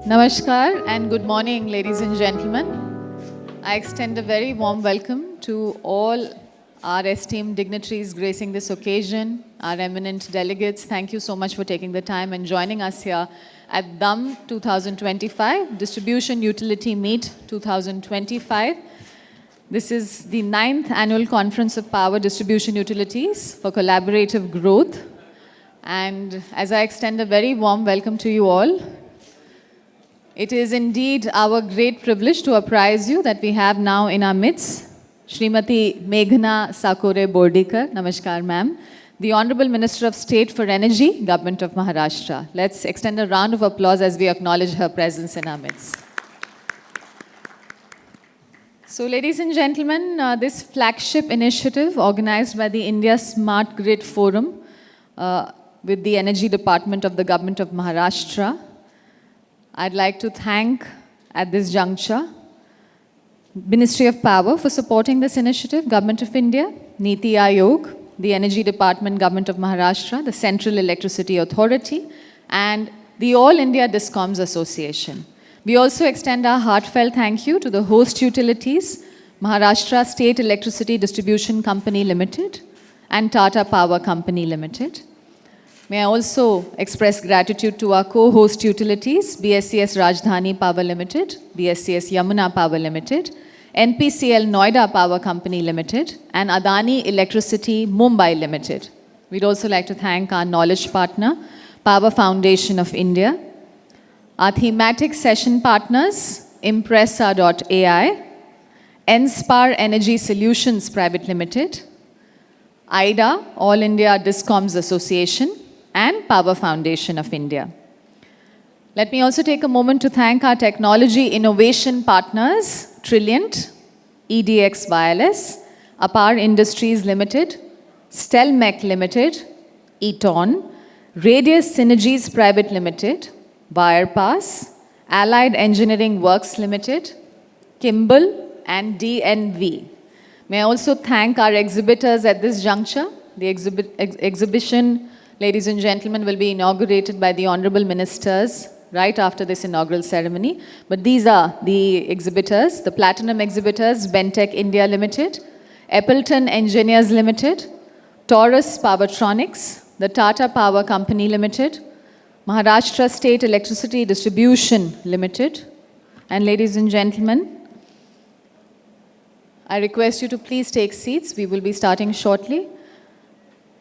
Namaskar and good morning, ladies and gentlemen. I extend a very warm welcome to all our esteemed dignitaries gracing this occasion, our eminent delegates. Thank you so much for taking the time and joining us here at DUM 2025, Distribution Utility Meet 2025. This is the 9th Annual Conference of Power Distribution Utilities for Collaborative Growth. And as I extend a very warm welcome to you all, it is indeed our great privilege to apprise you that we have now in our midst Srimati Meghna Sakore Bordikar, Namaskar ma'am, the Honorable Minister of State for Energy, Government of Maharashtra. Let's extend a round of applause as we acknowledge her presence in our midst. So ladies and gentlemen, this flagship initiative organized by the India Smart Grid Forum with the Energy Department of the Government of Maharashtra, I'd like to thank, at this juncture, Ministry of Power for supporting this initiative, Government of India, Niti Aayog, the Energy Department, Government of Maharashtra, the Central Electricity Authority, and the All India Discoms Association. We also extend our heartfelt thank you to the host utilities, Maharashtra State Electricity Distribution Company Limited and Tata Power Company Limited. May I also express gratitude to our co-host utilities, BSCS Rajdhani Power Limited, BSCS Yamuna Power Limited, NPCL Noida Power Company Limited, and Adani Electricity Mumbai Limited. We'd also like to thank our knowledge partner, Power Foundation of India, our thematic session partners, Impressa.ai, Enspar Energy Solutions Private Limited, IDA, All India Discoms Association, and Power Foundation of India. Let me also take a moment to thank our technology innovation partners, Trilliant, EDX Wireless, Apar Industries Limited, Stelmec Limited, Eton, Radius Synergies Private Limited, Wirepass, Allied Engineering Works Limited, Kimball, and DNV. May I also thank our exhibitors at this juncture. The exhibition, ladies and gentlemen, will be inaugurated by the Honorable Ministers right after this inaugural ceremony. But these are the exhibitors, the Platinum exhibitors, Bentech India Limited, Appleton Engineers Limited, Taurus Powertronics, the Tata Power Company Limited, Maharashtra State Electricity Distribution Limited. And ladies and gentlemen, I request you to please take seats. We will be starting shortly.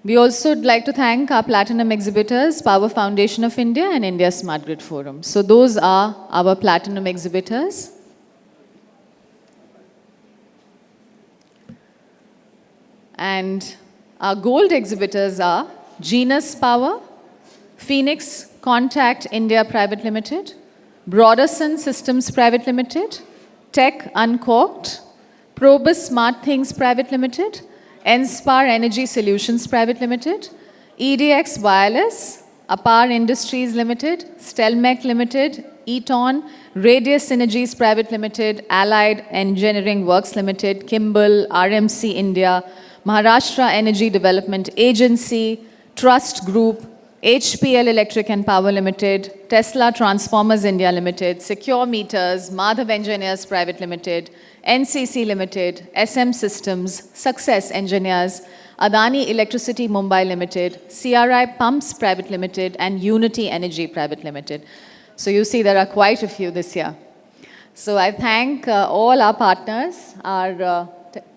We also would like to thank our Platinum exhibitors, Power Foundation of India and India Smart Grid Forum. So those are our Platinum exhibitors. And our Gold exhibitors are Genus Power, Phoenix Contact India Private Limited, Broderson Systems Private Limited, Tech Uncorked, Probus Smart Things Private Limited, Enspar Energy Solutions Private Limited, EDX Wireless, Apar Industries Limited, Stelmec Limited, Eton, Radius Synergies Private Limited, Allied Engineering Works Limited, Kimball, RMC India, Maharashtra Energy Development Agency, Trust Group, HPL Electric and Power Limited, Tesla Transformers India Limited, Secure Meters, Madhav Engineers Private Limited, NCC Limited, SM Systems, Success Engineers, Adani Electricity Mumbai Limited, CRI Pumps Private Limited, and Unity Energy Private Limited. So you see there are quite a few this year. So I thank all our partners, our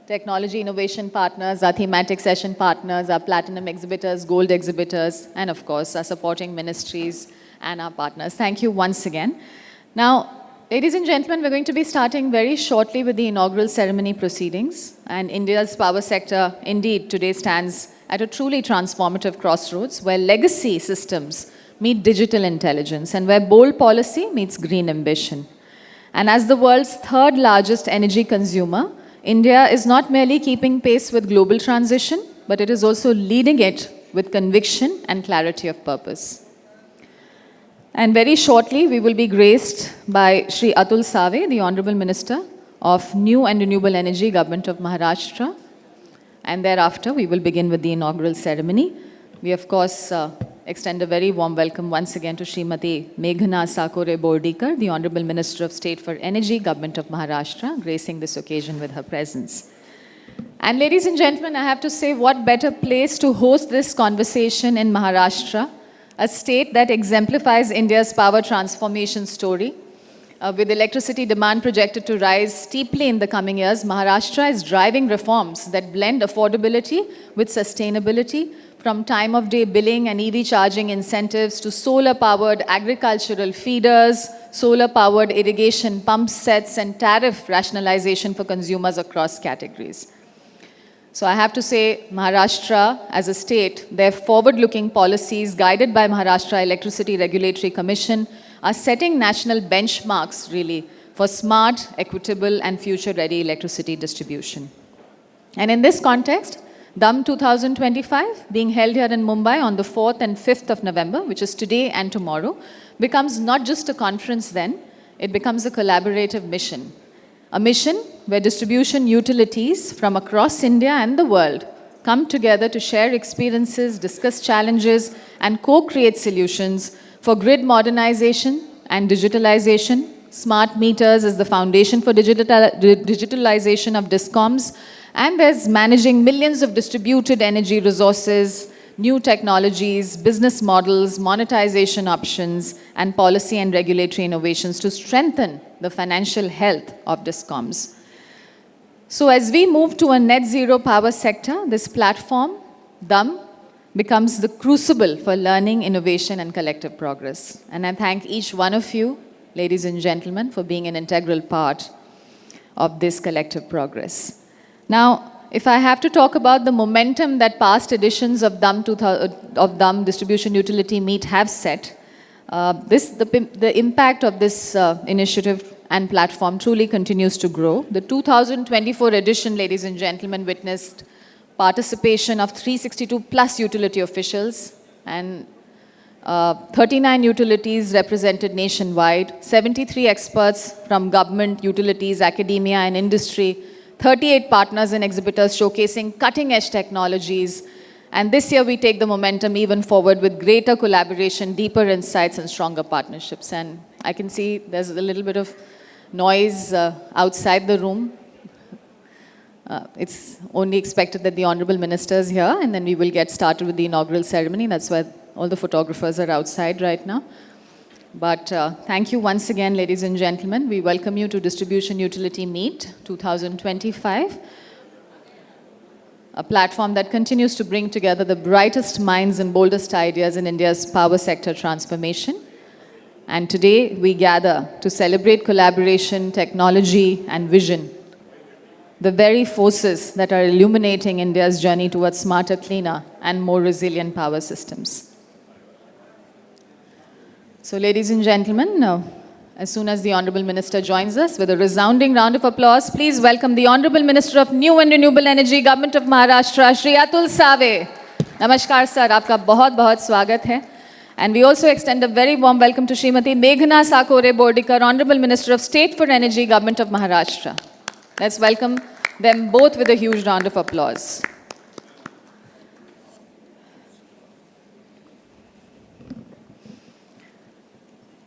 technology innovation partners, our thematic session partners, our Platinum exhibitors, Gold exhibitors, and of course our supporting ministries and our partners. Thank you once again. Now, ladies and gentlemen, we're going to be starting very shortly with the inaugural ceremony proceedings. And India's power sector indeed today stands at a truly transformative crossroads where legacy systems meet digital intelligence and where bold policy meets green ambition. And as the world's third largest energy consumer, India is not merely keeping pace with global transition, but it is also leading it with conviction and clarity of purpose. And very shortly, we will be graced by Shri Atul Save, the Honorable Minister of New and Renewable Energy, Government of Maharashtra. And thereafter, we will begin with the inaugural ceremony. We, of course, extend a very warm welcome once again to Srimati Meghna Sakore Bordikar, the Honorable Minister of State for Energy, Government of Maharashtra, gracing this occasion with her presence. And ladies and gentlemen, I have to say, what better place to host this conversation in Maharashtra, a state that exemplifies India's power transformation story. With electricity demand projected to rise steeply in the coming years, Maharashtra is driving reforms that blend affordability with sustainability, from time-of-day billing and EV charging incentives to solar-powered agricultural feeders, solar-powered irrigation pump sets, and tariff rationalization for consumers across categories. So I have to say, Maharashtra as a state, their forward-looking policies guided by Maharashtra Electricity Regulatory Commission are setting national benchmarks, really, for smart, equitable, and future-ready electricity distribution. And in this context, DUM 2025, being held here in Mumbai on the 4th and 5th of November, which is today and tomorrow, becomes not just a conference then, it becomes a collaborative mission. A mission where distribution utilities from across India and the world come together to share experiences, discuss challenges, and co-create solutions for grid modernization and digitalization. Smart meters is the foundation for digitalization of DISCOMs, and there's managing millions of distributed energy resources, new technologies, business models, monetization options, and policy and regulatory innovations to strengthen the financial health of DISCOMs. So as we move to a net zero power sector, this platform, DUM, becomes the crucible for learning, innovation, and collective progress. And I thank each one of you, ladies and gentlemen, for being an integral part of this collective progress. Now, if I have to talk about the momentum that past editions of DUM Distribution Utility Meet have set, the impact of this initiative and platform truly continues to grow. The 2024 edition, ladies and gentlemen, witnessed participation of 362 plus utility officials and 39 utilities represented nationwide, 73 experts from government, utilities, academia, and industry, 38 partners and exhibitors showcasing cutting-edge technologies. And this year we take the momentum even forward with greater collaboration, deeper insights, and stronger partnerships. And I can see there's a little bit of noise outside the room. It's only expected that the Honorable Minister is here, and then we will get started with the inaugural ceremony. That's why all the photographers are outside right now. But thank you once again, ladies and gentlemen. We welcome you to Distribution Utility Meet 2025, a platform that continues to bring together the brightest minds and boldest ideas in India's power sector transformation. And today we gather to celebrate collaboration, technology, and vision, the very forces that are illuminating India's journey towards smarter, cleaner, and more resilient power systems. So, ladies and gentlemen, as soon as the Honorable Minister joins us, with a resounding round of applause, please welcome the Honorable Minister of New and Renewable Energy, Government of Maharashtra, Shri Atul Save. Namaskar, sir. Aapka bahut swagat hai. And we also extend a very warm welcome to Srimati Meghna Sakore Bordikar, Honorable Minister of State for Energy, Government of Maharashtra. Let's welcome them both with a huge round of applause.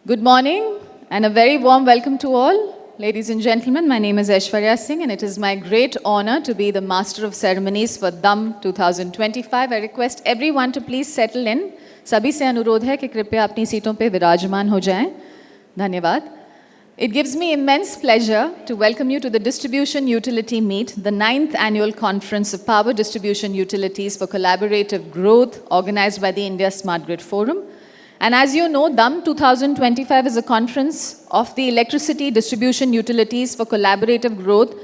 Good morning and a very warm welcome to all. Ladies and gentlemen, my name is Aishwarya Singh and it is my great honor to be the Master of Ceremonies for DUM 2025. I request everyone to please settle in. सभी से अनुरोध है कि कृपया अपनी सीटों पे विराजमान हो जाएं. धन्यवाद. It gives me immense pleasure to welcome you to the Distribution Utility Meet, the 9th Annual Conference of Power Distribution Utilities for Collaborative Growth, organized by the India Smart Grid Forum. And as you know, DUM 2025 is a conference of the electricity distribution utilities for collaborative growth,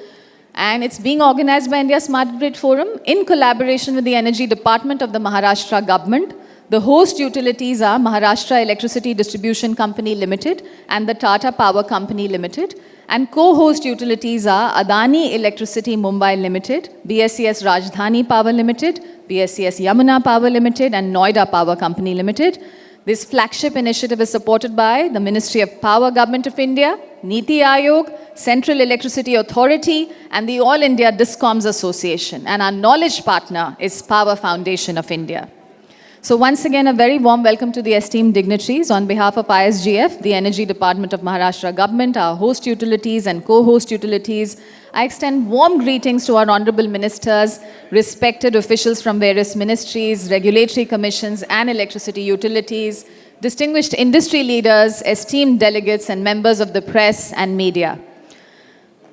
and it's being organized by India Smart Grid Forum in collaboration with the Energy Department of the Maharashtra government. The host utilities are Maharashtra Electricity Distribution Company Limited and the Tata Power Company Limited. And co-host utilities are Adani Electricity Mumbai Limited, BSES Rajdhani Power Limited, BSES Yamuna Power Limited, and Noida Power Company Limited. This flagship initiative is supported by the Ministry of Power, Government of India, Niti Aayog, Central Electricity Authority, and the All India DISCOMs Association. And our knowledge partner is Power Foundation of India. So once again, a very warm welcome to the esteemed dignitaries. On behalf of ISGF, the Energy Department of Maharashtra Government, our host utilities and co-host utilities, I extend warm greetings to our honorable ministers, respected officials from various ministries, regulatory commissions and electricity utilities, distinguished industry leaders, esteemed delegates and members of the press and media.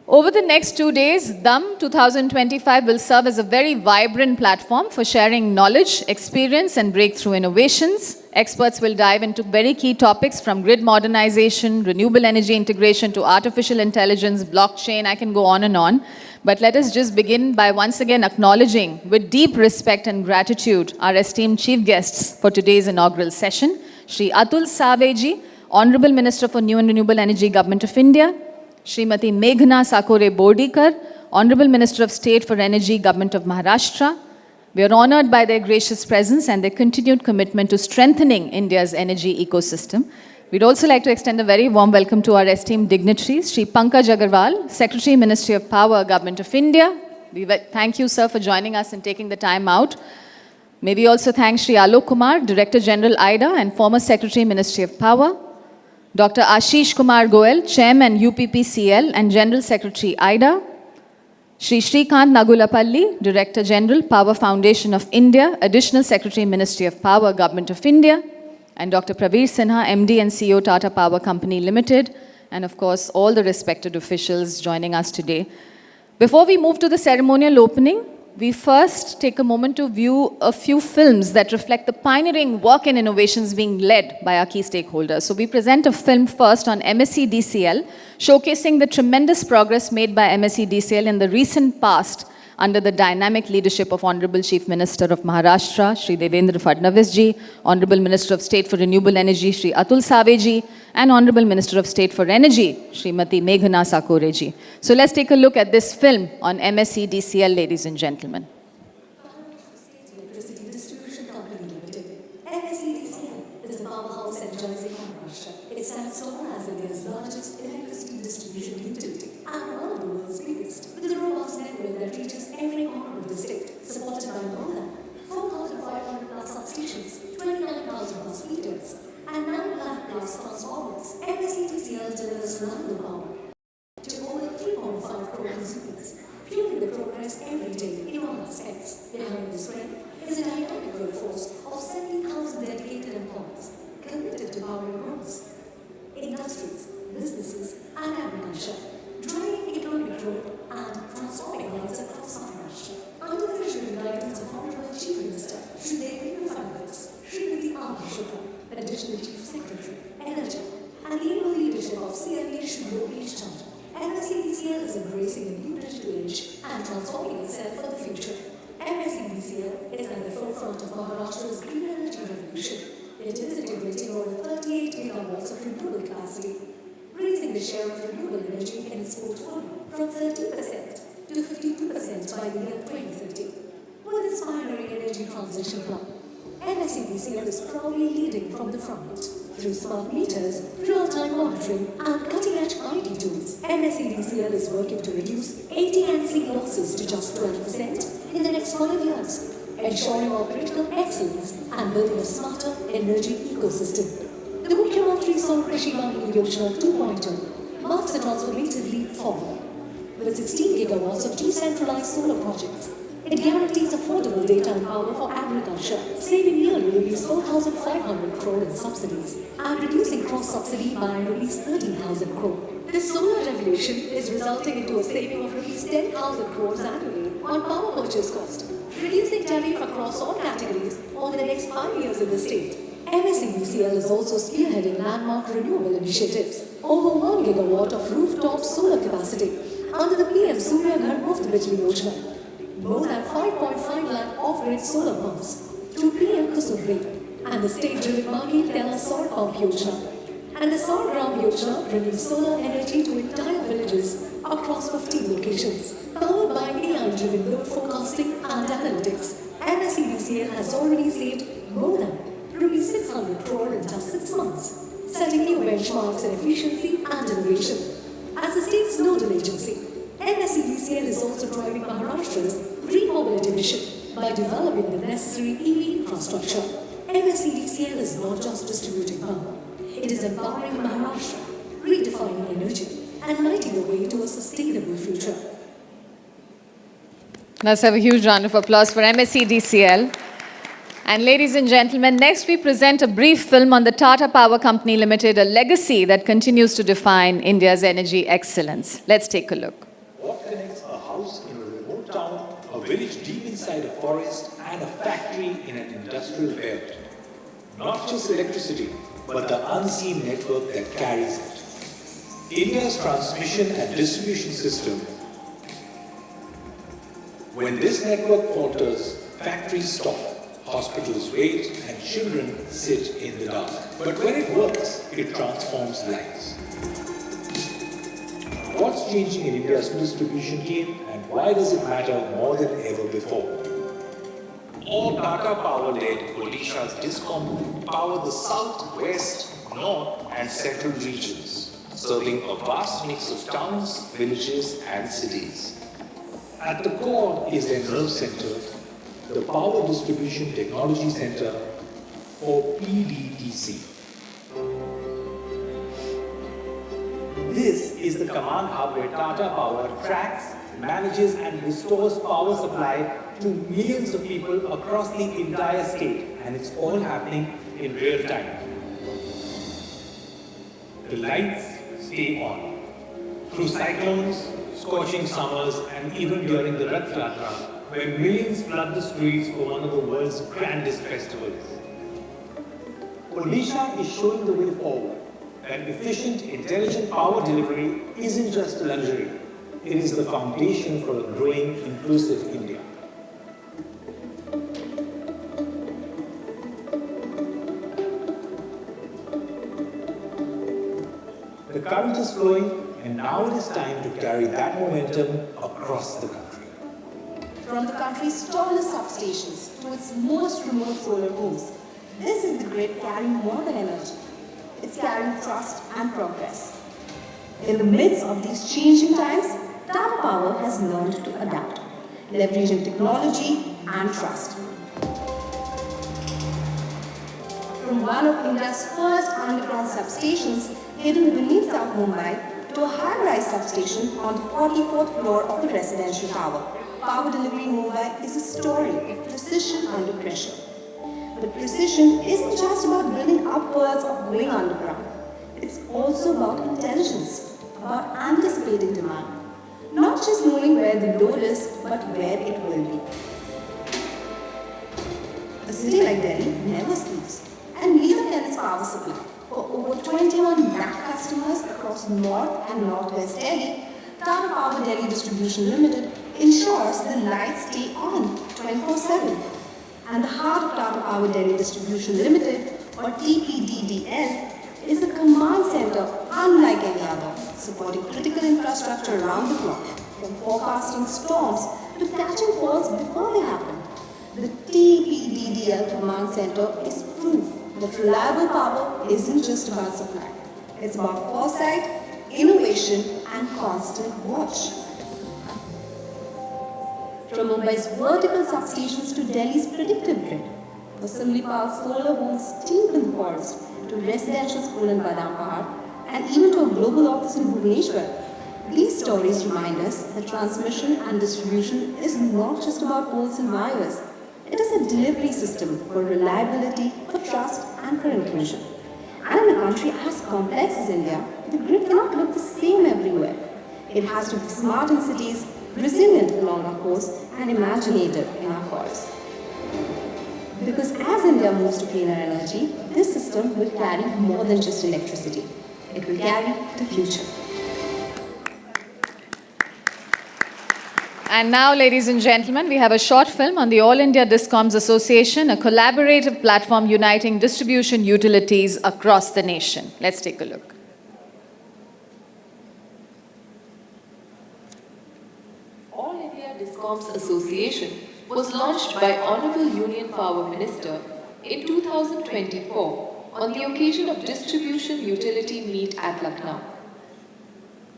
Over the next 2 days, DUM 2025 will serve as a very vibrant platform for sharing knowledge, experience, and breakthrough innovations. Experts will dive into very key topics from grid modernization, renewable energy integration to artificial intelligence, blockchain. I can go on and on. But let us just begin by once again acknowledging with deep respect and gratitude our esteemed chief guests for today's inaugural session, Shri Atul Saveji, Honorable Minister for New and Renewable Energy, Government of India, Srimati Meghna Sakore Bordikar, Honorable Minister of State for Energy, Government of Maharashtra. We are honored by their gracious presence and their continued commitment to strengthening India's energy ecosystem. We'd also like to extend a very warm welcome to our esteemed dignitaries, Shri Pankaj Agarwal, Secretary, Ministry of Power, Government of India. We thank you, sir, for joining us and taking the time out. May we also thank Shri Alok Kumar, Director General, IDA, and former Secretary, Ministry of Power. Dr. Ashish Kumar Goel, Chairman UPPCL and General Secretary IDA, Shri Shrikant Nagulapalli, Director General, Power Foundation of India, Additional Secretary, Ministry of Power, Government of India, and Dr. Praveer Sinha, MD and CEO, Tata Power Company Limited, and of course, all the respected officials joining us today. Before we move to the ceremonial opening, we first take a moment to view a few films that reflect the pioneering work and innovations being led by our key stakeholders. So we present a film first on MSEDCL, showcasing the tremendous progress made by MSEDCL in the recent past under the dynamic leadership of Honorable Chief Minister of Maharashtra, Shri Devendra Fadnavis ji, Honorable Minister of State for Renewable Energy, Shri Atul Saveji, and Honorable Minister of State for Energy, Srimati Meghna Sakore ji. So let's take a look at this film on MSEDCL, ladies and gentlemen. Electricity Distribution Company Limited. MSEDCL is a powerhouse energizing Maharashtra. It stands tall as India's largest electricity distribution utility and one of the world's biggest, with a robust network that reaches every corner of the state, supported by more than 4,500 plus substations, 29,000 plus meters, and 9 lakh plus transformers. MSEDCL delivers reliable power to over 3.5 crore consumers, fueling the progress every day in all aspects. Behind this strength is a dynamic workforce of 70,000 dedicated employees committed to powering homes, industries, businesses, and agriculture, driving economic growth and transforming lives across Maharashtra. Under the visionary guidance of Honorable Chief Minister Shri Devendra Fadnavis, Srimati Shukla, Additional Chief Secretary, Energy, and the able leadership of CMA Shri Yogesh Chandra, MSEDCL is embracing a new digital age and transforming itself for the future. MSEDCL is at the forefront of Maharashtra's green energy revolution. It is integrating over 38 gigawatts of renewable capacity, raising the share of renewable energy in its portfolio from 30% to 52% by the year 2050. With its pioneering energy transition plan, MSEDCL is proudly leading from the front. Through smart meters, real-time monitoring, and cutting-edge IT tools, MSEDCL is working to reduce AT&C losses to just 12% in the next 5 years, ensuring operational excellence and building a smarter energy ecosystem. The Mukhyamantri Saur Krishi Vahini Yojana 2.0 marks a transformative leap forward. With 16 gigawatts of decentralized solar projects, it guarantees affordable daytime power for agriculture, saving nearly rupees 4,500 crore in subsidies and reducing cross-subsidy by rupees 13,000 crore. This solar revolution is resulting into a saving of rupees 10,000 crores annually on power purchase cost, reducing tariff across all categories over the next 5 years in the state. MSEDCL is also spearheading landmark renewable initiatives, over 1 gigawatt of rooftop solar capacity under the PM Surya Ghar Muft Bijli Yojana, more than 5.5 lakh off-grid solar pumps through PM Kusum and the state-driven Maghi Tela Solar Pump Yojana, and the Solar Gram Yojana bringing solar energy to entire villages across 15 locations. Powered by AI-driven load forecasting and analytics, MSEDCL has already saved more than rupees 600 crore in just 6 months, setting new benchmarks in efficiency and innovation. As the state's nodal agency, MSEDCL is also driving Maharashtra's green mobility mission by developing the necessary EV infrastructure. MSEDCL is not just distributing power. It is empowering Maharashtra, redefining energy, and lighting the way to a sustainable future. Let's have a huge round of applause for MSEDCL. And ladies and gentlemen, next we present a brief film on the Tata Power Company Limited, a legacy that continues to define India's energy excellence. Let's take a look. What connects a house in a remote town, a village deep inside a forest, and a factory in an industrial belt? Not just electricity, but the unseen network that carries it. India's transmission and distribution system. When this network falters, factories stop, hospitals wait, and children sit in the dark. But when it works, it transforms lives. What's changing in India's distribution game, and why does it matter more than ever before? All Tata Power-led Odisha's DISCOM power the south, west, north, and central regions, serving a vast mix of towns, villages, and cities. At the core is a nerve center, the Power Distribution Technology Center, or PDTC. This is the command hub where Tata Power tracks, manages and restores power supply to millions of people across the entire state, and it's all happening in real time. The lights stay on. Through cyclones, scorching summers, and even during the Rath Yatra, where millions flood the streets for one of the world's grandest festivals. Odisha is showing the way forward, that efficient, intelligent power delivery isn't just a luxury, it is the foundation for a growing, inclusive India. The current is flowing, and now it is time to carry that momentum across the country. From the country's tallest substations to its most remote solar homes, this is the grid carrying more than energy. It's carrying trust and progress. In the midst of these changing times, Tata Power has learned to adapt, leveraging technology and trust. From one of India's first underground substations hidden beneath South Mumbai to a high-rise substation on the 44th floor of the residential tower, power delivery in Mumbai is a story of precision under pressure. But precision isn't just about building upwards or going underground. It's also about intelligence, about anticipating demand. Not just knowing where the load is, but where it will be. A city like Delhi never sleeps, and neither can its power supply. For over 21 lakh customers across North and Northwest Delhi, Tata Power Delhi Distribution Limited ensures the lights stay on 24/7. And the heart of Tata Power Delhi Distribution Limited, or TPDDL, is a command center unlike any other, supporting critical infrastructure around the clock, from forecasting storms to catching falls before they happen. The TPDDL command center is proof that reliable power isn't just about supply. It's about foresight, innovation, and constant watch. From Mumbai's vertical substations to Delhi's predictive grid, assembly powered solar homes deep in the forest, to residential school in Badampahar, and even to a global office in Bhubaneswar, these stories remind us that transmission and distribution is not just about poles and wires. It is a delivery system for reliability, for trust, and for inclusion. And in a country as complex as India, the grid cannot look the same everywhere. It has to be smart in cities, resilient along our coast, and imaginative in our forests. Because as India moves to cleaner energy, this system will carry more than just electricity. It will carry the future. And now, ladies and gentlemen, we have a short film on the All India Discoms Association, a collaborative platform uniting distribution utilities across the nation. Let's take a look. All India Discoms Association was launched by Honorable Union Power Minister in 2024 on the occasion of Distribution Utility Meet at Lucknow.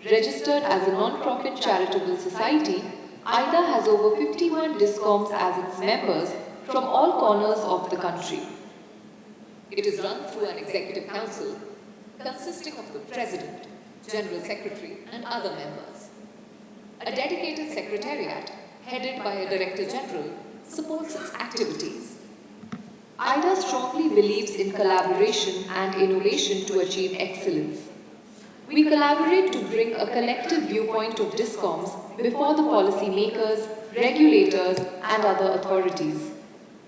Registered as a non-profit charitable society, AIDA has over 51 DISCOMs as its members from all corners of the country. It is run through an executive council consisting of the President, General Secretary and other members. A dedicated secretariat headed by a Director General supports its activities. IDA strongly believes in collaboration and innovation to achieve excellence. We collaborate to bring a collective viewpoint of DISCOMs before the policymakers, regulators and other authorities.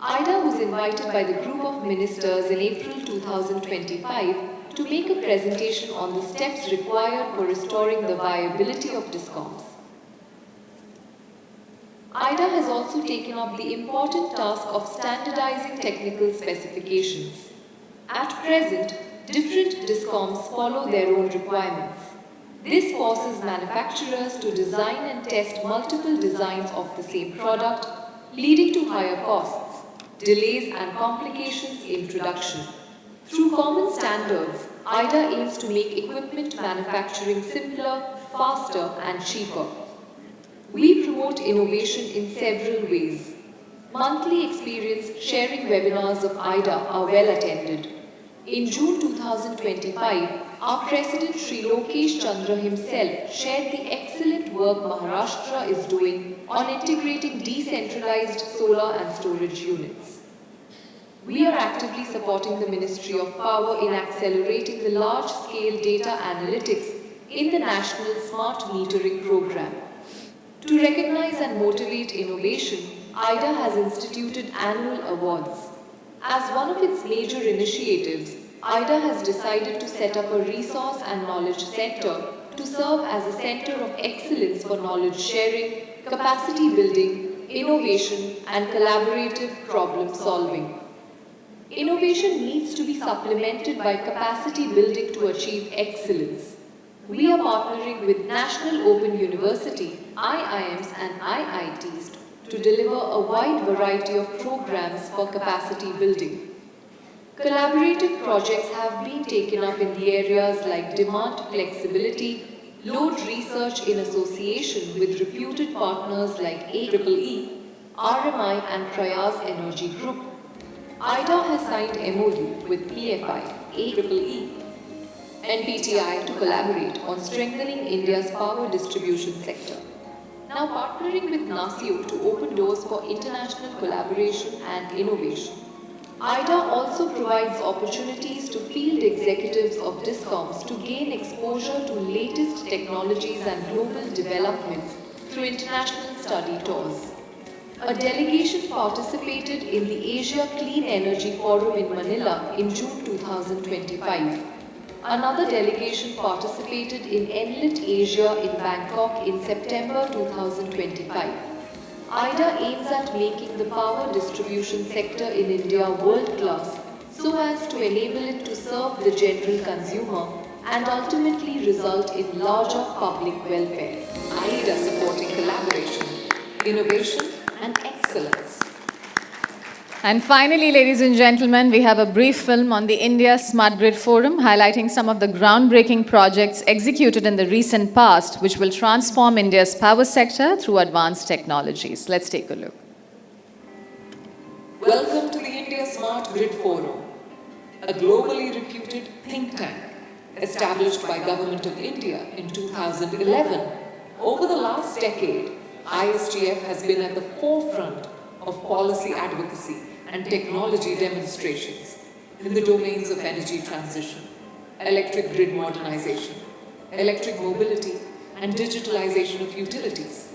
IDA was invited by the group of ministers in April 2025 to make a presentation on the steps required for restoring the viability of DISCOMs. IDA has also taken up the important task of standardizing technical specifications. At present, different DISCOMs follow their own requirements. This forces manufacturers to design and test multiple designs of the same product, leading to higher costs, delays and complications in production. Through common standards, IDA aims to make equipment manufacturing simpler, faster and cheaper. We promote innovation in several ways. Monthly experience sharing webinars of IDA are well attended. In June 2025, our President Sri Lokesh Chandra himself shared the excellent work Maharashtra is doing on integrating decentralized solar and storage units. We are actively supporting the Ministry of Power in accelerating the large-scale data analytics in the National Smart Metering Program. To recognize and motivate innovation, IDA has instituted annual awards. As one of its major initiatives, IDA has decided to set up a resource and knowledge center to serve as a center of excellence for knowledge sharing, capacity building, innovation, and collaborative problem solving. Innovation needs to be supplemented by capacity building to achieve excellence. We are partnering with National Open University, IIMs and IITs to deliver a wide variety of programs for capacity building. Collaborative projects have been taken up in the areas like demand flexibility, load research in association with reputed partners like AEEE, RMI and Prayas Energy Group. IDA has signed MOU with PFI, AEEE, NPTI to collaborate on strengthening India's power distribution sector. Now partnering with NASIO to open doors for international collaboration and innovation. IDA also provides opportunities to field executives of DISCOMs to gain exposure to latest technologies and global developments through international study tours. A delegation participated in the Asia Clean Energy Forum in Manila in June 2025. Another delegation participated in Enlit Asia in Bangkok in September 2025. IDA aims at making the power distribution sector in India world-class so as to enable it to serve the general consumer and ultimately result in larger public welfare. IDA supporting collaboration, innovation and excellence. And finally, ladies and gentlemen, we have a brief film on the India Smart Grid Forum highlighting some of the groundbreaking projects executed in the recent past which will transform India's power sector through advanced technologies. Let's take a look. Welcome to the India Smart Grid Forum, a globally reputed think tank established by Government of India in 2011. Over the last decade, ISGF has been at the forefront of policy advocacy and technology demonstrations in the domains of energy transition, electric grid modernization, electric mobility, and digitalization of utilities.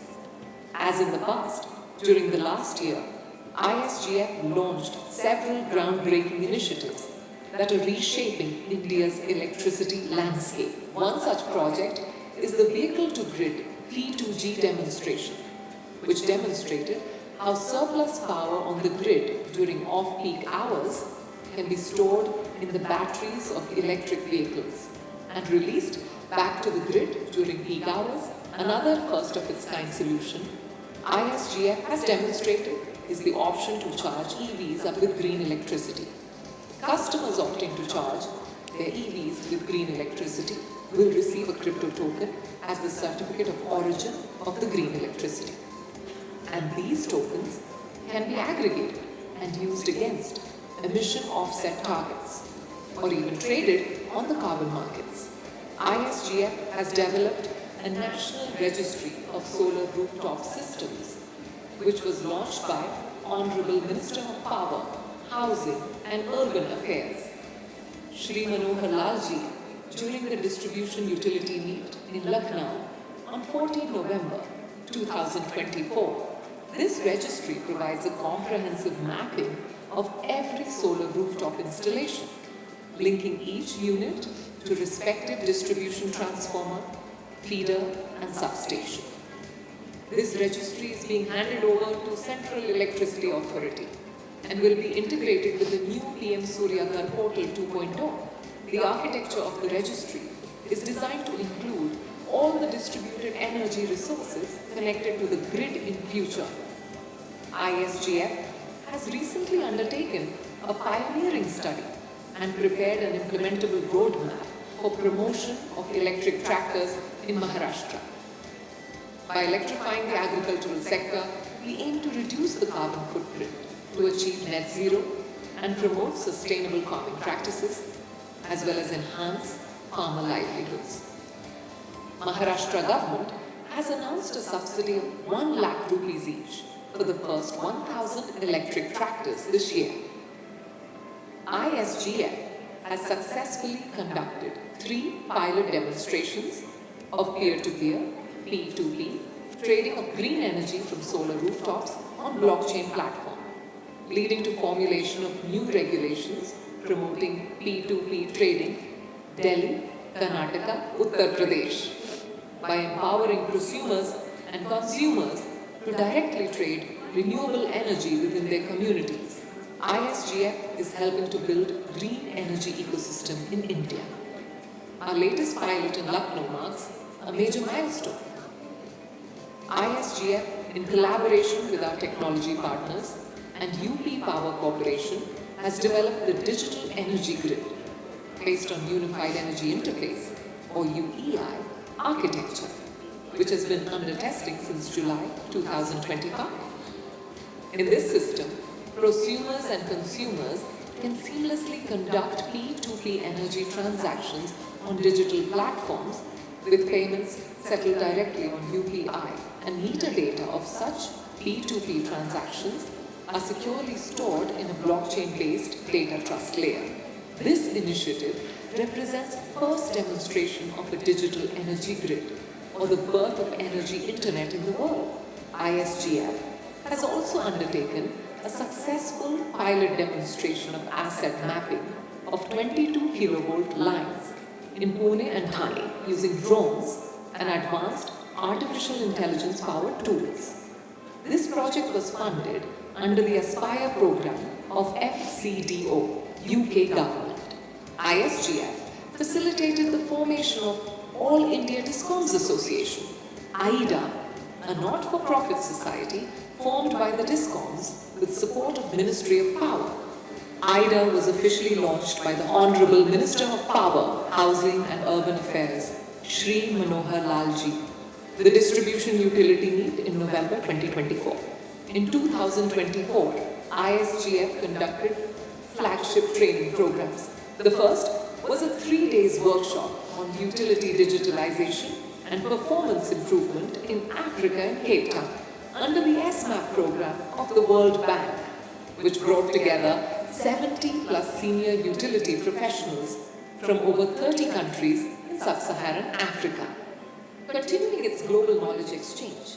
As in the past, during the last year, ISGF launched several groundbreaking initiatives that are reshaping India's electricity landscape. One such project is the vehicle-to-grid V2G demonstration, which demonstrated how surplus power on the grid during off-peak hours can be stored in the batteries of electric vehicles and released back to the grid during peak hours. Another first-of-its-kind solution ISGF has demonstrated is the option to charge EVs up with green electricity. Customers opting to charge their EVs with green electricity will receive a crypto token as the certificate of origin of the green electricity. And these tokens can be aggregated and used against emission offset targets, or even traded on the carbon markets. ISGF has developed a national registry of solar rooftop systems, which was launched by Honorable Minister of Power, Housing and Urban Affairs, Shri Manohar Lalji, during the distribution utility meet in Lucknow on 14 November 2024. This registry provides a comprehensive mapping of every solar rooftop installation, linking each unit to respective distribution transformer, feeder and substation. This registry is being handed over to Central Electricity Authority and will be integrated with the new PM Surya Ghar Portal 2.0. The architecture of the registry is designed to include all the distributed energy resources connected to the grid in future. ISGF has recently undertaken a pioneering study and prepared an implementable roadmap for promotion of electric tractors in Maharashtra. By electrifying the agricultural sector, we aim to reduce the carbon footprint to achieve net zero and promote sustainable farming practices, as well as enhance farmer livelihoods. Maharashtra government has announced a subsidy of 1 lakh rupees each for the first 1,000 electric tractors this year. ISGF has successfully conducted 3 pilot demonstrations of peer-to-peer, P2P, trading of green energy from solar rooftops on blockchain platform, leading to formulation of new regulations promoting P2P trading, Delhi, Karnataka, Uttar Pradesh, by empowering prosumers and consumers to directly trade renewable energy within their communities. ISGF is helping to build green energy ecosystem in India. Our latest pilot in Lucknow marks a major milestone. ISGF, in collaboration with our technology partners and UP Power Corporation, has developed the Digital Energy Grid based on Unified Energy Interface, or UEI, architecture, which has been under testing since July 2025. In this system, prosumers and consumers can seamlessly conduct P2P energy transactions on digital platforms with payments settled directly on UPI, and meter data of such P2P transactions are securely stored in a blockchain-based data trust layer. This initiative represents first demonstration of a digital energy grid, or the birth of energy internet in the world. ISGF has also undertaken a successful pilot demonstration of asset mapping of 22 kilovolt lines in Pune and Thane using drones and advanced artificial intelligence powered tools. This project was funded under the Aspire program of FCDO, UK government. ISGF facilitated the formation of All India Discoms Association, AIDA, a not-for-profit society formed by the Discoms with support of Ministry of Power. AIDA was officially launched by the Honorable Minister of Power, Housing and Urban Affairs, Shri Manohar Lalji, the distribution utility meet in November 2024. In 2024, ISGF conducted flagship training programs. The first was a 3-day workshop on utility digitalization and performance improvement in Africa and Cape Town under the SMAP program of the World Bank, which brought together 70 plus senior utility professionals from over 30 countries in sub-Saharan Africa. Continuing its global knowledge exchange,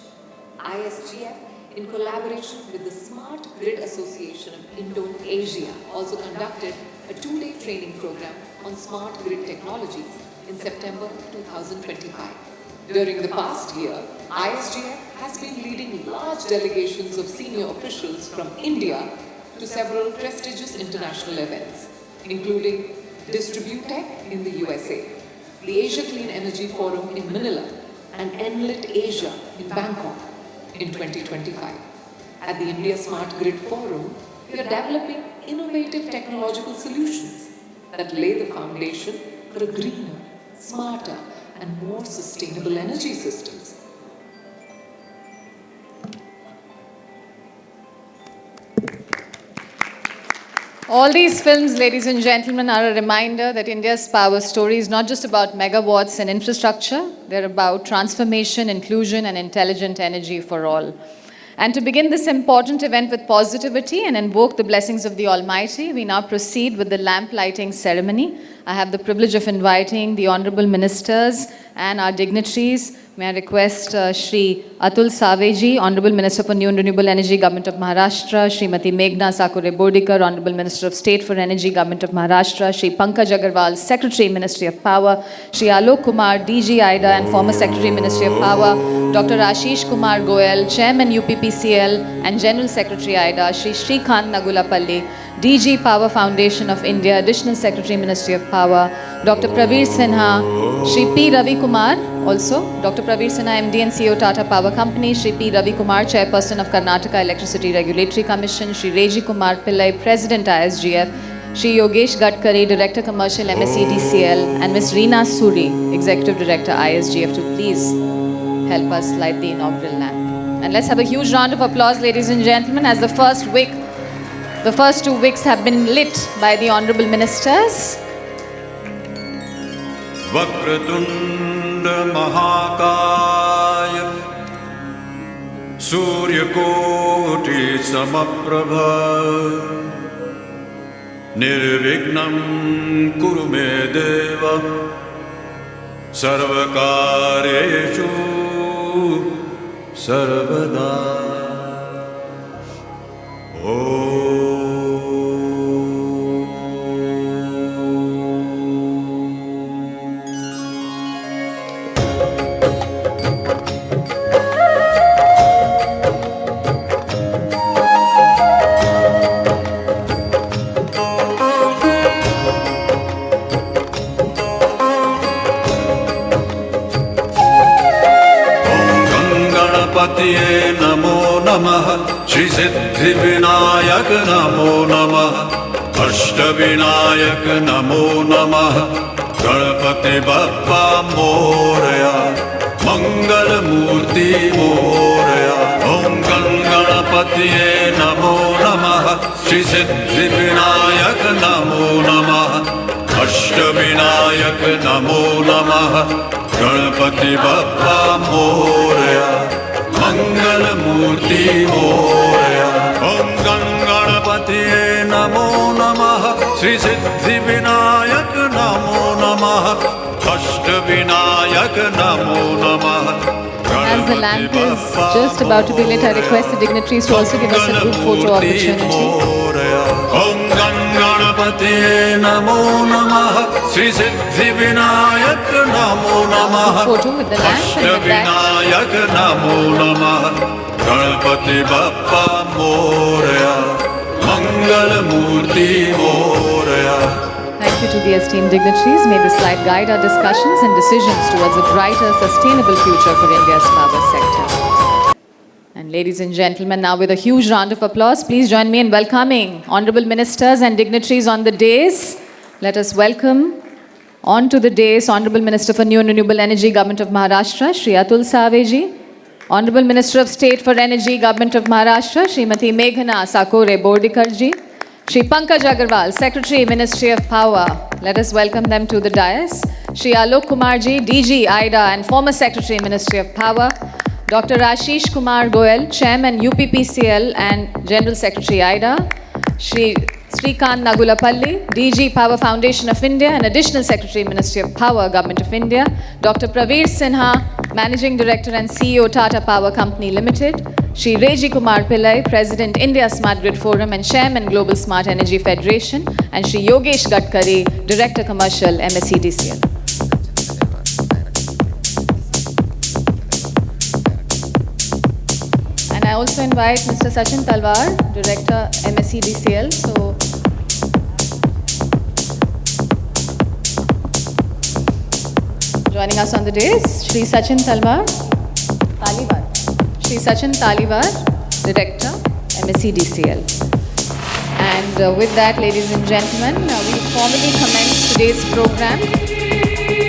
ISGF, in collaboration with the Smart Grid Association of Indonesia, also conducted a 2-day training program on smart grid technologies in September 2025. During the past year, ISGF has been leading large delegations of senior officials from India to several prestigious international events, including Distributech in the USA, the Asia Clean Energy Forum in Manila, and Enlit Asia in Bangkok in 2025. At the India Smart Grid Forum, we are developing innovative technological solutions that lay the foundation for a greener, smarter, and more sustainable energy systems. All these films, ladies and gentlemen, are a reminder that India's power story is not just about megawatts and infrastructure, they're about transformation, inclusion, and intelligent energy for all. And to begin this important event with positivity and invoke the blessings of the Almighty, we now proceed with the lamp lighting ceremony. I have the privilege of inviting the Honorable Ministers and our dignitaries. May I request Shri Atul Saveji, Honorable Minister for New and Renewable Energy, Government of Maharashtra, Srimati Meghna Sakure Bodikar, Honorable Minister of State for Energy, Government of Maharashtra, Shri Pankaj Agarwal, Secretary, Ministry of Power, Shri Alok Kumar, DG IDA and former Secretary, Ministry of Power, Dr. Ashish Kumar Goyal, Chairman UPPCL and General Secretary IDA, Shri Shrikant Nagulapalli, DG Power Foundation of India, Additional Secretary, Ministry of Power, Dr. Praveer Sinha, Shri P. Ravi Kumar, also Dr. Praveer Sinha, MD and CEO Tata Power Company, Shri P. Ravi Kumar, Chairperson of Karnataka Electricity Regulatory Commission, Shri Reji Kumar Pillai, President ISGF, Shri Yogesh Gadkari, Director Commercial MSEDCL, and Ms. Reena Suri, Executive Director ISGF, to please help us light the inaugural lamp. And let's have a huge round of applause, ladies and gentlemen, as the first two wicks have been lit by the Honorable Ministers. Vakratunda महाकाय सूर्यकोटि समप्रभ निर्विघ्नं कुरु मे देव सर्वकार्येषु सर्वदा गणपतिये नमो नमः श्री सिद्धिविनायक नमो नमः अष्टविनायक नमो नमः गणपति बप्पा मोरया मंगल मूर्ति मोरया ओम गणपतिये नमो नमः श्री सिद्धिविनायक नमो नमः अष्टविनायक नमो नमः गणपति बप्पा मोरया मंगल मूर्ति मोरया ओम गणपतिये नमो नमः श्री सिद्धि विनायक नमो नमः अष्ट विनायक नमो नमः As the lamp is just about to be lit, I request the dignitaries to also give us a group photo opportunity. ओम गणपतिये नमो नमः श्री सिद्धि विनायक नमो नमः Photo with the lamp and with that. Vinayak नमो नमः गणपति बप्पा मोरया मंगल मूर्ति Morya. Thank you to the esteemed dignitaries. May this light guide our discussions and decisions towards a brighter, sustainable future for India's power sector. And ladies and gentlemen, now with a huge round of applause, please join me in welcoming honorable ministers and dignitaries on the dais. Let us welcome onto the dais Honorable Minister for New and Renewable Energy, Government of Maharashtra, Shri Atul Saveji. Honorable Minister of State for Energy, Government of Maharashtra, Srimati Meghna Sakure Bodikar. Shri Pankaj Agarwal, Secretary, Ministry of Power. Let us welcome them to the dais. Shri Alok Kumar ji, DG IDA and former Secretary, Ministry of Power. Dr. Ashish Kumar Goyal, Chairman UPPCL and General Secretary IDA. Shri Shrikant Nagulapalli, DG Power Foundation of India and Additional Secretary, Ministry of Power, Government of India. Dr. Praveer Sinha, Managing Director and CEO, Tata Power Company Limited. Shri Reji Kumar Pillai, President, India Smart Grid Forum and Chairman, Global Smart Energy Federation. And Shri Yogesh Gadkari, Director Commercial, MSEDCL. And I also invite Mr. Sachin Talwar, Director, MSEDCL. So, joining us on the dais, Shri Sachin Talwar, Taliwar. Shri Sachin Taliwar, Director, MSEDCL. And with that, ladies and gentlemen, we formally commence today's program.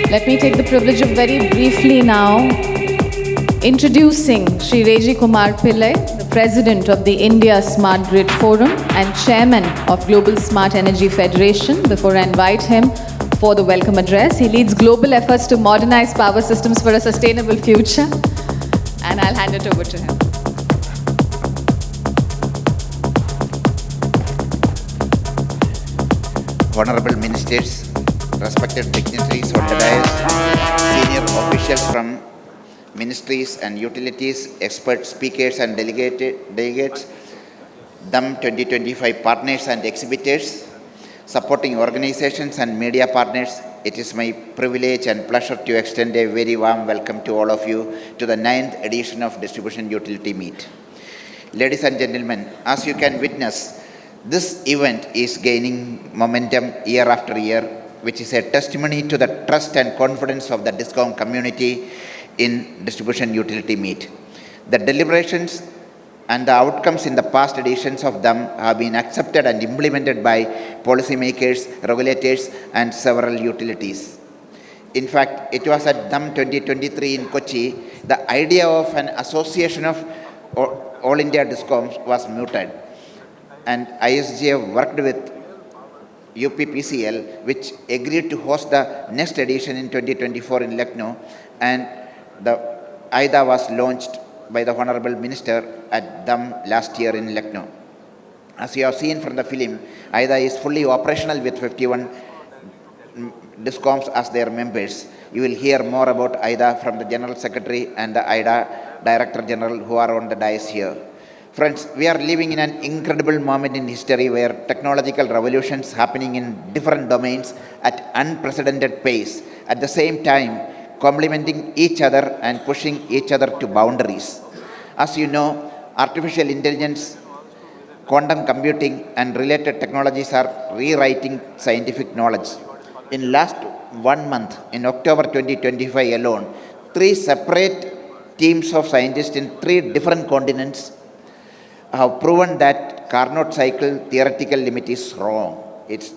Let me take the privilege of very briefly now introducing Shri Reji Kumar Pillai, the President of the India Smart Grid Forum and Chairman of Global Smart Energy Federation. Before I invite him for the welcome address, he leads global efforts to modernize power systems for a sustainable future. And I'll hand it over to him. Honorable Ministers, respected dignitaries on the dais, senior officials from ministries and utilities, expert speakers and delegates, DUM 2025 partners and exhibitors, supporting organizations and media partners, it is my privilege and pleasure to extend a very warm welcome to all of you to the 9th edition of Distribution Utility Meet. Ladies and gentlemen, as you can witness, this event is gaining momentum year after year, which is a testimony to the trust and confidence of the DISCOM community in Distribution Utility Meet. The deliberations and the outcomes in the past editions of them have been accepted and implemented by policymakers, regulators, and several utilities. In fact, it was at DUM 2023 in Kochi, the idea of an association of All India DISCOMs was mooted. And ISGF worked with UPPCL, which agreed to host the next edition in 2024 in Lucknow, and the IDA was launched by the Honorable Minister at DUM last year in Lucknow. As you have seen from the film, IDA is fully operational with 51 DISCOMs as their members. You will hear more about IDA from the General Secretary and the IDA Director General who are on the dais here. Friends, we are living in an incredible moment in history where technological revolutions happening in different domains at unprecedented pace, at the same time complementing each other and pushing each other to boundaries. As you know, artificial intelligence, quantum computing and related technologies are rewriting scientific knowledge. In last 1 month, in October 2025 alone, 3 separate teams of scientists in 3 different continents have proven that Carnot cycle theoretical limit is wrong. Its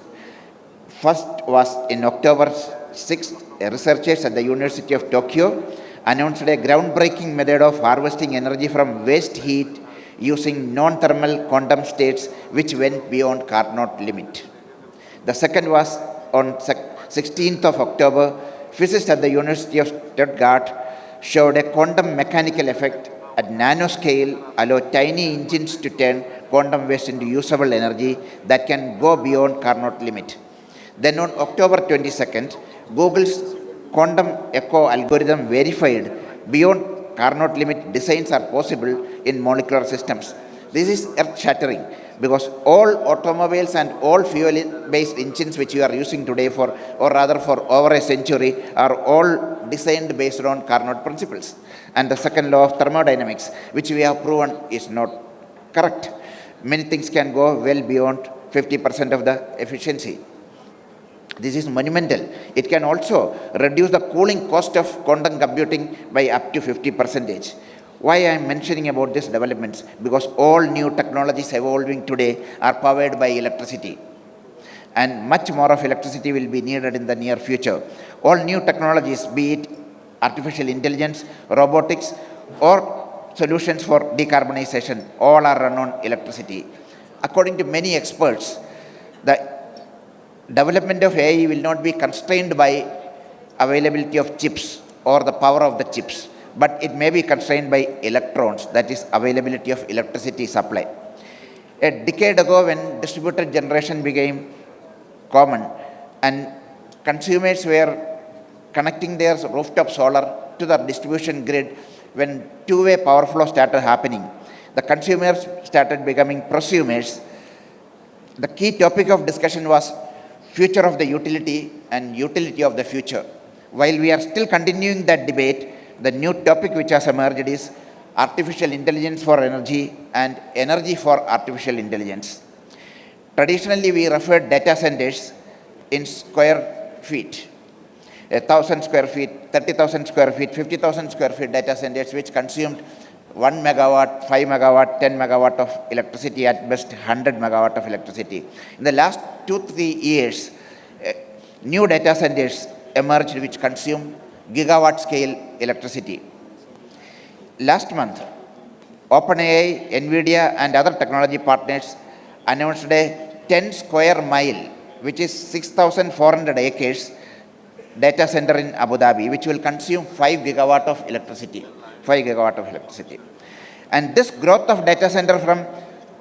first was in October 6th, researchers at the University of Tokyo announced a groundbreaking method of harvesting energy from waste heat using non-thermal quantum states which went beyond Carnot limit. The second was on 16th of October, physicists at the University of Stuttgart showed a quantum mechanical effect at nanoscale allow tiny engines to turn quantum waste into usable energy that can go beyond Carnot limit. Then on October 22nd, Google's quantum echo algorithm verified beyond Carnot limit designs are possible in molecular systems. This is earth-shattering because all automobiles and all fuel-based engines which you are using today for over a century are all designed based on Carnot principles. And the second law of thermodynamics, which we have proven is not correct. Many things can go well beyond 50% of the efficiency. This is monumental. It can also reduce the cooling cost of quantum computing by up to 50%. Why I am mentioning about these developments? Because all new technologies evolving today are powered by electricity. And much more of electricity will be needed in the near future. All new technologies, be it artificial intelligence, robotics, or solutions for decarbonization, all are run on electricity. According to many experts, the development of AI will not be constrained by availability of chips or the power of the chips, but it may be constrained by electrons, that is availability of electricity supply. A decade ago, when distributed generation became common and consumers were connecting their rooftop solar to the distribution grid, when two-way power flow started happening, the consumers started becoming prosumers. The key topic of discussion was future of the utility and utility of the future. While we are still continuing that debate, the new topic which has emerged is artificial intelligence for energy and energy for artificial intelligence. Traditionally, we referred data centers in square feet. 1,000 square feet, 30,000 square feet, 50,000 square feet data centers which consumed 1 megawatt, 5 megawatt, 10 megawatt of electricity, at best 100 megawatt of electricity. In the last 2-3 years, new data centers emerged which consume gigawatt scale electricity. Last month, OpenAI, NVIDIA, and other technology partners announced a 10 square mile, which is 6,400 acres, data center in Abu Dhabi, which will consume 5 gigawatt of electricity. 5 gigawatt of electricity. And this growth of data center from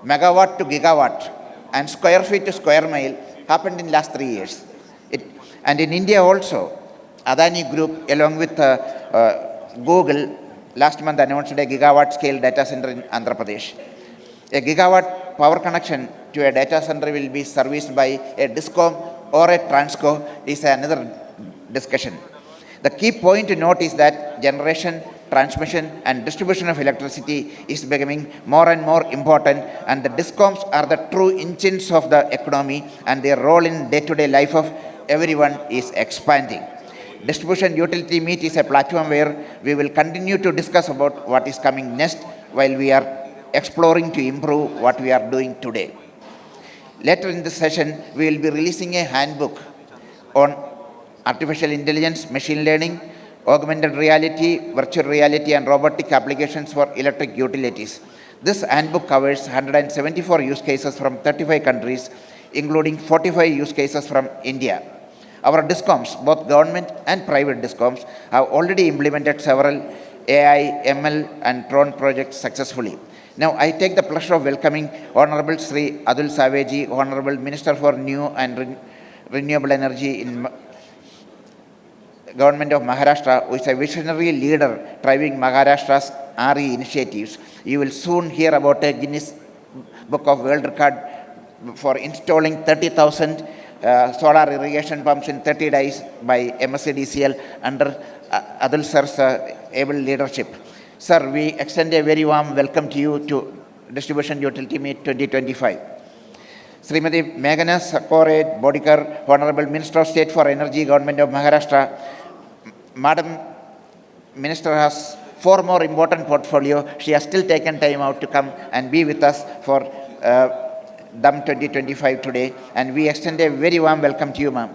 megawatt to gigawatt and square feet to square mile happened in last 3 years. And in India also, Adani Group, along with Google, last month announced a gigawatt scale data center in Andhra Pradesh. A gigawatt power connection to a data center will be serviced by a DISCOM or a TRANSCO is another discussion. The key point to note is that generation, transmission and distribution of electricity is becoming more and more important, and the DISCOMs are the true engines of the economy, and their role in day-to-day life of everyone is expanding. Distribution Utility Meet is a platform where we will continue to discuss about what is coming next while we are exploring to improve what we are doing today. Later in this session, we will be releasing a handbook on artificial intelligence, machine learning, augmented reality, virtual reality and robotic applications for electric utilities. This handbook covers 174 use cases from 35 countries, including 45 use cases from India. Our DISCOMs, both government and private DISCOMs, have already implemented several AI, ML and drone projects successfully. Now, I take the pleasure of welcoming Honorable Sri Atul Saveji, Honorable Minister for New and Renewable Energy in Government of Maharashtra, who is a visionary leader driving Maharashtra's RE initiatives. You will soon hear about a Guinness Book of World Record for installing 30,000 solar irrigation pumps in 30 days by MSCDCL under Adul Sir's able leadership. Sir, we extend a very warm welcome to you to Distribution Utility Meet 2025. Srimati Meghana Sakore Bodikar, Honorable Minister of State for Energy, Government of Maharashtra. Madam Minister has 4 more important portfolio. She has still taken time out to come and be with us for DUM 2025 today, and we extend a very warm welcome to you, ma'am.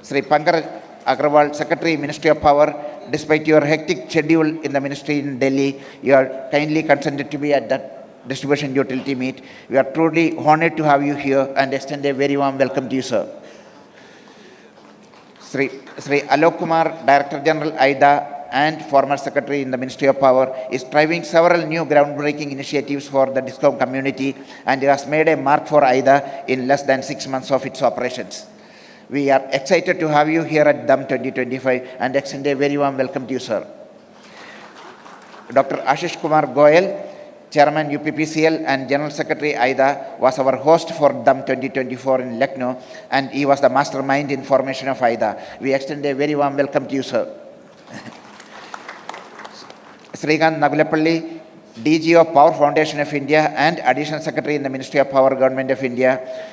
Sri Pankaj Agrawal, Secretary, Ministry of Power. Despite your hectic schedule in the ministry in Delhi, you are kindly consented to be at that Distribution Utility Meet. We are truly honored to have you here and extend a very warm welcome to you, sir. Sri Alok Kumar, Director General, IDA, and former Secretary in the Ministry of Power, is driving several new groundbreaking initiatives for the DISCOM community, and he has made a mark for IDA in less than 6 months of its operations. We are excited to have you here at DUM 2025 and extend a very warm welcome to you, sir. Dr. Ashish Kumar Goyal, Chairman UPPCL and General Secretary IDA, was our host for DUM 2024 in Lucknow, and he was the mastermind in formation of IDA. We extend a very warm welcome to you, sir. Srikant Nagulepalli, DG of Power Foundation of India and Additional Secretary in the Ministry of Power, Government of India.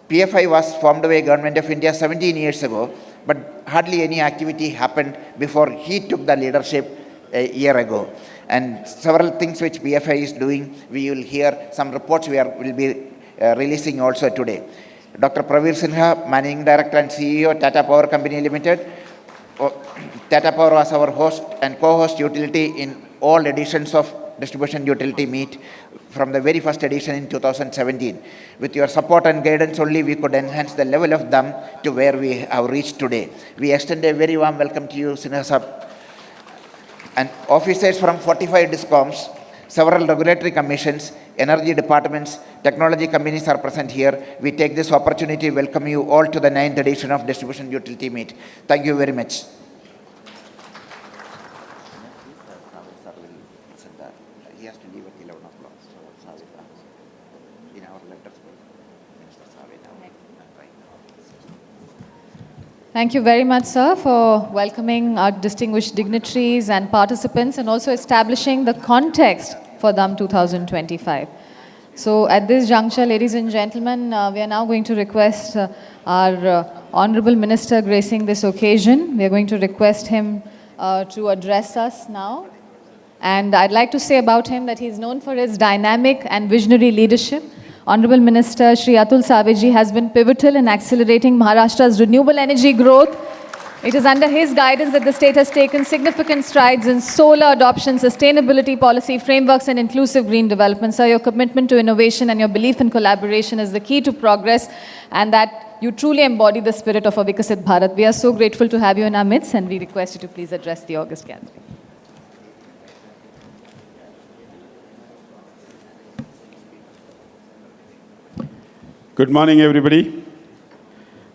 PFI was formed by Government of India 17 years ago, but hardly any activity happened before he took the leadership a year ago. And several things which PFI is doing, we will hear some reports will be releasing also today. Dr. Pravir Sinha, Managing Director and CEO, Tata Power Company Limited. Tata Power was our host and co-host utility in all editions of Distribution Utility Meet from the very first edition in 2017. With your support and guidance only, we could enhance the level of DUM to where we have reached today. We extend a very warm welcome to you, Sinha Sahab. And officers from 45 DISCOMs, several regulatory commissions, energy departments, technology companies are present here. We take this opportunity to welcome you all to the 9th edition of Distribution Utility Meet. Thank you very much. He has to leave at 11 o'clock. So in our letters, Minister Thank you very much, sir, for welcoming our distinguished dignitaries and participants and also establishing the context for DUM 2025. So at this juncture, ladies and gentlemen, we are now going to request our Honorable Minister gracing this occasion. We are going to request him to address us now. And I'd like to say about him that he's known for his dynamic and visionary leadership. Honorable Minister Shri Atul Saveji has been pivotal in accelerating Maharashtra's renewable energy growth It is under his guidance that the state has taken significant strides in solar adoption, sustainability policy frameworks, and inclusive green development. Sir, your commitment to innovation and your belief in collaboration is the key to progress, and that you truly embody the spirit of a Vikasit Bharat. We are so grateful to have you in our midst, and we request you to please address the August gathering. Good morning, everybody.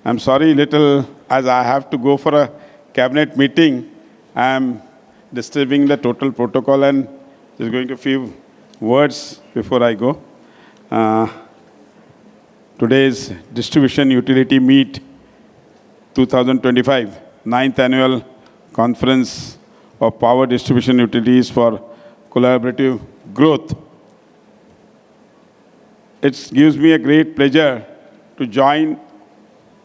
I'm sorry, little, as I have to go for a cabinet meeting, I'm disturbing the total protocol and just going to few words before I go. Today's Distribution Utility Meet 2025, 9th Annual Conference of Power Distribution Utilities for Collaborative Growth. It gives me a great pleasure to join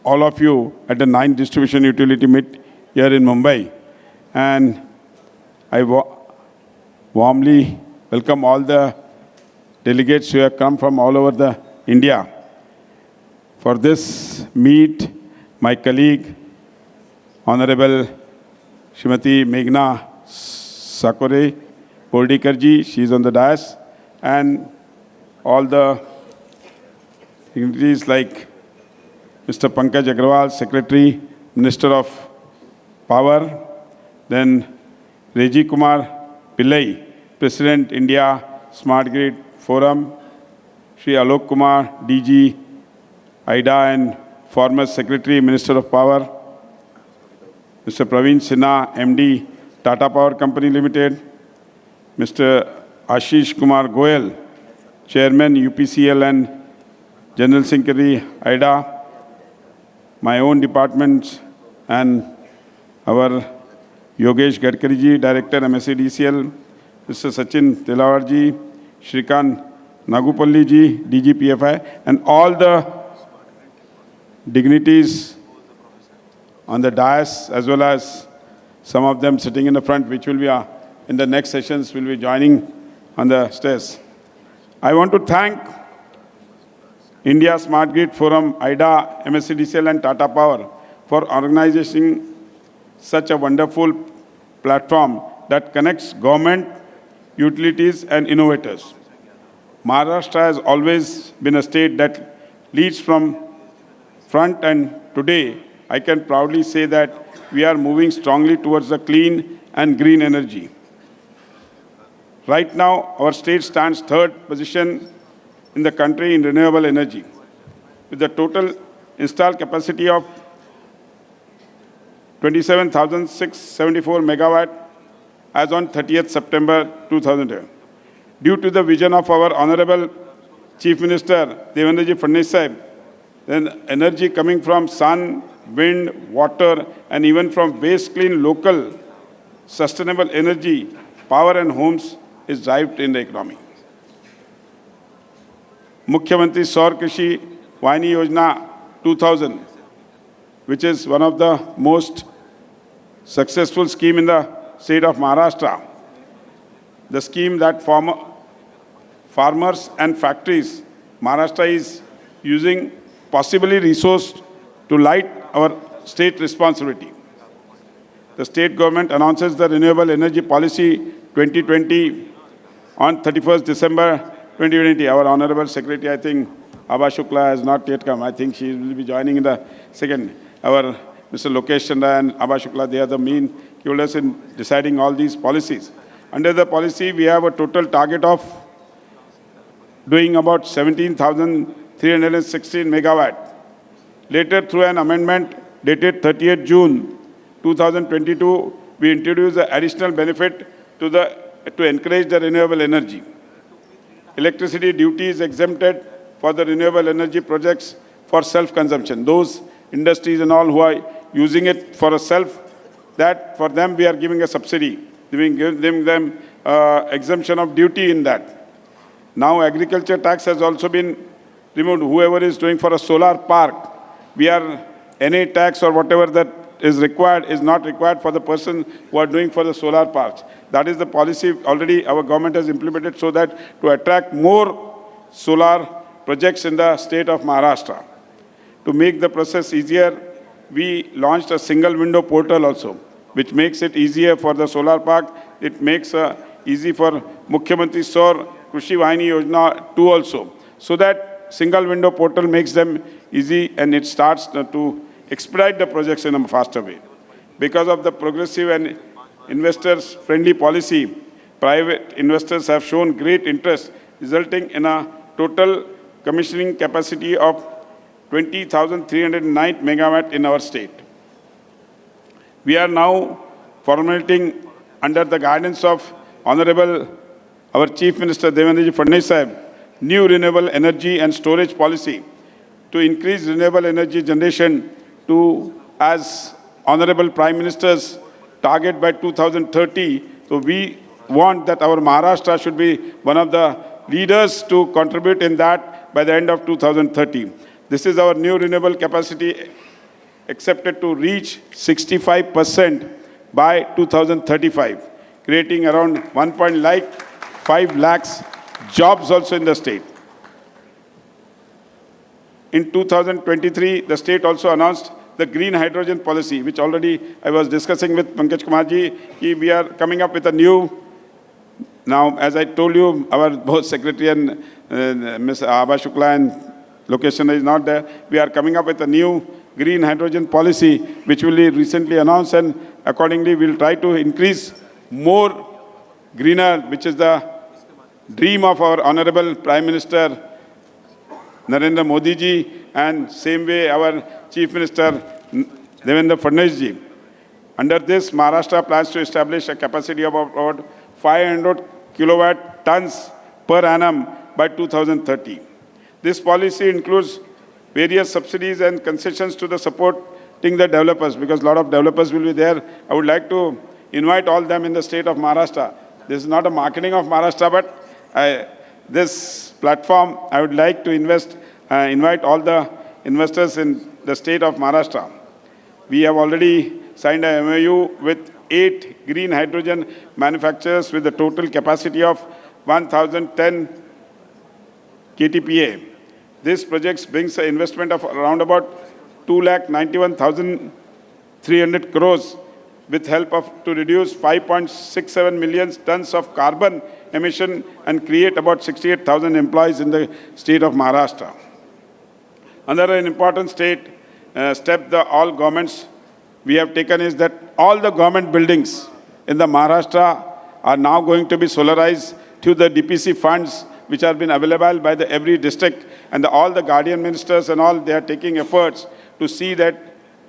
all of you at the 9th Distribution Utility Meet here in Mumbai. And I warmly welcome all the delegates who have come from all over India. For this meet, my colleague, Honorable Srimati Meghna Sakore Poldikarji, she is on the dais, and all the dignitaries like Mr. Pankaj Agrawal, Secretary, Minister of Power, then Reji Kumar Pillai, President, India Smart Grid Forum, Shri Alok Kumar, DG, IDA, and former Secretary, Minister of Power, Mr. Praveen Sinha, MD, Tata Power Company Limited, Mr. Ashish Kumar Goyal, Chairman, UPCL and General Secretary, IDA, my own departments, and our Yogesh Gadkari ji, Director, MSCDCL, Mr. Sachin Tilawar ji, Shrikant Nagupalli ji, DGPFI, and all the dignitaries on the dais, as well as some of them sitting in the front, which will be in the next sessions, will be joining on the stairs. I want to thank India Smart Grid Forum, IDA, MSCDCL and Tata Power for organizing such a wonderful platform that connects government, utilities and innovators. Maharashtra has always been a state that leads from front, and today I can proudly say that we are moving strongly towards the clean and green energy. Right now, our state stands third position in the country in renewable energy, with the total installed capacity of 27,674 megawatt as on 30th September 2010. Due to the vision of our Honorable Chief Minister, Devendra Fadnavis Sahib, then energy coming from sun, wind, water, and even from waste clean local sustainable energy, power and homes is derived in the economy. Mukhyamantri Saur Krishi Vahini Yojana 2000, which is one of the most successful scheme in the state of Maharashtra. The scheme that farmers and factories, Maharashtra is using possibly resourced to light our state responsibility. The state government announces the Renewable Energy Policy 2020 on 31st December 2020. Our Honorable Secretary, I think, Abha Shukla has not yet come. I think she will be joining in the second. Our Mr. Lokesh Chandra and Abha Shukla, they are the main key in deciding all these policies. Under the policy, we have a total target of doing about 17,316 megawatt. Later, through an amendment dated 30th June 2022, we introduced the additional benefit to encourage the renewable energy. Electricity duty is exempted for the renewable energy projects for self-consumption. Those industries and all who are using it for a self, that for them we are giving a subsidy, giving them exemption of duty in that. Now agriculture tax has also been removed. Whoever is doing for a solar park, we are any tax or whatever that is required is not required for the person who are doing for the solar parks. That is the policy already our government has implemented so that to attract more solar projects in the state of Maharashtra. To make the process easier, we launched a single window portal also, which makes it easier for the solar park. It makes easy for Mukhyamantri Saur Krishi Vahini Yojana 2 also. So that single window portal makes them easy and it starts to expedite the projects in a faster way. Because of the progressive and investors-friendly policy, private investors have shown great interest, resulting in a total commissioning capacity of 20,309 megawatt in our state. We are now formulating, under the guidance of Honorable our Chief Minister Devendra Fadnavis Sahib, new renewable energy and storage policy to increase renewable energy generation to, as Honorable Prime Minister's target by 2030. So we want that our Maharashtra should be one of the leaders to contribute in that by the end of 2030. This is our new renewable capacity accepted to reach 65% by 2035, creating around 1.5 lakhs jobs also in the state. In 2023, the state also announced the green hydrogen policy, which already I was discussing with Pankaj Kumarji. We are coming up with a new, now as I told you, our both secretary and Ms. Abha Shukla and location is not there. We are coming up with a new green hydrogen policy, which will be recently announced, and accordingly we'll try to increase more greener, which is the dream of our Honorable Prime Minister Narendra Modi ji, and same way our Chief Minister Devendra Fadnavis ji. Under this, Maharashtra plans to establish a capacity of about 500 kilowatt tons per annum by 2030. This policy includes various subsidies and concessions to the supporting the developers, because a lot of developers will be there. I would like to invite all them in the state of Maharashtra. This is not a marketing of Maharashtra, but this platform, I would like to invite all the investors in the state of Maharashtra. We have already signed a MOU with 8 green hydrogen manufacturers with a total capacity of 1,010 KTPA. This project brings an investment of around about 2,91,300 crores with help to reduce 5.67 million tons of carbon emission and create about 68,000 employees in the state of Maharashtra. Another important step all governments we have taken is that all the government buildings in the Maharashtra are now going to be solarized through the DPC funds which have been available by every district, and all the guardian ministers and all, they are taking efforts to see that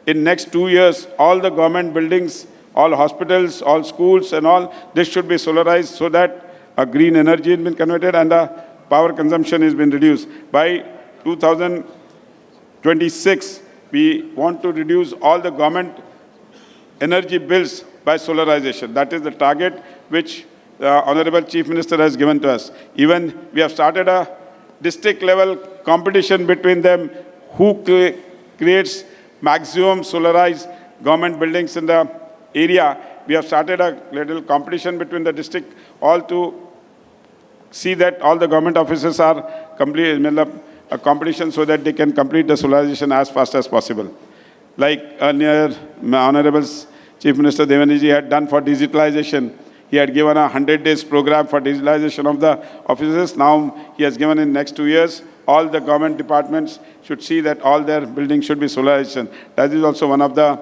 in next 2 years, all the government buildings, all hospitals, all schools and all, this should be solarized so that a green energy has been converted and the power consumption has been reduced. By 2026, we want to reduce all the government energy bills by solarization. That is the target which the Honorable Chief Minister has given to us. Even we have started a district level competition between them who creates maximum solarized government buildings in the area. We have started a little competition between the district, all to see that all the government offices are complete, a competition so that they can complete the solarization as fast as possible. Like earlier, my Honorable Chief Minister Devendra ji had done for digitalization. He had given a 100 days program for digitalization of the offices. Now he has given in next 2 years, all the government departments should see that all their buildings should be solarization. That is also one of the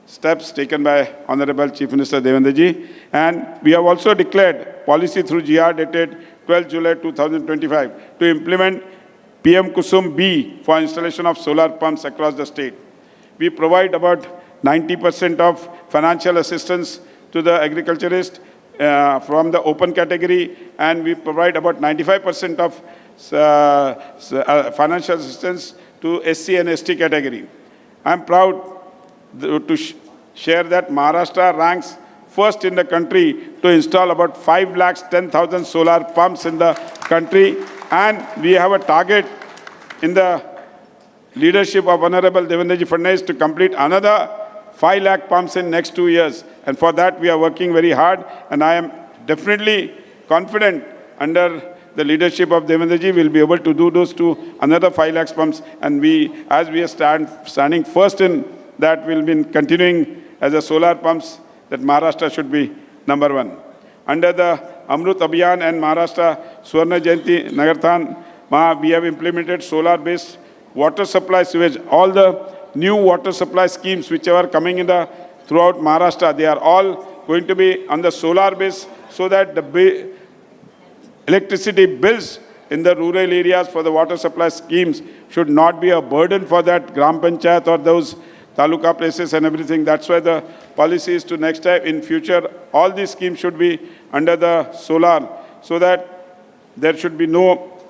steps taken by Honorable Chief Minister Devendra ji. And we have also declared policy through GR dated 12 July 2025 to implement PM Kusum B for installation of solar pumps across the state. We provide about 90% of financial assistance to the agriculturist from the open category, and we provide about 95% of financial assistance to SC and ST category. I am proud to share that Maharashtra ranks first in the country to install about 5,10,000 solar pumps in the country, and we have a target in the leadership of Honorable Devendra Fadnavis to complete another 5 lakh pumps in next 2 years. And for that, we are working very hard. And I am definitely confident under the leadership of Devendra ji, will be able to do those to another 5 lakh pumps. And we, as we are standing first in that will be continuing as a solar pumps, that Maharashtra should be number one. Under the Amrut Abhiyan and Maharashtra Swarna Jayanti Nagarthan, we have implemented solar-based water supply sewage. All the new water supply schemes which are coming in throughout Maharashtra, they are all going to be on the solar base, so that the electricity bills in the rural areas for the water supply schemes should not be a burden for that Gram Panchayat or those taluka places and everything. That's why the policy is to next time in future, all these schemes should be under the solar, so that there should be no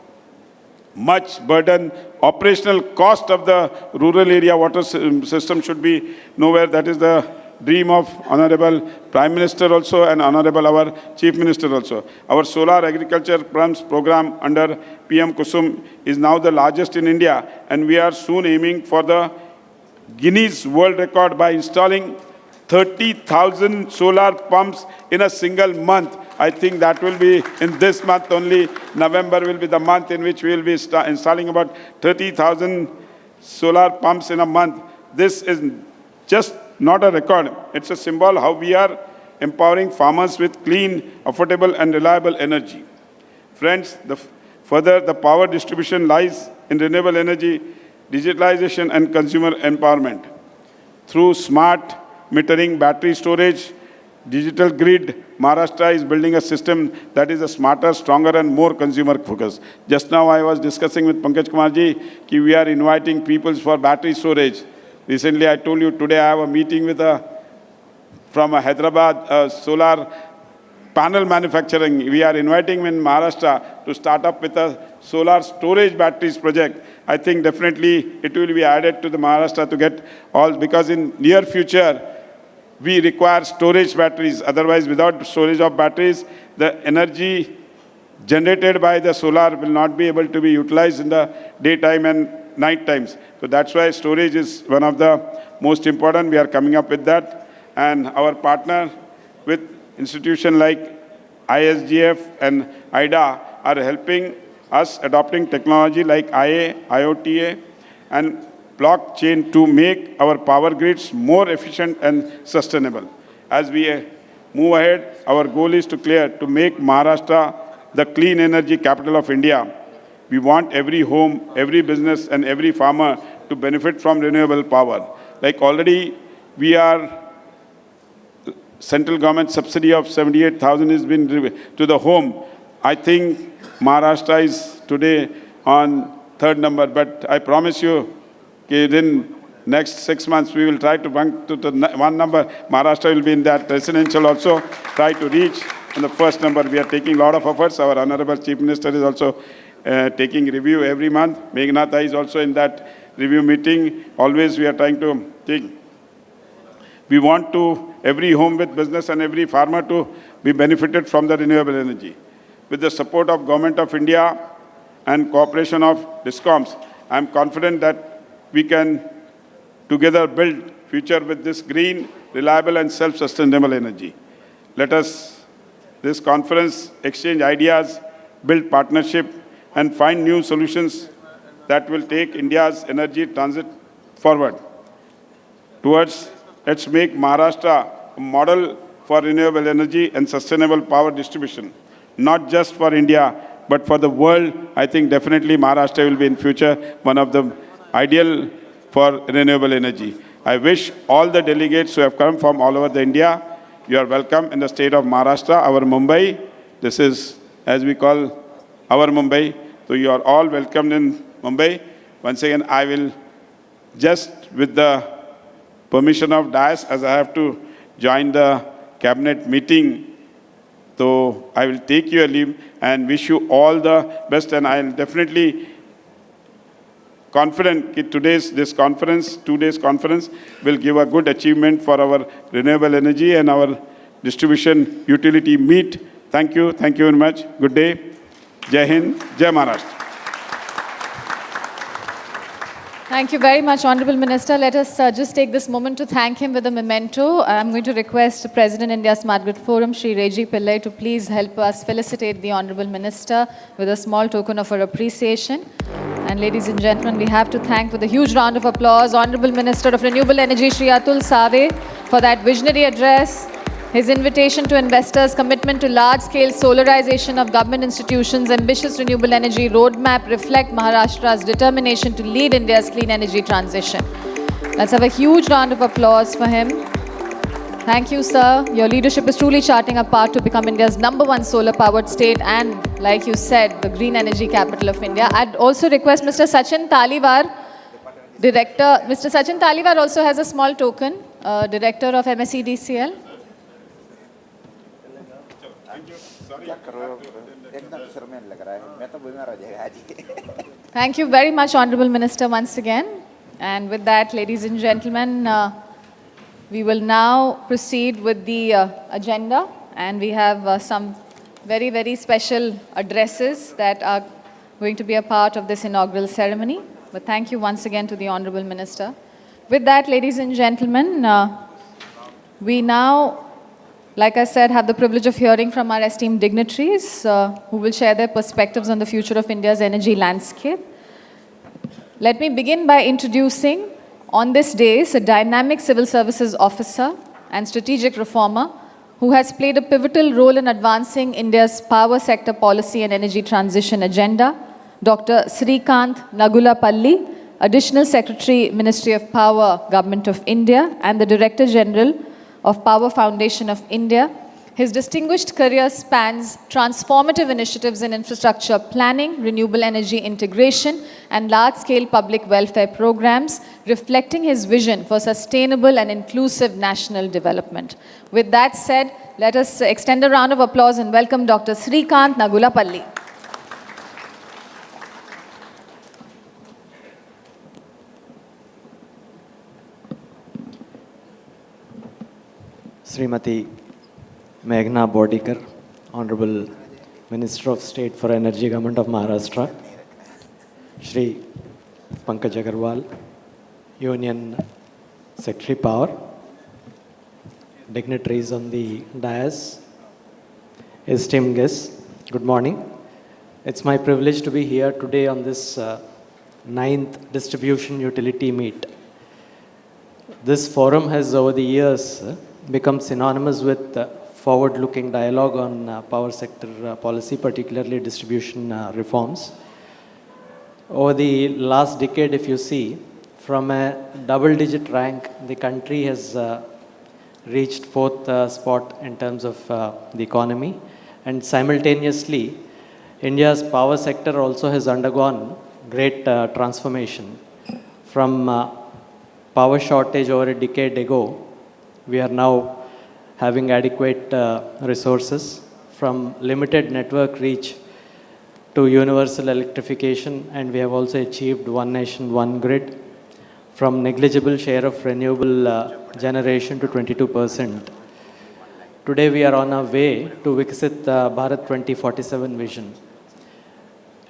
much burden. Operational cost of the rural area water system should be nowhere. That is the dream of Honorable Prime Minister also and Honorable our Chief Minister also. Our solar agriculture program under PM Kusum is now the largest in India, and we are soon aiming for the Guinness World Record by installing 30,000 solar pumps in a single month. I think that will be in this month only. November will be the month in which we will be installing about 30,000 solar pumps in a month. This is just not a record. It's a symbol how we are empowering farmers with clean, affordable and reliable energy. Friends, further the power distribution lies in renewable energy, digitalization and consumer empowerment. Through smart metering, battery storage, digital grid, Maharashtra is building a system that is a smarter, stronger and more consumer focused. Just now I was discussing with Pankaj Kumarji that we are inviting people for battery storage. Recently I told you today I have a meeting with from Hyderabad solar panel manufacturing. We are inviting in Maharashtra to start up with a solar storage batteries project. I think definitely it will be added to the Maharashtra to get all, because in near future we require storage batteries. Otherwise, without storage of batteries, the energy generated by the solar will not be able to be utilized in the daytime and night times. So that's why storage is one of the most important. We are coming up with that. And our partner with institutions like ISGF and IDA are helping us adopting technology like IA, IoTA and blockchain to make our power grids more efficient and sustainable. As we move ahead, our goal is to make Maharashtra the clean energy capital of India. We want every home, every business and every farmer to benefit from renewable power. Like already we are, central government subsidy of 78,000 has been to the home. I think Maharashtra is today on third number, but I promise you, within next 6 months, we will try to bump to the one number. Maharashtra will be in that residential also, try to reach in the first number. We are taking a lot of efforts. Our Honorable Chief Minister is also taking review every month. Meghnata is also in that review meeting. Always we are trying to take. We want to, every home with business and every farmer to be benefited from the renewable energy. With the support of Government of India and cooperation of DISCOMs, I am confident that we can together build future with this green, reliable and self-sustainable energy. Let us, this conference, exchange ideas, build partnership and find new solutions that will take India's energy transit forward. Let's make Maharashtra a model for renewable energy and sustainable power distribution, not just for India, but for the world. I think definitely Maharashtra will be in future one of the ideal for renewable energy. I wish all the delegates who have come from all over the India, you are welcome in the state of Maharashtra, our Mumbai. This is, as we call, our Mumbai. So you are all welcomed in Mumbai. Once again, I will just, with the permission of DIAS, as I have to join the cabinet meeting, so I will take your leave and wish you all the best. And I am definitely confident that this conference, 2 days conference, will give a good achievement for our renewable energy and our distribution utility meet. Thank you very much. Good day. Jai Hind, Jai Maharashtra. Thank you very much, Honorable Minister. Let us just take this moment to thank him with a memento. I'm going to request President India Smart Grid Forum, Shri Reji Pillai, to please help us felicitate the Honorable Minister with a small token of our appreciation. And ladies and gentlemen, we have to thank with a huge round of applause Honorable Minister of Renewable Energy, Shri Atul Save, for that visionary address. His invitation to investors, commitment to large-scale solarization of government institutions, ambitious renewable energy roadmap reflect Maharashtra's determination to lead India's clean energy transition. Let's have a huge round of applause for him. Thank you, sir. Your leadership is truly charting a path to become India's #1 solar-powered state and, like you said, the green energy capital of India. I'd also request Mr. Sachin Taliwar, Director. Mr. Sachin Taliwar also has a small token, Director of MSEDCL. Thank you very much, Honorable Minister, once again. And with that, ladies and gentlemen, we will now proceed with the agenda. And we have some very, very special addresses that are going to be a part of this inaugural ceremony. But thank you once again to the Honorable Minister. With that, ladies and gentlemen, we now, like I said, have the privilege of hearing from our esteemed dignitaries who will share their perspectives on the future of India's energy landscape. Let me begin by introducing, on this dais, a dynamic civil services officer and strategic reformer who has played a pivotal role in advancing India's power sector policy and energy transition agenda, Dr. Srikanth Nagulapalli, Additional Secretary, Ministry of Power, Government of India, and the Director General of Power Foundation of India. His distinguished career spans transformative initiatives in infrastructure planning, renewable energy integration, and large-scale public welfare programs, reflecting his vision for sustainable and inclusive national development. With that said, let us extend a round of applause and welcome Dr. Srikanth Nagulapalli. Srimati Meghna Bodikar, Honorable Minister of State for Energy, Government of Maharashtra, Shri Pankaj Agarwal, Union Secretary Power, dignitaries on the dais, esteemed guests, good morning. It's my privilege to be here today on this 9th Distribution Utility Meet. This forum has over the years become synonymous with forward-looking dialogue on power sector policy, particularly distribution reforms. Over the last decade, if you see, from a double-digit rank, the country has reached 4th spot in terms of the economy. And simultaneously, India's power sector also has undergone great transformation. From power shortage over a decade ago, we are now having adequate resources, from limited network reach to universal electrification, and we have also achieved one nation, one grid, from negligible share of renewable generation to 22%. Today we are on our way to Viksit Bharat 2047 vision.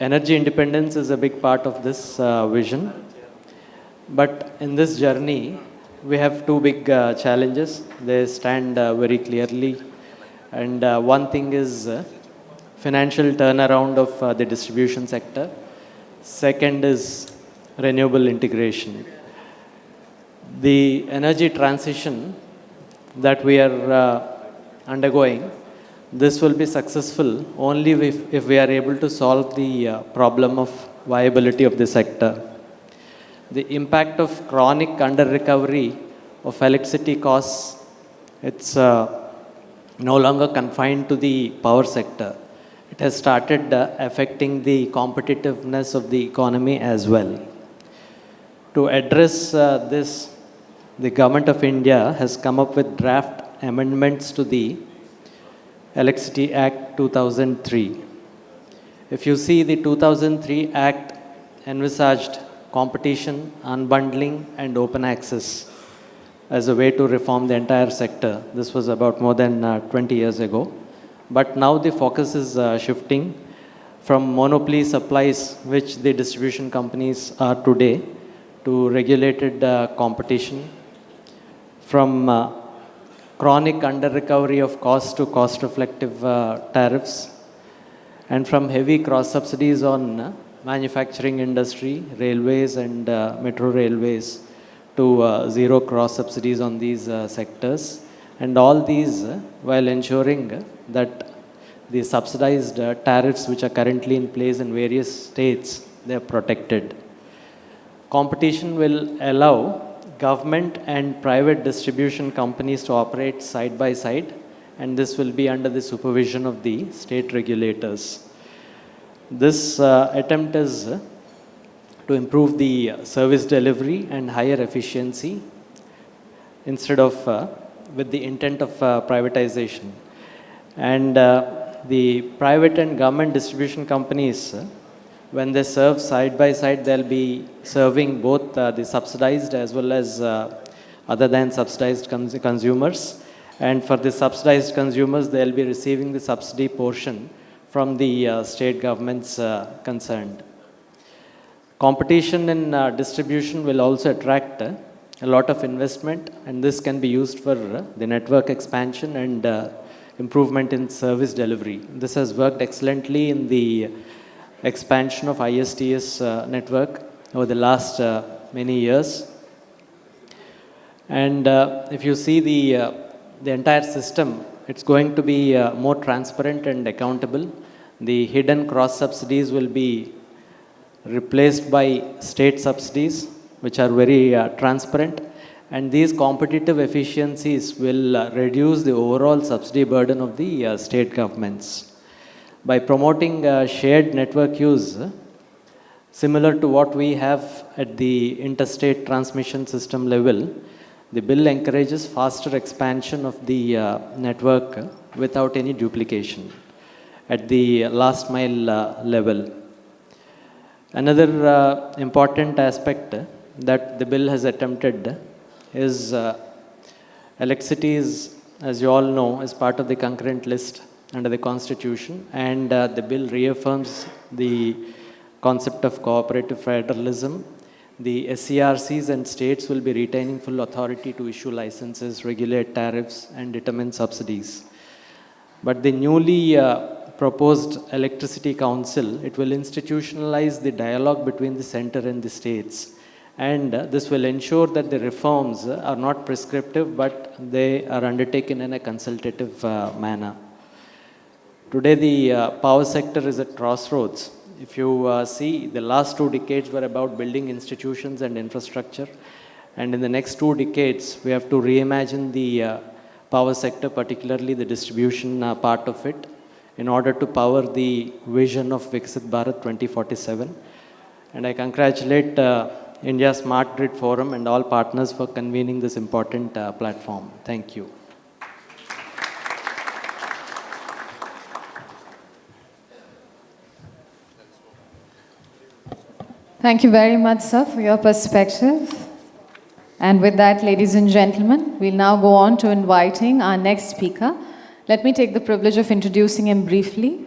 Energy independence is a big part of this vision, but in this journey, we have two big challenges. They stand very clearly. And one thing is financial turnaround of the distribution sector. Second is renewable integration. The energy transition that we are undergoing, this will be successful only if we are able to solve the problem of viability of the sector. The impact of chronic under-recovery of electricity costs, it's no longer confined to the power sector. It has started affecting the competitiveness of the economy as well. To address this, the Government of India has come up with draft amendments to the Electricity Act 2003. If you see, the 2003 Act envisaged competition, unbundling, and open access as a way to reform the entire sector. This was about more than 20 years ago. But now the focus is shifting from monopoly supplies, which the distribution companies are today, to regulated competition, from chronic under-recovery of cost to cost-reflective tariffs, and from heavy cross-subsidies on manufacturing industry, railways and metro railways to zero cross subsidies on these sectors. And all these while ensuring that the subsidized tariffs which are currently in place in various states, they are protected. Competition will allow government and private distribution companies to operate side by side, and this will be under the supervision of the state regulators. This attempt is to improve the service delivery and higher efficiency instead of with the intent of privatization. And the private and government distribution companies, when they serve side by side, they'll be serving both the subsidized as well as other than subsidized consumers. And for the subsidized consumers, they'll be receiving the subsidy portion from the state governments concerned. Competition in distribution will also attract a lot of investment, and this can be used for the network expansion and improvement in service delivery. This has worked excellently in the expansion of ISTS network over the last many years. And if you see the entire system, it's going to be more transparent and accountable. The hidden cross subsidies will be replaced by state subsidies, which are very transparent. And these competitive efficiencies will reduce the overall subsidy burden of the state governments. By promoting shared network use, similar to what we have at the interstate transmission system level, the bill encourages faster expansion of the network without any duplication at the last mile level. Another important aspect that the bill has attempted is electricity is, as you all know, is part of the concurrent list under the Constitution, and the bill reaffirms the concept of cooperative federalism. The SCRCs and states will be retaining full authority to issue licenses, regulate tariffs, and determine subsidies. But the newly proposed Electricity Council, it will institutionalize the dialogue between the center and the states. And this will ensure that the reforms are not prescriptive, but they are undertaken in a consultative manner. Today, the power sector is at crossroads. If you see, the last 2 decades were about building institutions and infrastructure. And in the next 2 decades, we have to reimagine the power sector, particularly the distribution part of it, in order to power the vision of Viksit Bharat 2047. And I congratulate India Smart Grid Forum and all partners for convening this important platform. Thank you. Thank you very much, sir, for your perspective. And with that, ladies and gentlemen, we'll now go on to inviting our next speaker. Let me take the privilege of introducing him briefly.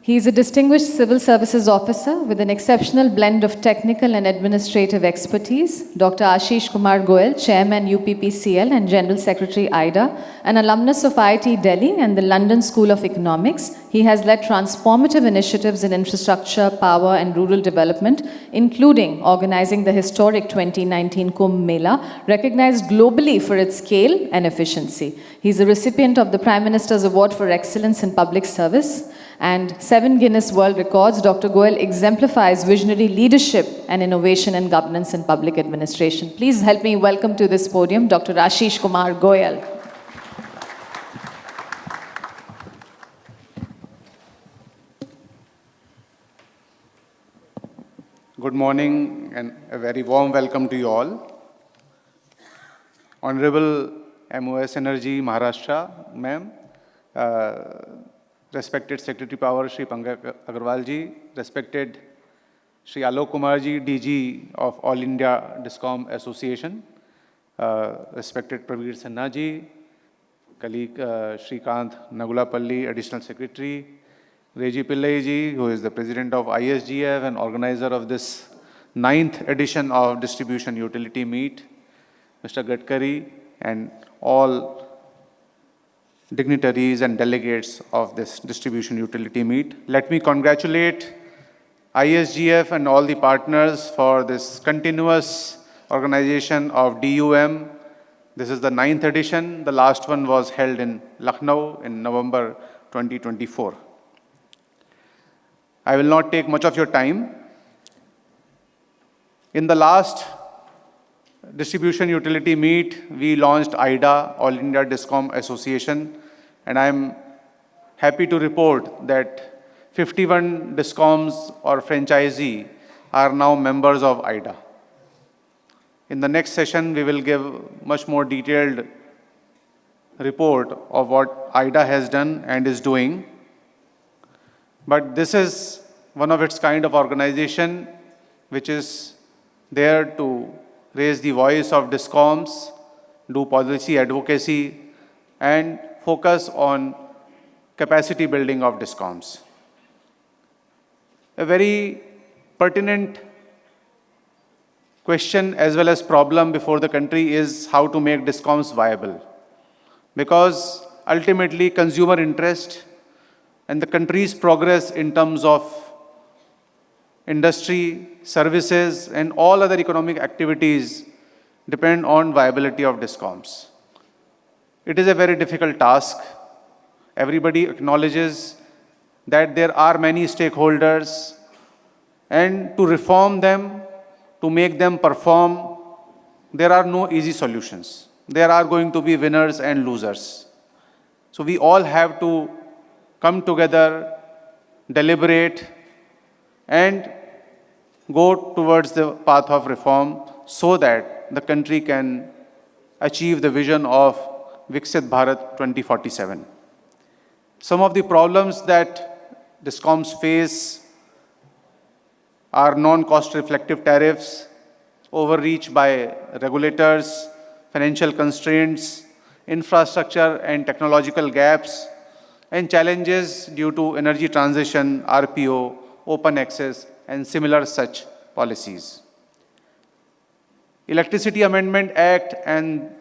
He is a distinguished civil services officer with an exceptional blend of technical and administrative expertise. Dr. Ashish Kumar Goel, Chairman UPPCL and General Secretary IDA, an alumnus of IIT Delhi and the London School of Economics. He has led transformative initiatives in infrastructure, power and rural development, including organizing the historic 2019 Kumbh Mela, recognized globally for its scale and efficiency. He is a recipient of the Prime Minister's Award for Excellence in Public Service and 7 Guinness World Records. Dr. Goel exemplifies visionary leadership and innovation and governance in public administration. Please help me welcome to this podium Dr. Ashish Kumar Goel. Good morning and a very warm welcome to you all. Honorable MOS Energy Maharashtra, ma'am, respected Secretary Power Shri Pankaj Agarwal ji, respected Shri Alok Kumar ji, DG of All India Discom Association, respected Praveer Sinha ji, colleague Shrikant Nagulapalli, Additional Secretary, Reji Pillai ji, who is the President of ISGF and organizer of this 9th edition of Distribution Utility Meet, Mr. Gadkari, and all dignitaries and delegates of this Distribution Utility Meet. Let me congratulate ISGF and all the partners for this continuous organization of DUM. This is the 9th edition. The last one was held in Lucknow in November 2024. I will not take much of your time. In the last distribution utility meet, we launched IDA, All India Discom Association, and I am happy to report that 51 discoms or franchisee are now members of IDA. In the next session, we will give much more detailed report of what IDA has done and is doing. But this is one of its kind of organization which is there to raise the voice of discoms, do policy advocacy, and focus on capacity building of discoms. A very pertinent question as well as problem before the country is how to make discoms viable. Because ultimately consumer interest and the country's progress in terms of industry, services, and all other economic activities depend on viability of discoms. It is a very difficult task. Everybody acknowledges that there are many stakeholders, and to reform them, to make them perform, there are no easy solutions. There are going to be winners and losers. So we all have to come together, deliberate, and go towards the path of reform so that the country can achieve the vision of Viksit Bharat 2047. Some of the problems that discoms face are non-cost reflective tariffs, overreach by regulators, financial constraints, infrastructure and technological gaps, and challenges due to energy transition, RPO, open access, and similar such policies. Electricity Amendment Act and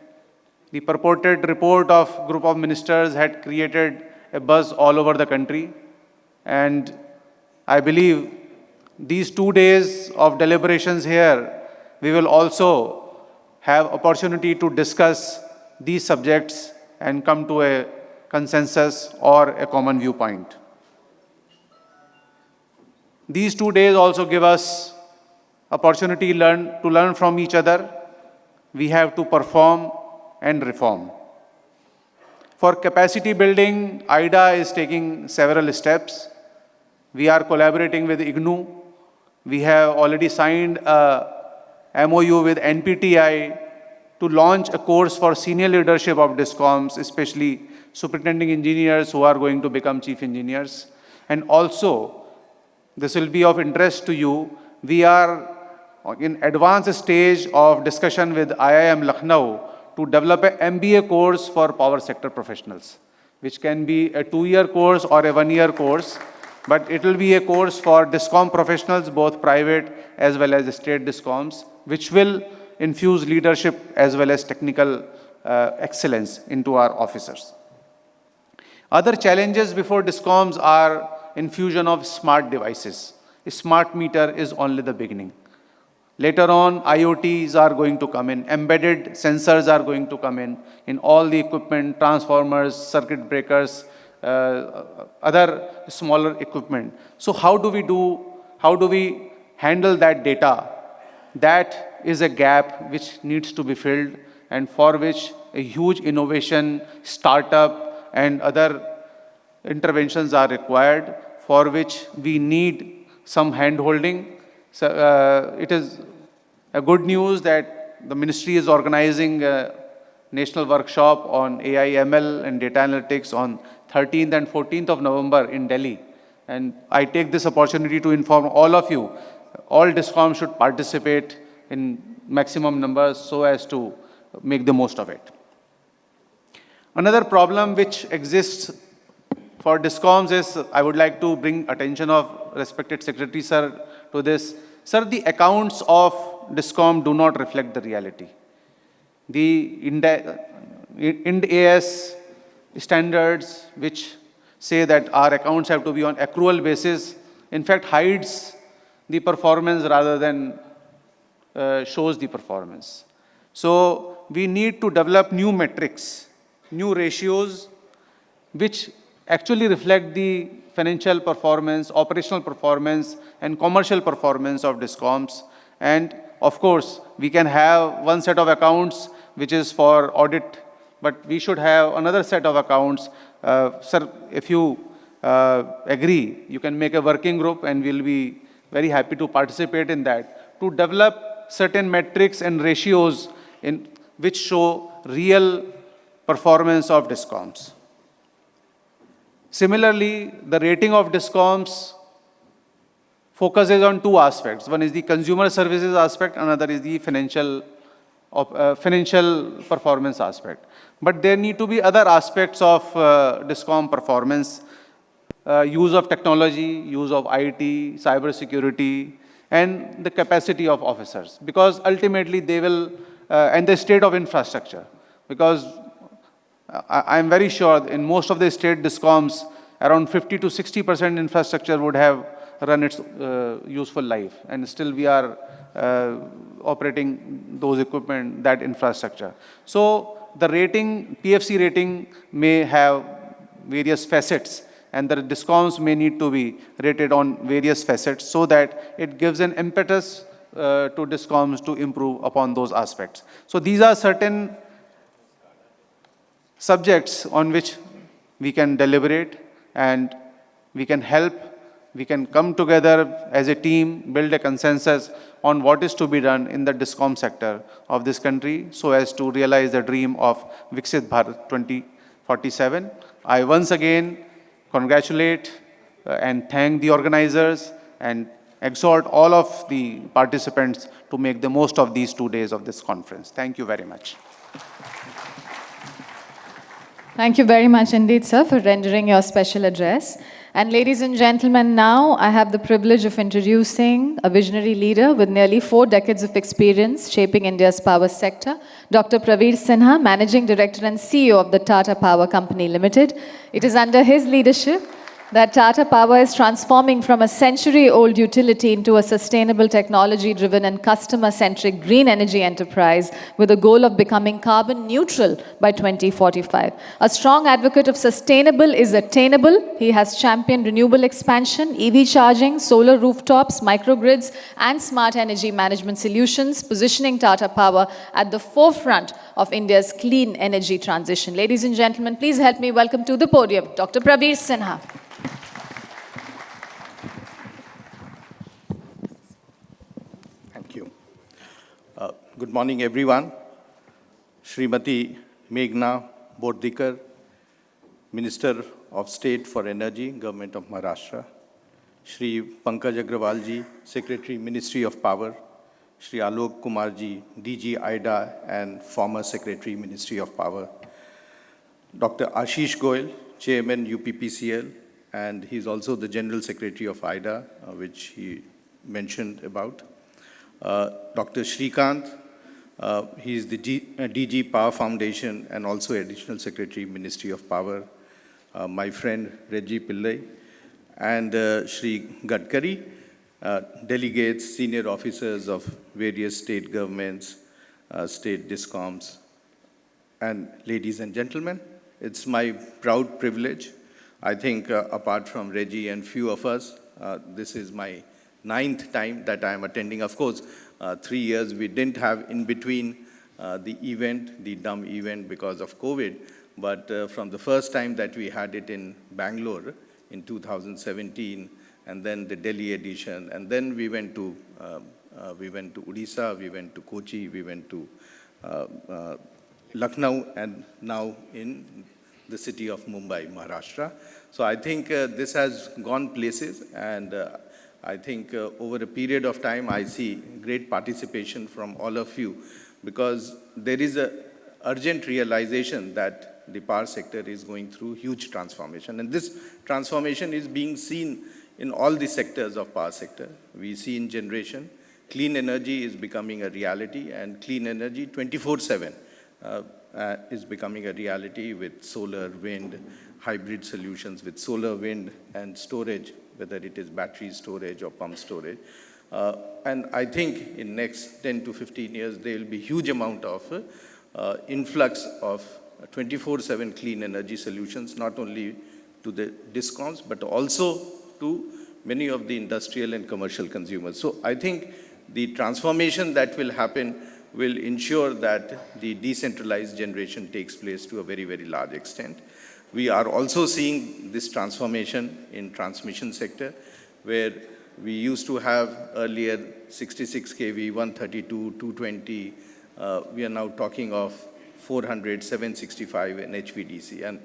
the purported report of group of ministers had created a buzz all over the country. And I believe these 2 days of deliberations here, we will also have opportunity to discuss these subjects and come to a consensus or a common viewpoint. These 2 days also give us opportunity to learn from each other. We have to perform and reform. For capacity building, IDA is taking several steps. We are collaborating with IGNOU. We have already signed a MOU with NPTI to launch a course for senior leadership of discoms, especially superintending engineers who are going to become chief engineers. And also, this will be of interest to you, we are in advanced stage of discussion with IIM Lucknow to develop an MBA course for power sector professionals, which can be a 2-year course or a 1-year course, but it will be a course for discom professionals, both private as well as state discoms, which will infuse leadership as well as technical excellence into our officers. Other challenges before discoms are infusion of smart devices. A smart meter is only the beginning. Later on, IoTs are going to come in, embedded sensors are going to come in all the equipment, transformers, circuit breakers, other smaller equipment. So how do we handle that data? That is a gap which needs to be filled, and for which a huge innovation, startup, and other interventions are required, for which we need some hand-holding. So, it is a good news that the ministry is organizing a national workshop on AI, ML, and data analytics on 13th and 14th of November in Delhi. And I take this opportunity to inform all of you, all discoms should participate in maximum numbers so as to make the most of it. Another problem which exists for discoms is, I would like to bring attention of respected Secretary Sir to this. Sir, the accounts of discom do not reflect the reality. The Ind AS standards which say that our accounts have to be on accrual basis, in fact hides the performance rather than shows the performance. So we need to develop new metrics, new ratios, which actually reflect the financial performance, operational performance, and commercial performance of DISCOMs. And of course, we can have one set of accounts which is for audit, but we should have another set of accounts. Sir, if you agree, you can make a working group and we'll be very happy to participate in that, to develop certain metrics and ratios in which show real performance of DISCOMs. Similarly, the rating of DISCOMs focuses on two aspects. One is the consumer services aspect, another is the financial performance aspect. But there need to be other aspects of DISCOM performance, use of technology, use of IT, cyber security, and the capacity of officers. Because ultimately they will, and the state of infrastructure. Because I'm very sure in most of the state DISCOMs, around 50 to 60% infrastructure would have run its useful life. And still we are operating those equipment, that infrastructure. So the rating, PFC rating may have various facets, and the DISCOMs may need to be rated on various facets so that it gives an impetus to DISCOMs to improve upon those aspects. So these are certain subjects on which we can deliberate and we can help, we can come together as a team, build a consensus on what is to be done in the DISCOM sector of this country so as to realize the dream of Viksit Bharat 2047. I once again congratulate and thank the organizers and exhort all of the participants to make the most of these 2 days of this conference. Thank you very much. Thank you very much indeed, sir, for rendering your special address. And ladies and gentlemen, now I have the privilege of introducing a visionary leader with nearly 4 decades of experience shaping India's power sector, Dr. Praveer Sinha, Managing Director and CEO of the Tata Power Company Limited. It is under his leadership that Tata Power is transforming from a century-old utility into a sustainable, technology-driven and customer-centric green energy enterprise with a goal of becoming carbon neutral by 2045. A strong advocate of sustainable is attainable. He has championed renewable expansion, EV charging, solar rooftops, microgrids and smart energy management solutions, positioning Tata Power at the forefront of India's clean energy transition. Ladies and gentlemen, please help me welcome to the podium Dr. Praveer Sinha. Good morning, everyone. Srimati Meghna Bordikar, Minister of State for Energy, Government of Maharashtra. Shri Pankaj Agrawalji, Secretary, Ministry of Power. Shri Alok Kumarji, DG IDA and former Secretary, Ministry of Power. Dr. Ashish Goyal, Chairman, UPPCL, and he's also the General Secretary of IDA, which he mentioned about. Dr. Shrikant, he is the DG Power Foundation and also Additional Secretary, Ministry of Power. My friend Reggie Pillai and Shri Gadkari, delegates, senior officers of various state governments, state DISCOMs, and ladies and gentlemen, it's my proud privilege. I think apart from Reggie and few of us, this is my 9th time that I am attending. Of course, 3 years we didn't have in between the event, the DUM event because of COVID, but from the first time that we had it in Bangalore in 2017, and then the Delhi edition, and then we went to Odisha, we went to Kochi, we went to Lucknow, and now in the city of Mumbai, Maharashtra. So I think this has gone places, and I think over a period of time, I see great participation from all of you, because there is an urgent realization that the power sector is going through huge transformation. And this transformation is being seen in all the sectors of power sector. We see in generation, clean energy is becoming a reality, and clean energy 24/7 is becoming a reality with solar, wind, hybrid solutions with solar, wind, and storage, whether it is battery storage or pump storage. And I think in next 10 to 15 years, there will be huge amount of influx of 24/7 clean energy solutions, not only to the discoms, but also to many of the industrial and commercial consumers. So I think the transformation that will happen will ensure that the decentralized generation takes place to a very, very large extent. We are also seeing this transformation in transmission sector, where we used to have earlier 66 kV, 132, 220. We are now talking of 400, 765 and HVDC. And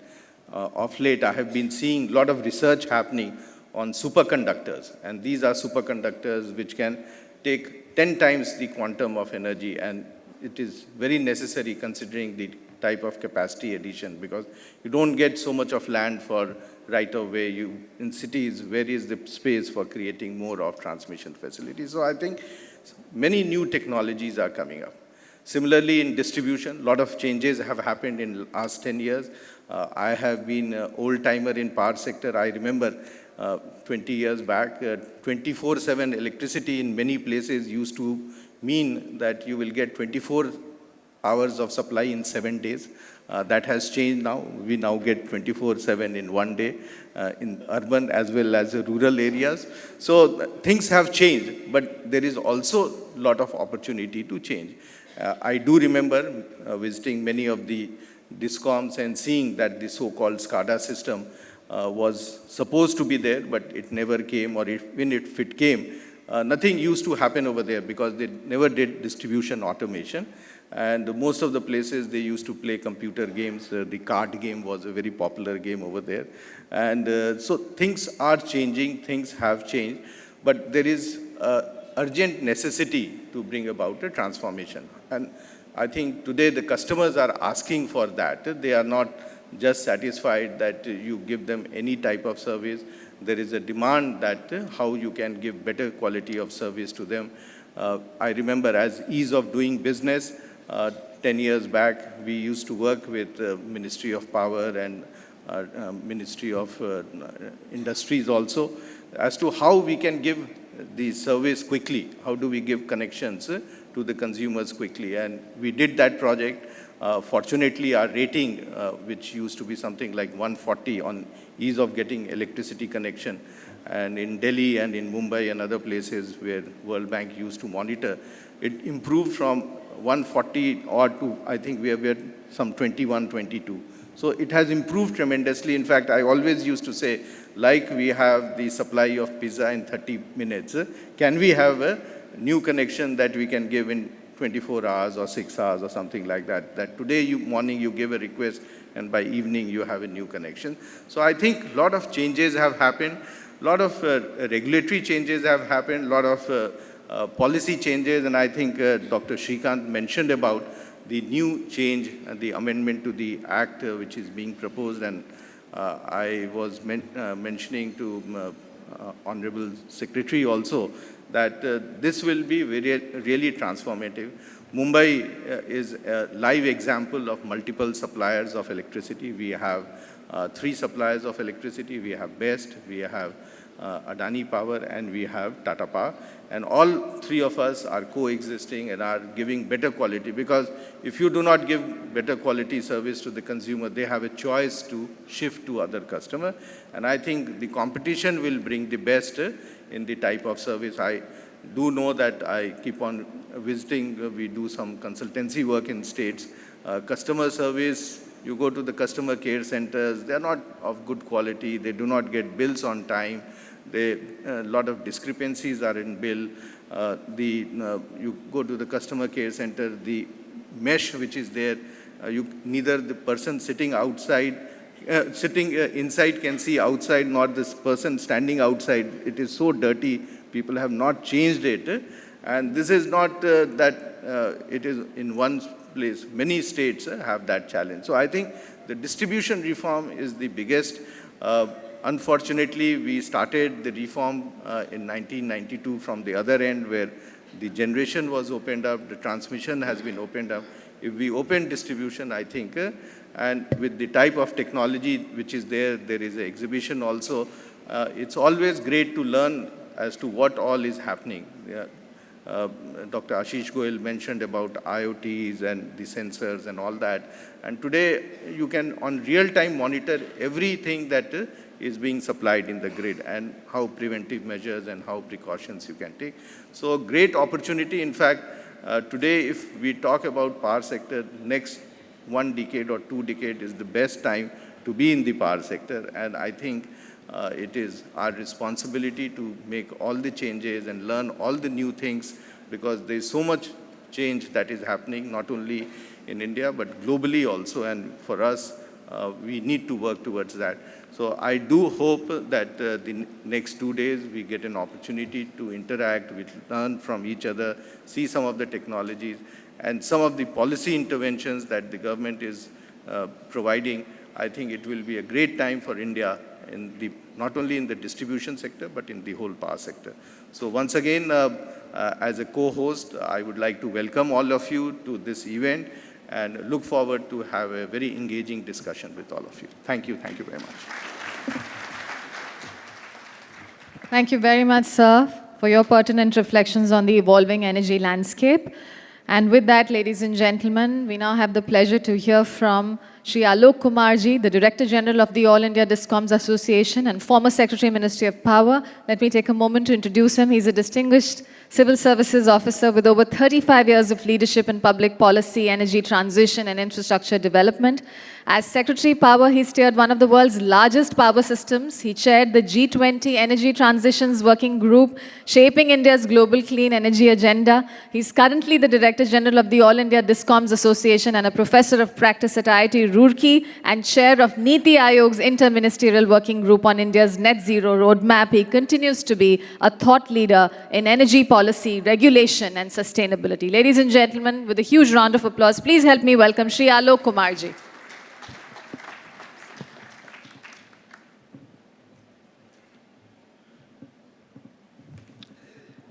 of late, I have been seeing a lot of research happening on superconductors. And these are superconductors which can take 10 times the quantum of energy. And it is very necessary considering the type of capacity addition, because you don't get so much of land for right of way. In cities, where is the space for creating more of transmission facilities? So I think many new technologies are coming up. Similarly, in distribution, a lot of changes have happened in the last 10 years. I have been an old-timer in power sector. I remember 20 years back, 24/7 electricity in many places used to mean that you will get 24 hours of supply in 7 days. That has changed now. We now get 24/7 in 1 day in urban as well as rural areas. So things have changed, but there is also a lot of opportunity to change. I do remember visiting many of the discoms and seeing that the so-called SCADA system was supposed to be there, but it never came, or even if it came, nothing used to happen over there because they never did distribution automation. And most of the places, they used to play computer games. The card game was a very popular game over there. And so things are changing, things have changed, but there is urgent necessity to bring about a transformation. And I think today the customers are asking for that. They are not just satisfied that you give them any type of service. There is a demand that how you can give better quality of service to them. I remember as ease of doing business, 10 years back, we used to work with Ministry of Power and Ministry of Industries also, as to how we can give the service quickly. How do we give connections to the consumers quickly? And we did that project. Fortunately, our rating, which used to be something like 140 on ease of getting electricity connection, and in Delhi and in Mumbai and other places where World Bank used to monitor, it improved from 140 or to, I think we are some 21, 22. So it has improved tremendously. In fact, I always used to say, like we have the supply of pizza in 30 minutes, can we have a new connection that we can give in 24 hours or 6 hours or something like that? That today morning you give a request and by evening you have a new connection. So I think a lot of changes have happened. A lot of regulatory changes have happened, a lot of policy changes, and I think Dr. Shrikant mentioned about the new change and the amendment to the Act which is being proposed, and I was mentioning to Honorable Secretary also that this will be really transformative. Mumbai is a live example of multiple suppliers of electricity. We have 3 suppliers of electricity. We have BEST, we have Adani Power, and we have Tata Power. And all 3 of us are coexisting and are giving better quality, because if you do not give better quality service to the consumer, they have a choice to shift to other customer. And I think the competition will bring the best in the type of service. I do know that I keep on visiting. We do some consultancy work in states. Customer service, you go to the customer care centers, they are not of good quality. They do not get bills on time. A lot of discrepancies are in bill. You go to the customer care center, the mesh which is there, neither the person sitting outside, sitting inside can see outside, nor this person standing outside. It is so dirty. People have not changed it. And this is not that it is in one place. Many states have that challenge. So I think the distribution reform is the biggest. Unfortunately, we started the reform in 1992 from the other end, where the generation was opened up, the transmission has been opened up. If we open distribution, I think, and with the type of technology which is there, there is an exhibition also. It's always great to learn as to what all is happening. Yeah. Dr. Ashish Goel mentioned about IoTs and the sensors and all that. And today, you can on real-time monitor everything that is being supplied in the grid and how preventive measures and how precautions you can take. So great opportunity. In fact, today, if we talk about power sector, next 1 decade or 2 decades is the best time to be in the power sector. And I think it is our responsibility to make all the changes and learn all the new things, because there is so much change that is happening, not only in India, but globally also. And for us, we need to work towards that. So I do hope that the next 2 days we get an opportunity to interact, we learn from each other, see some of the technologies and some of the policy interventions that the government is providing. I think it will be a great time for India, not only in the distribution sector, but in the whole power sector. So once again, as a co-host, I would like to welcome all of you to this event and look forward to have a very engaging discussion with all of you. Thank you very much. Thank you very much, sir, for your pertinent reflections on the evolving energy landscape. And with that, ladies and gentlemen, we now have the pleasure to hear from Shri Alok Kumarji, the Director General of the All India Discoms Association and former Secretary, Ministry of Power. Let me take a moment to introduce him. He's a distinguished civil services officer with over 35 years of leadership in public policy, energy transition, and infrastructure development. As Secretary Power, he steered one of the world's largest power systems. He chaired the G20 Energy Transitions Working Group, shaping India's global clean energy agenda. He's currently the Director General of the All India Discoms Association and a Professor of Practice at IIT Roorkee and Chair of Niti Aayog's Inter-Ministerial Working Group on India's Net Zero Roadmap. He continues to be a thought leader in energy policy, regulation, and sustainability. Ladies and gentlemen, with a huge round of applause, please help me welcome Shri Alok Kumarji.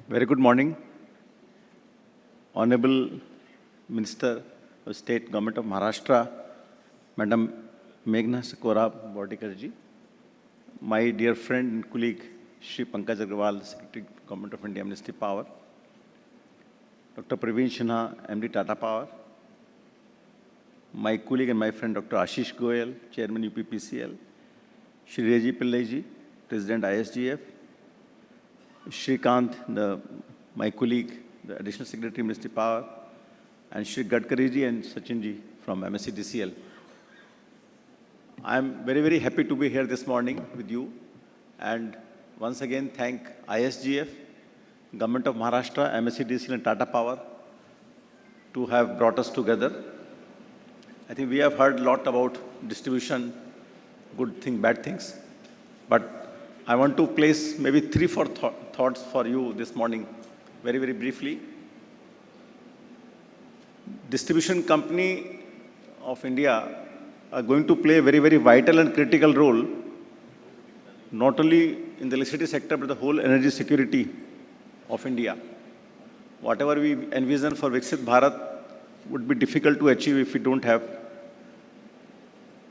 Very good morning. Honorable Minister of State, Government of Maharashtra, Madam Meghna Sakora Bordikarji, my dear friend and colleague, Shri Pankaj Agrawal, Secretary, Government of India, Ministry of Power, Dr. Praveen Sinha, MD Tata Power, my colleague and my friend, Dr. Ashish Goel, Chairman UPPCL, Shri Reji Pillai, President ISGF, Shrikant, my colleague, the Additional Secretary, Ministry of Power, and Shri Gadkariji and Sachinji from MSCDCL. I am very, very happy to be here this morning with you, and once again thank ISGF, Government of Maharashtra, MSCDCL and Tata Power to have brought us together. I think we have heard a lot about distribution, good things, bad things, but I want to place maybe 3-4 thoughts for you this morning, very, very briefly. Distribution company of India are going to play a very, very vital and critical role, not only in the electricity sector, but the whole energy security of India. Whatever we envision for Viksit Bharat would be difficult to achieve if we don't have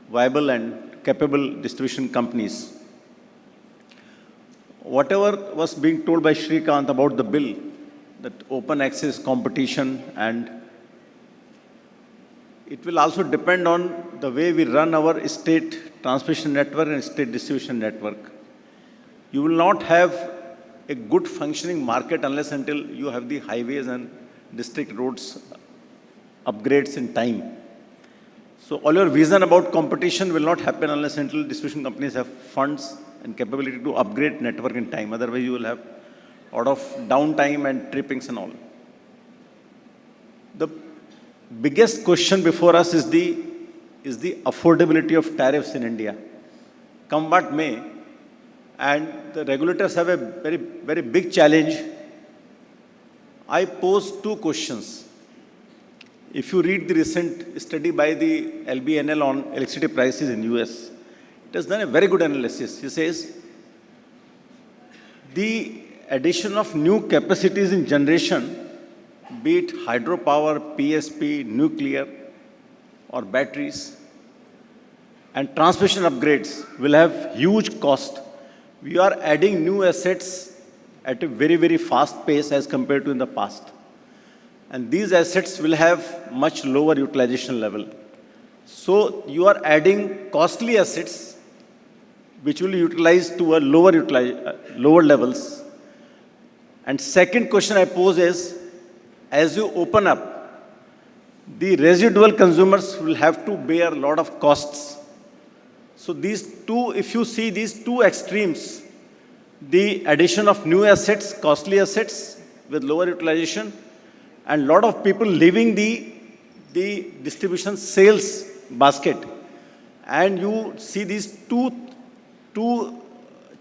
viable and capable distribution companies. Whatever was being told by Shrikant about the bill, that open access competition, and it will also depend on the way we run our state transmission network and state distribution network. You will not have a good functioning market unless until you have the highways and district roads upgrades in time. So all your vision about competition will not happen unless until distribution companies have funds and capability to upgrade network in time. Otherwise, you will have a lot of downtime and trippings and all. The biggest question before us is the affordability of tariffs in India. Come what may, and the regulators have a very, very big challenge. I pose 2 questions. If you read the recent study by the LBNL on electricity prices in US, it has done a very good analysis. He says, the addition of new capacities in generation, be it hydropower, PSP, nuclear, or batteries, and transmission upgrades will have huge cost. We are adding new assets at a very, very fast pace as compared to in the past. And these assets will have much lower utilization level. So you are adding costly assets which will utilize to a lower levels. And second question I pose is, as you open up, the residual consumers will have to bear a lot of costs. So these two, if you see these two extremes, the addition of new assets, costly assets with lower utilization, and a lot of people leaving the distribution sales basket. And you see these two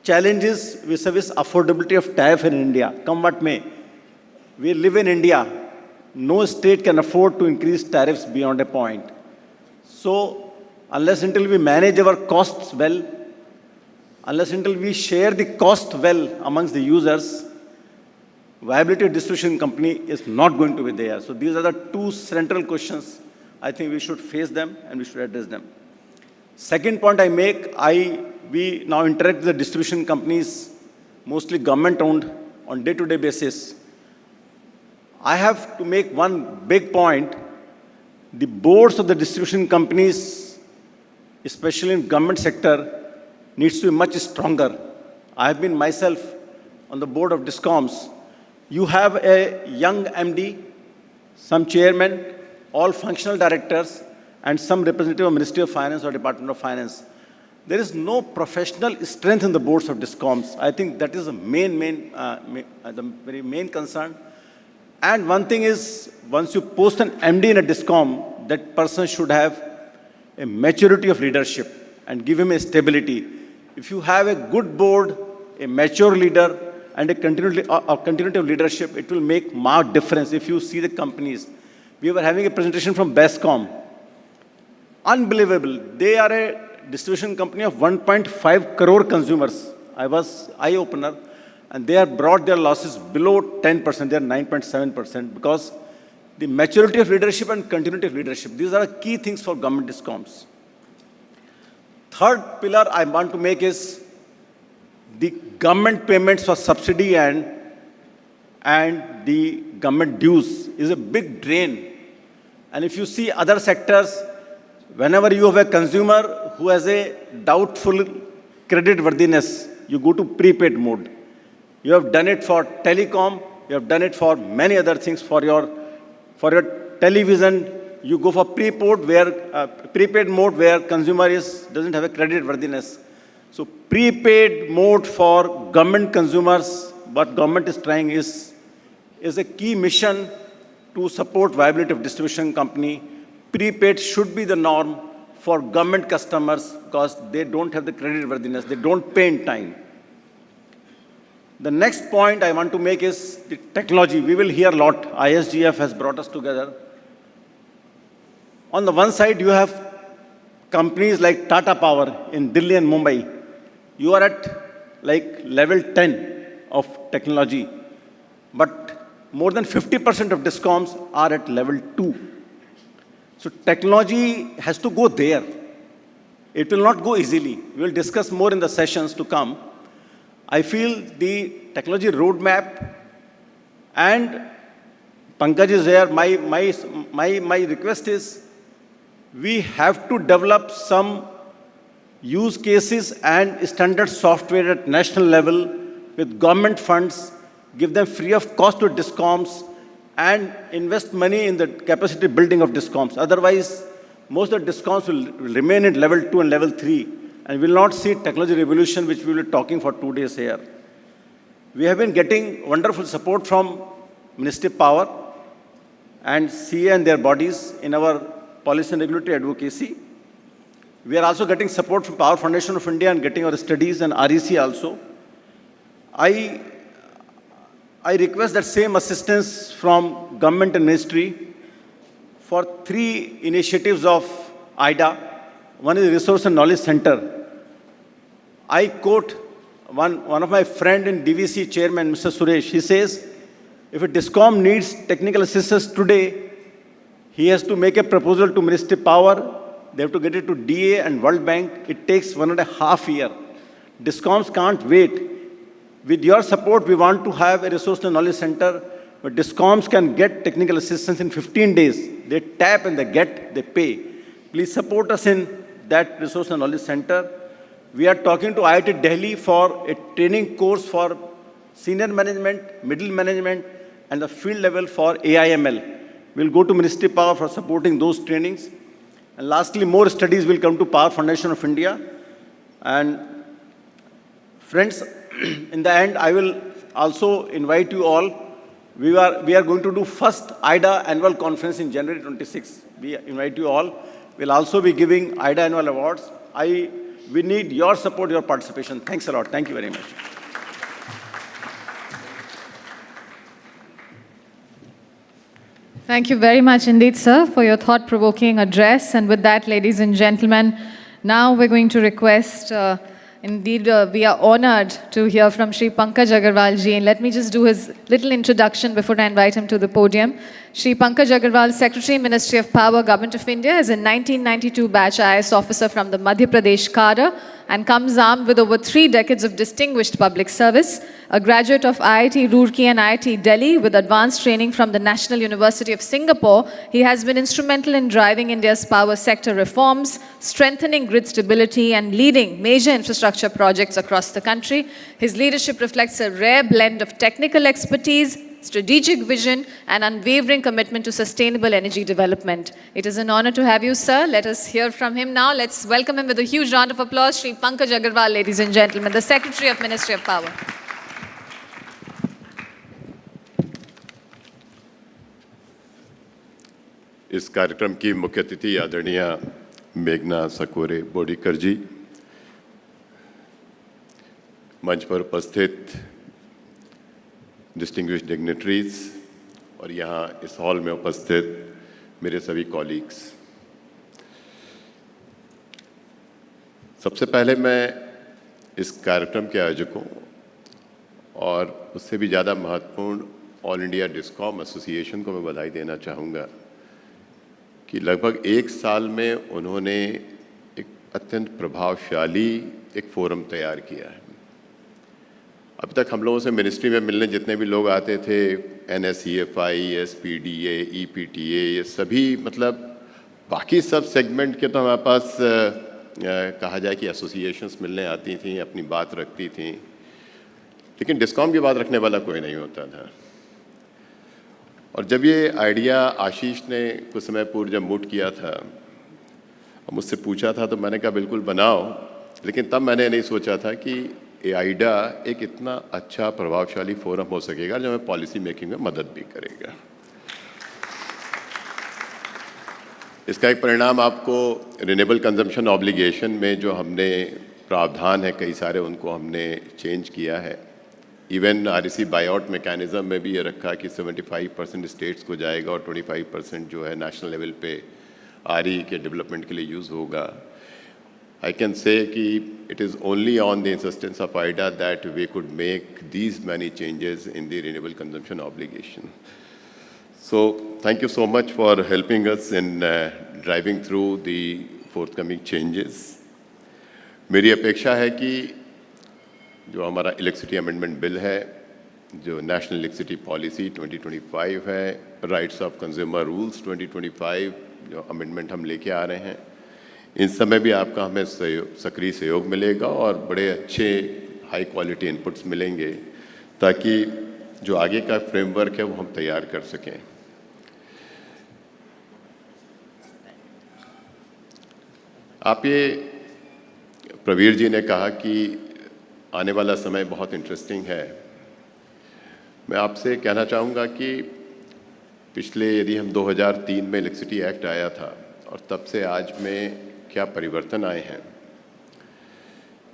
challenges vis-a-vis affordability of tariff in India. Come what may, we live in India. No state can afford to increase tariffs beyond a point. So unless until we manage our costs well, unless until we share the cost well amongst the users, viability of distribution company is not going to be there. So these are the two central questions. I think we should face them and we should address them. Second point I make, we now interact with the distribution companies, mostly government-owned, on day-to-day basis. I have to make one big point. The boards of the distribution companies, especially in government sector, needs to be much stronger. I have been myself on the board of DISCOMs. You have a young MD, some chairman, all functional directors, and some representative of Ministry of Finance or Department of Finance. There is no professional strength in the boards of DISCOMs. I think that is the very main concern. And one thing is, once you post an MD in a DISCOM, that person should have a maturity of leadership and give him a stability. If you have a good board, a mature leader, and a continuity of leadership, it will make marked difference. If you see the companies, we were having a presentation from BESCOM. Unbelievable. They are a distribution company of 1.5 crore consumers. I was eye-opener. And they have brought their losses below 10%. They are 9.7% because the maturity of leadership and continuity of leadership. These are key things for government DISCOMs. Third pillar I want to make is the government payments for subsidy and the government dues is a big drain. And if you see other sectors, whenever you have a consumer who has a doubtful credit worthiness, you go to prepaid mode. You have done it for telecom, you have done it for many other things. For your television, you go for prepaid mode where consumer doesn't have a credit worthiness. So prepaid mode for government consumers, what government is trying is a key mission to support viability of distribution company. Prepaid should be the norm for government customers because they don't have the credit worthiness, they don't pay in time. The next point I want to make is the technology. We will hear a lot. ISGF has brought us together. On the one side, you have companies like Tata Power in Delhi and Mumbai. You are at like level 10 of technology. But more than 50% of DISCOMs are at level 2. So technology has to go there. It will not go easily. We will discuss more in the sessions to come. I feel the technology roadmap, and Pankaj is there. My request is we have to develop some use cases and standard software at national level with government funds, give them free of cost to DISCOMs, and invest money in the capacity building of DISCOMs. Otherwise, most of the DISCOMs will remain at level 2 and level 3. And will not see technology revolution, which we will be talking for 2 days here. We have been getting wonderful support from Ministry of Power and CA and their bodies in our policy and regulatory advocacy. We are also getting support from Power Foundation of India and getting our studies and REC also. I request that same assistance from government and ministry for 3 initiatives of IDA. One is Resource and Knowledge Center. I quote one of my friend in DVC chairman, Mr. Suresh. He says, if a DISCOM needs technical assistance today, he has to make a proposal to Ministry of Power. They have to get it to DA and World Bank. It takes 1.5 years. DISCOMs can't wait. With your support, we want to have a resource and knowledge center where DISCOMs can get technical assistance in 15 days. They tap and they get, they pay. Please support us in that resource and knowledge center. We are talking to IIT Delhi for a training course for senior management, middle management, and the field level for AIML. We'll go to Ministry of Power for supporting those trainings. And lastly, more studies will come to Power Foundation of India. And friends, in the end, I will also invite you all. We are going to do first IDA annual conference in January 26. We invite you all. We'll also be giving IDA annual awards. We need your support, your participation. Thanks a lot. Thank you very much. Thank you very much indeed, sir, for your thought-provoking address. And with that, ladies and gentlemen, now we're going to request, we are honored to hear from Shri Pankaj Agarwal ji. And let me just do his little introduction before I invite him to the podium. Shri Pankaj Agarwal, Secretary, Ministry of Power, Government of India, is a 1992 batch IAS officer from the Madhya Pradesh cadre and comes armed with over 3 decades of distinguished public service. A graduate of IIT Roorkee and IIT Delhi with advanced training from the National University of Singapore, he has been instrumental in driving India's power sector reforms, strengthening grid stability and leading major infrastructure projects across the country. His leadership reflects a rare blend of technical expertise, strategic vision and unwavering commitment to sustainable energy development. It is an honor to have you, sir. Let us hear from him now. Let's welcome him with a huge round of applause. Shri Pankaj Agarwal, ladies and gentlemen, the Secretary of Ministry of Power. इस कार्यक्रम की मुख्य अतिथि आदरणीय मेघना सकोरे बोडीकर जी, मंच पर उपस्थित डिस्टिंग्विश्ड डिग्नेटरीज और यहाँ इस हॉल में उपस्थित मेरे सभी कॉलीग्स, सबसे पहले मैं इस कार्यक्रम के आयोजकों और उससे भी ज़्यादा महत्वपूर्ण ऑल इंडिया डिस्कॉम एसोसिएशन को मैं बधाई देना चाहूँगा कि लगभग 1 साल में उन्होंने एक अत्यंत प्रभावशाली एक फोरम तैयार किया है। अब तक हम लोगों से मिनिस्ट्री में मिलने जितने भी लोग आते थे, NSEFI, SPDA, EPTA, ये सभी मतलब बाकी सब सेगमेंट के तो हमारे पास कहा जाए कि एसोसिएशंस मिलने आती थी, अपनी बात रखती थी, लेकिन डिस्कॉम की बात रखने वाला कोई नहीं होता था। और जब ये आइडिया आशीष ने कुछ समय पूर्व जब मूट किया था और मुझसे पूछा था तो मैंने कहा बिल्कुल बनाओ, लेकिन तब मैंने नहीं सोचा था कि ये आइडिया एक इतना अच्छा प्रभावशाली फोरम हो सकेगा जो हमें पॉलिसी मेकिंग में मदद भी करेगा। इसका एक परिणाम आपको रिन्यूएबल कंजम्पशन ऑब्लिगेशन में जो हमने प्रावधान है कई सारे उनको हमने चेंज किया है। इवन REC बायआउट मैकेनिज्म में भी ये रखा कि 75% स्टेट्स को जाएगा और 25% जो है नेशनल लेवल पे RE के डेवलपमेंट के लिए यूज़ होगा। I can say कि it is only on the insistence of IDA that we could make these many changes in the renewable consumption obligation. So thank you so much for helping us in driving through the forthcoming changes. मेरी अपेक्षा है कि जो हमारा electricity amendment bill है, जो national electricity policy 2025 है, rights of consumer rules 2025 जो अमेंडमेंट हम लेके आ रहे हैं, इन समय भी आपका हमें सक्रिय सहयोग मिलेगा और बड़े अच्छे हाई क्वालिटी इनपुट्स मिलेंगे ताकि जो आगे का फ्रेमवर्क है वो हम तैयार कर सकें। आप ये प्रवीर जी ने कहा कि आने वाला समय बहुत इंटरेस्टिंग है। मैं आपसे कहना चाहूँगा कि पिछले यदि हम 2003 में इलेक्ट्रिसिटी एक्ट आया था और तब से आज में क्या परिवर्तन आए हैं,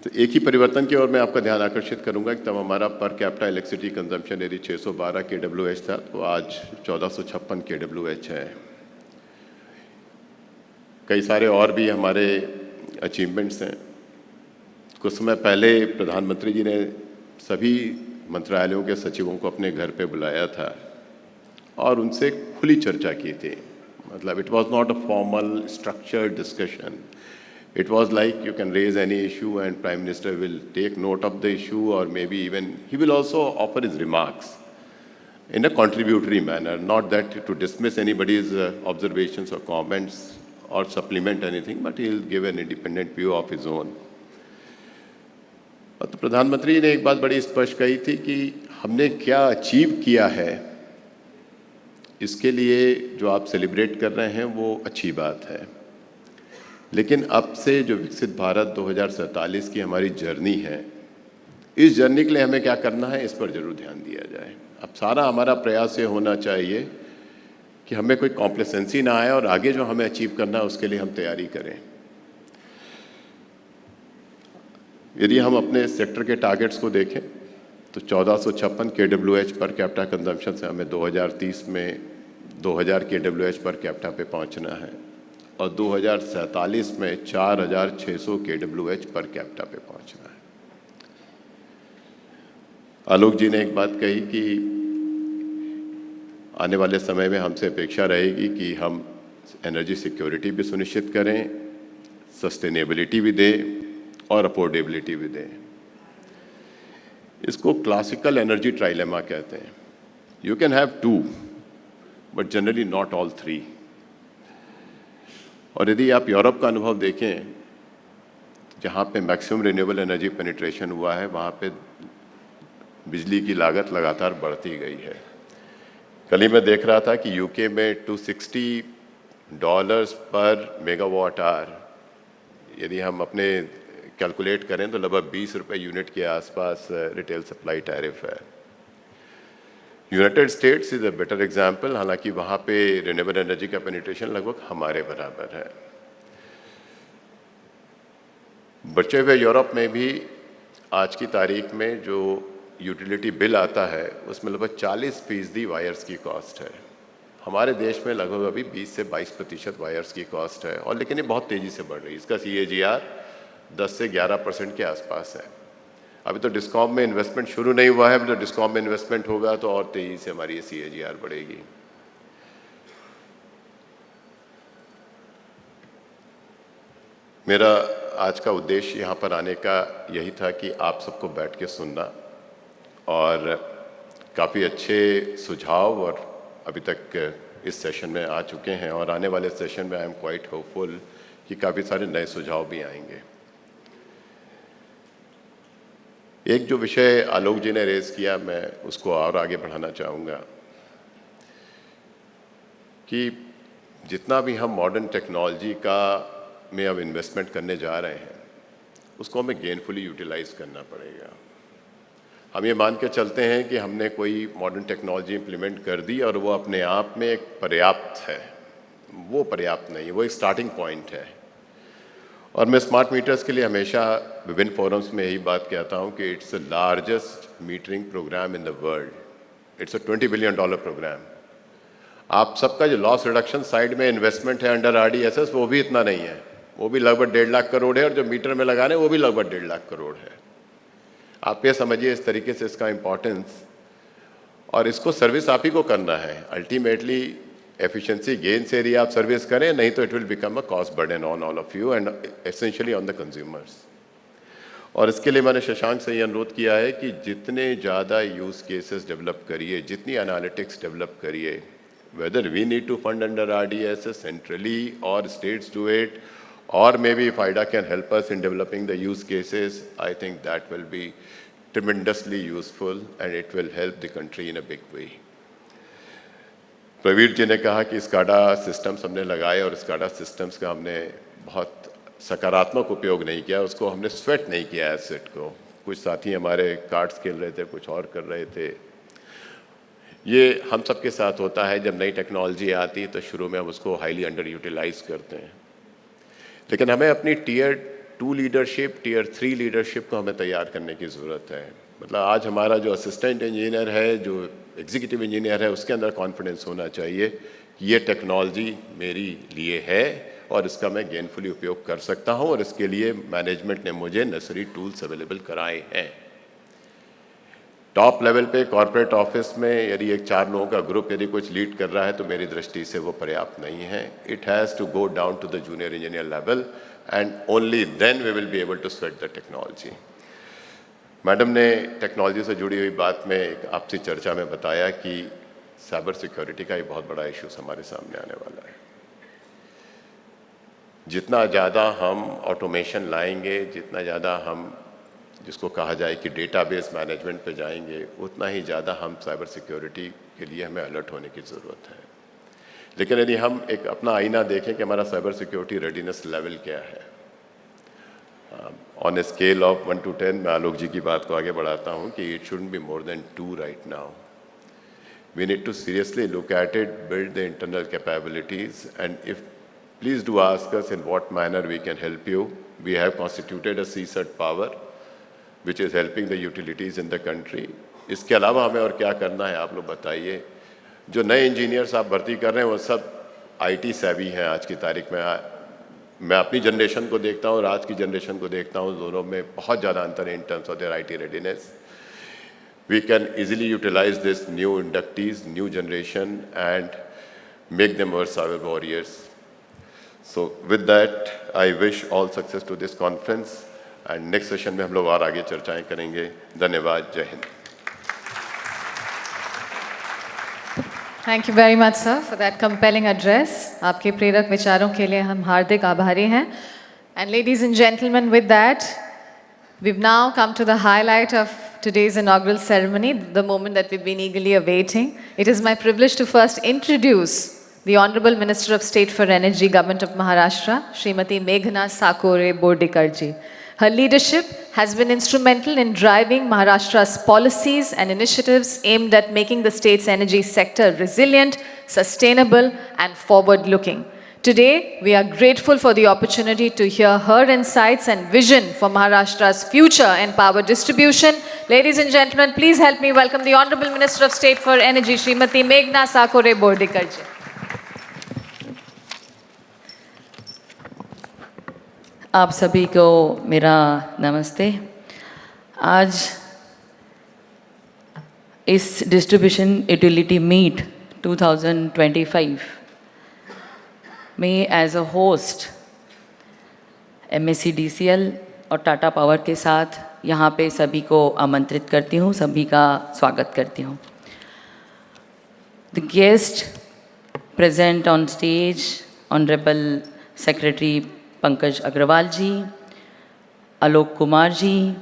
तो एक ही परिवर्तन की ओर मैं आपका ध्यान आकर्षित करूँगा कि तब हमारा पर कैपिटा इलेक्ट्रिसिटी कंजम्पशन यदि 612 kWh था तो आज 1456 kWh है। कई सारे और भी हमारे अचीवमेंट्स हैं। कुछ समय पहले प्रधानमंत्री जी ने सभी मंत्रालयों के सचिवों को अपने घर पे बुलाया था और उनसे खुली चर्चा की थी। मतलब it was not a formal structured discussion, It was like you can raise any issue and Prime Minister will take note of the issue, or maybe even he will also offer his remarks in a contributory manner, not that to dismiss anybody's observations or comments or supplement anything, but he'll give an independent view of his own. तो प्रधानमंत्री ने एक बात बड़ी स्पष्ट कही थी कि हमने क्या अचीव किया है, इसके लिए जो आप सेलिब्रेट कर रहे हैं वो अच्छी बात है, लेकिन अब से जो विकसित भारत 2047 की हमारी जर्नी है, इस जर्नी के लिए हमें क्या करना है, इस पर जरूर ध्यान दिया जाए। अब सारा हमारा प्रयास ये होना चाहिए कि हमें कोई कॉम्प्लेसेंसी ना आए और आगे जो हमें अचीव करना है उसके लिए हम तैयारी करें। यदि हम अपने सेक्टर के टारगेट्स को देखें तो 1456 KWH पर कैपिटा कंजम्पशन से हमें 2030 में 2000 KWH पर कैपिटा पे पहुंचना है और 2047 में 4600 KWH पर कैपिटा पे पहुंचना है। आलोक जी ने एक बात कही कि आने वाले समय में हमसे अपेक्षा रहेगी कि हम एनर्जी सिक्योरिटी भी सुनिश्चित करें, सस्टेनेबिलिटी भी दें और अफोर्डेबिलिटी भी दें। इसको क्लासिकल एनर्जी ट्राइलेमा कहते हैं। You can have two but generally not all three. और यदि आप यूरोप का अनुभव देखें, जहाँ पे मैक्सिमम रिन्यूएबल एनर्जी पेनिट्रेशन हुआ है, वहाँ पे बिजली की लागत लगातार बढ़ती गई है। कल ही मैं देख रहा था कि यूके में $260 पर मेगावाट आवर, यदि हम अपने कैलकुलेट करें तो लगभग 20 रुपये यूनिट के आसपास रिटेल सप्लाई टैरिफ है। United states is a better example, हालांकि वहाँ पे रिन्यूएबल एनर्जी का पेनिट्रेशन लगभग हमारे बराबर है। बचे हुए यूरोप में भी आज की तारीख में जो यूटिलिटी बिल आता है उसमें लगभग 40% वायर्स की कॉस्ट है। हमारे देश में लगभग अभी 20 से 22% वायर्स की कॉस्ट है, और लेकिन ये बहुत तेज़ी से बढ़ रही है। इसका CAGR 10 से 11% के आसपास है। अभी तो डिस्कॉम में इन्वेस्टमेंट शुरू नहीं हुआ है, अभी तो डिस्कॉम में इन्वेस्टमेंट होगा तो और तेज़ी से हमारी ये CAGR बढ़ेगी। मेरा आज का उद्देश्य यहाँ पर आने का यही था कि आप सबको बैठ के सुनना, और काफ़ी अच्छे सुझाव और अभी तक इस सेशन में आ चुके हैं, और आने वाले सेशन में आई एम क्वाइट होपफुल कि काफ़ी सारे नए सुझाव भी आएंगे। एक जो विषय आलोक जी ने रेज़ किया, मैं उसको और आगे बढ़ाना चाहूँगा कि जितना भी हम मॉडर्न टेक्नोलॉजी का में अब इन्वेस्टमेंट करने जा रहे हैं, उसको हमें गेनफुली यूटिलाइज करना पड़ेगा। हम ये मान के चलते हैं कि हमने कोई मॉडर्न टेक्नोलॉजी इम्प्लीमेंट कर दी और वो अपने आप में एक पर्याप्त है, वो पर्याप्त नहीं, वो एक स्टार्टिंग पॉइंट है। और मैं स्मार्ट मीटर्स के लिए हमेशा विभिन्न फोरम्स में यही बात कहता हूँ कि it's the largest metering programme in the world, it's a $20 billion programme. आप सबका जो लॉस रिडक्शन साइड में इन्वेस्टमेंट है अंडर RDSS, वो भी इतना नहीं है, वो भी लगभग 1.5 लाख करोड़ है, और जो मीटर में लगा रहे हैं वो भी लगभग 1.5 लाख करोड़ है। आप ये समझिए इस तरीके से इसका इम्पोर्टेंस, और इसको सर्विस आप ही को करना है। अल्टीमेटली एफिशिएंसी गेन से यदि आप सर्विस करें, नहीं तो it will become a cost burden on all of you and essentially on the consumers. और इसके लिए मैंने शशांक से ये अनुरोध किया है कि जितने ज़्यादा यूज़ केसेस डेवलप करिए, जितनी एनालिटिक्स डेवलप करिए, whether we need to fund under RDSS centrally और states do it, or maybe if IDA can help us in developing the use cases, I think that will be tremendously useful and it will help the country in a big way. Praveer ji ने कहा कि SCADA systems हमने लगाए और SCADA systems का हमने बहुत सकारात्मक उपयोग नहीं किया, उसको हमने स्वेट नहीं किया एसेट को। कुछ साथी हमारे कार्ड्स खेल रहे थे, कुछ और कर रहे थे। ये हम सबके साथ होता है, जब नई टेक्नोलॉजी आती है तो शुरू में हम उसको हाईली अंडर यूटिलाइज करते हैं, लेकिन हमें अपनी Tier 2 लीडरशिप, Tier 3 लीडरशिप को हमें तैयार करने की ज़रूरत है। मतलब आज हमारा जो असिस्टेंट इंजीनियर है, जो एग्जीक्यूटिव इंजीनियर है, उसके अंदर कॉन्फिडेंस होना चाहिए कि ये टेक्नोलॉजी मेरी लिए है और इसका मैं गेनफुली उपयोग कर सकता हूँ, और इसके लिए मैनेजमेंट ने मुझे नेसेसरी टूल्स अवेलेबल कराए हैं। टॉप लेवल पे कॉर्पोरेट ऑफिस में यदि एक 4 लोगों का ग्रुप यदि कुछ लीड कर रहा है तो मेरी दृष्टि से वो पर्याप्त नहीं है। It has to go down to the junior engineer level, and only then we will be able to sweat the technology. Madam ने टेक्नोलॉजी से जुड़ी हुई बात में एक आपसी चर्चा में बताया कि साइबर सिक्योरिटी का एक बहुत बड़ा इश्यूज हमारे सामने आने वाला है। जितना ज़्यादा हम ऑटोमेशन लाएंगे, जितना ज़्यादा हम जिसको कहा जाए कि डेटाबेस मैनेजमेंट पे जाएंगे, उतना ही ज़्यादा हम साइबर सिक्योरिटी के लिए हमें अलर्ट होने की ज़रूरत है। लेकिन यदि हम एक अपना आईना देखें कि हमारा साइबर सिक्योरिटी रेडीनेस लेवल क्या है, on a scale of 1 to 10 मैं आलोक जी की बात को आगे बढ़ाता हूँ कि it shouldn't be more than 2 right now. We need to seriously look at it, build the internal capabilities, and if please do ask us in what manner we can help you. We have constituted a CSERT power, which is helping the utilities in the country. इसके अलावा हमें और क्या करना है आप लोग बताइए। जो नए इंजीनियर्स आप भर्ती कर रहे हैं वो सब IT savvy हैं आज की तारीख में। मैं अपनी जनरेशन को देखता हूँ और आज की जनरेशन को देखता हूँ, दोनों में बहुत ज़्यादा अंतर है in terms of their IT readiness. We can easily utilize this new inductees, new generation, and make them our cyber warriors. So with that, I wish all success to this conference, and next session में हम लोग और आगे चर्चाएं करेंगे। धन्यवाद, जय Hind. Thank you very much, sir, for that compelling address. आपके प्रेरक विचारों के लिए हम हार्दिक आभारी हैं। And ladies and gentlemen, with that, we've now come to the highlight of today's inaugural ceremony, the moment that we've been eagerly awaiting. It is my privilege to first introduce the Honorable Minister of State for Energy, Government of Maharashtra, Srimati Meghna Sakore Bordikar ji. Her leadership has been instrumental in driving Maharashtra's policies and initiatives aimed at making the state's energy sector resilient, sustainable, and forward-looking. Today, we are grateful for the opportunity to hear her insights and vision for Maharashtra's future in power distribution. Ladies and gentlemen, please help me welcome the Honorable Minister of State for Energy, Srimati Meghna Sakore Bordikar ji. आप सभी को मेरा नमस्ते। आज इस distribution utility meet 2025 में as a host MSCDCL और Tata power के साथ यहाँ पे सभी को आमंत्रित करती हूँ, सभी का स्वागत करती हूँ। The guest present on stage honourable secretary Pankaj Agarwal ji, Alok Kumar ji,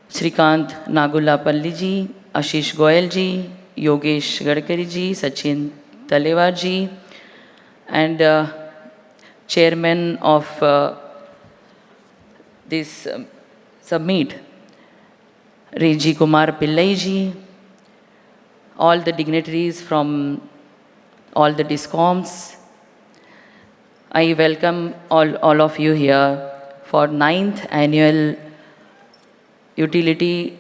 Srikanth Nagulapalli ji, Ashish Goyal ji, Yogesh Gadkari ji, Sachin Talewar ji, and chairman of this summit, Reji Kumar Pillai ji, all the dignitaries from all the DISCOMs. I welcome all of you here for 9th annual utility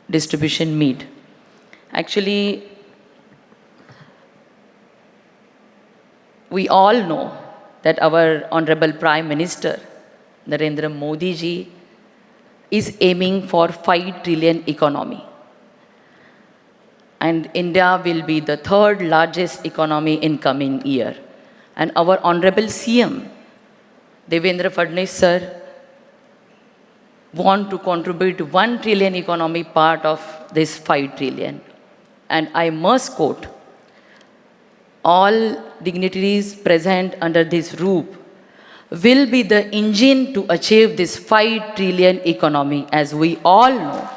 distribution meet. Actually, we all know that our Honorable Prime Minister, Narendra Modi ji, is aiming for 5 trillion economy. And India will be the 3rd largest economy in coming year. And our Honorable CM, Devendra Fadnavis sir, want to contribute 1 trillion economy part of this 5 trillion. And I must quote, all dignitaries present under this roof will be the engine to achieve this 5 trillion economy. As we all know,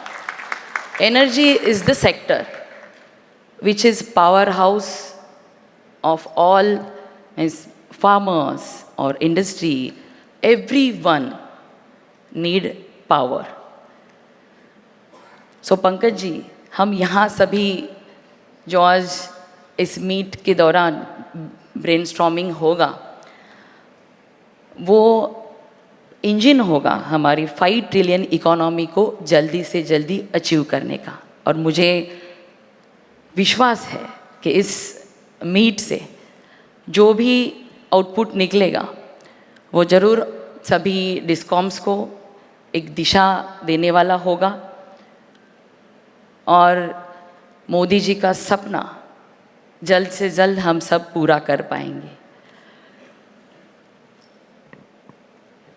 energy is the sector which is powerhouse of all farmers or industry. Everyone need power. So Pankaj ji, हम यहाँ सभी जो आज इस meet के दौरान brainstorming होगा, वो इंजन होगा हमारी 5 ट्रिलियन इकोनॉमी को जल्दी से जल्दी अचीव करने का। और मुझे विश्वास है कि इस मीट से जो भी आउटपुट निकलेगा वो ज़रूर सभी डिस्कॉम्स को एक दिशा देने वाला होगा और मोदी जी का सपना जल्द से जल्द हम सब पूरा कर पाएंगे।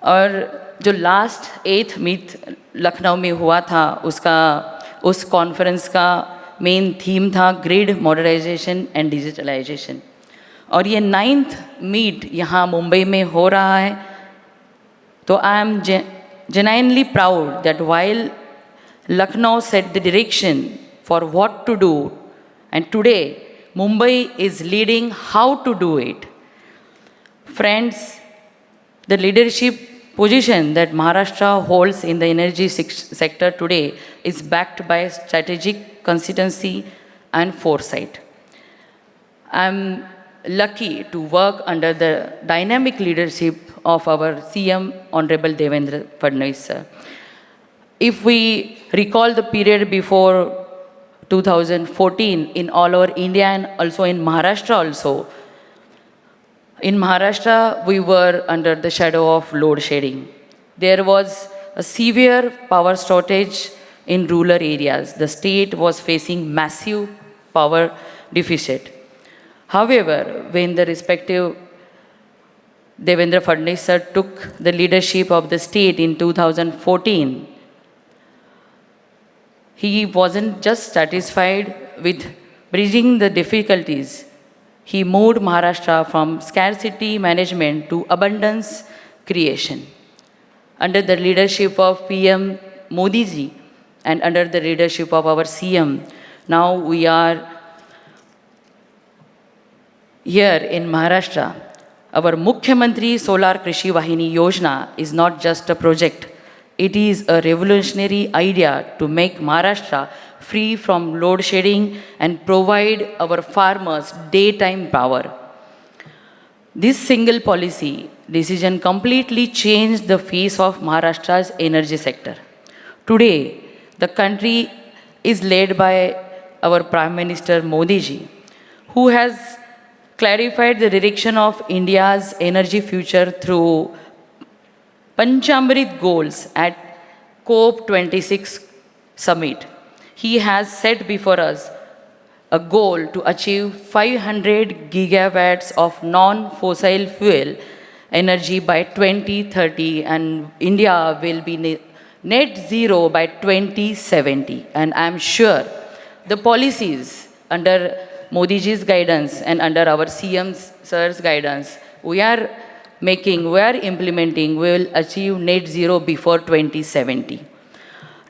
और जो लास्ट 8th मीट लखनऊ में हुआ था उस कॉन्फ्रेंस का मेन थीम था ग्रिड मॉडर्नाइजेशन एंड डिजिटलाइजेशन, और ये 9th मीट यहाँ मुंबई में हो रहा है। तो I am genuinely proud that while Lucknow set the direction for what to do, and today Mumbai is leading how to do it. Friends, the leadership position that Maharashtra holds in the energy sector today is backed by strategic consistency and foresight. I'm lucky to work under the dynamic leadership of our CM, Honorable Devendra Fadnavis sir. If we recall the period before 2014 in all over India and also in Maharashtra also, in Maharashtra, we were under the shadow of load shedding. There was a severe power shortage in rural areas. The state was facing massive power deficit. However, when the respective Devendra Fadnavis sir took the leadership of the state in 2014, he wasn't just satisfied with bridging the difficulties. He moved Maharashtra from scarcity management to abundance creation. Under the leadership of PM Modi ji and under the leadership of our CM, now we are here in Maharashtra. Our Mukhyamantri Solar Krishi Vahini Yojana is not just a project. It is a revolutionary idea to make Maharashtra free from load shedding and provide our farmers daytime power. This single policy decision completely changed the face of Maharashtra's energy sector. Today, the country is led by our Prime Minister Modi ji, who has clarified the direction of India's energy future through Panchamrit goals at COP26 summit. He has set before us a goal to achieve 500 gigawatts of non-fossil fuel energy by 2030, and India will be net zero by 2070. And I am sure the policies under Modi ji's guidance and under our CM sir's guidance, we are implementing, we will achieve net zero before 2070.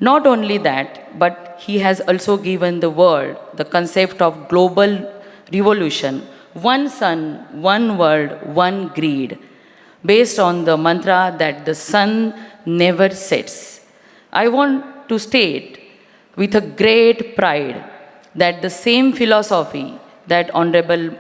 Not only that, but he has also given the world the concept of global revolution, one sun, one world, one grid, based on the mantra that the sun never sets. I want to state with a great pride that the same philosophy that Honorable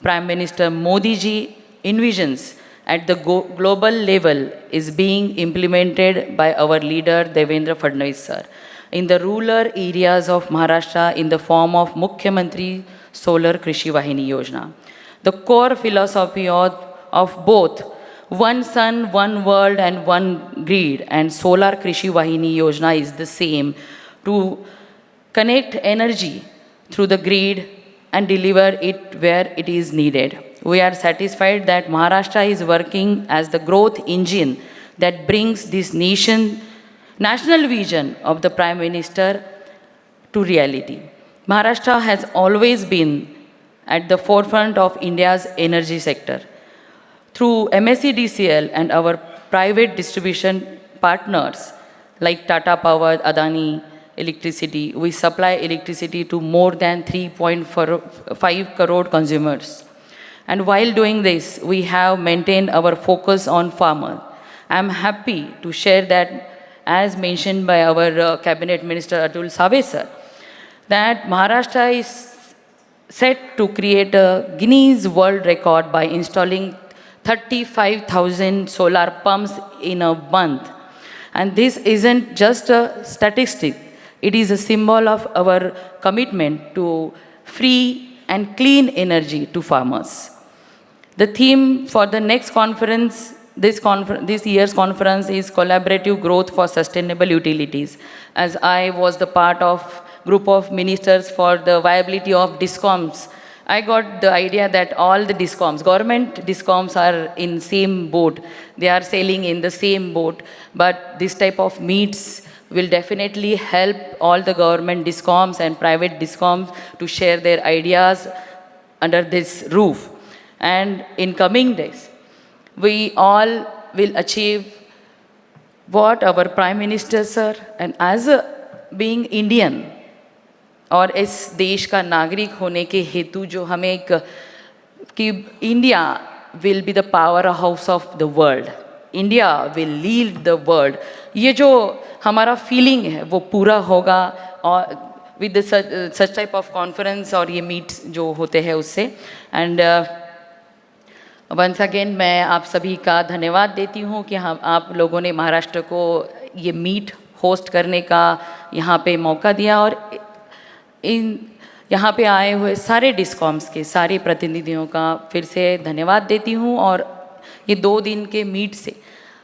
Prime Minister Modi ji envisions at the global level is being implemented by our leader Devendra Fadnavis sir in the rural areas of Maharashtra in the form of Mukhyamantri Solar Krishi Vahini Yojana. The core philosophy of both one sun, one world and one grid and Solar Krishi Vahini Yojana is the same: to connect energy through the grid and deliver it where it is needed. We are satisfied that Maharashtra is working as the growth engine that brings this national vision of the Prime Minister to reality. Maharashtra has always been at the forefront of India's energy sector. Through MSEDCL and our private distribution partners like Tata Power, Adani Electricity, we supply electricity to more than 3.5 crore consumers. And while doing this, we have maintained our focus on farmers. I am happy to share that, as mentioned by our Cabinet Minister Atul Save sir, that Maharashtra is set to create a Guinness World Record by installing 35,000 solar pumps in a month. And this isn't just a statistic. It is a symbol of our commitment to free and clean energy to farmers. The theme for the next conference, this year's conference, is Collaborative Growth for Sustainable Utilities. As I was the part of group of ministers for the viability of DISCOMs I got the idea that all the discoms, government discoms are in same boat. They are sailing in the same boat. But this type of meets will definitely help all the government discoms and private discoms to share their ideas under this roof. And in coming days, we all will achieve what our Prime Minister, sir, and as a being Indian, और इस देश का नागरिक होने के हेतु जो हमें एक कि India will be the power house of the world, India will lead the world, ये जो हमारा फीलिंग है वो पूरा होगा और with such type of conference और ये मीट्स जो होते हैं उससे. एंड वंस अगेन मैं आप सभी का धन्यवाद देती हूँ कि हम आप लोगों ने महाराष्ट्र को ये मीट होस्ट करने का यहाँ पे मौका दिया और यहाँ पे आए हुए सारे डिस्कॉम्स के सारे प्रतिनिधियों का फिर से धन्यवाद देती हूँ. और ये 2 दिन के मीट से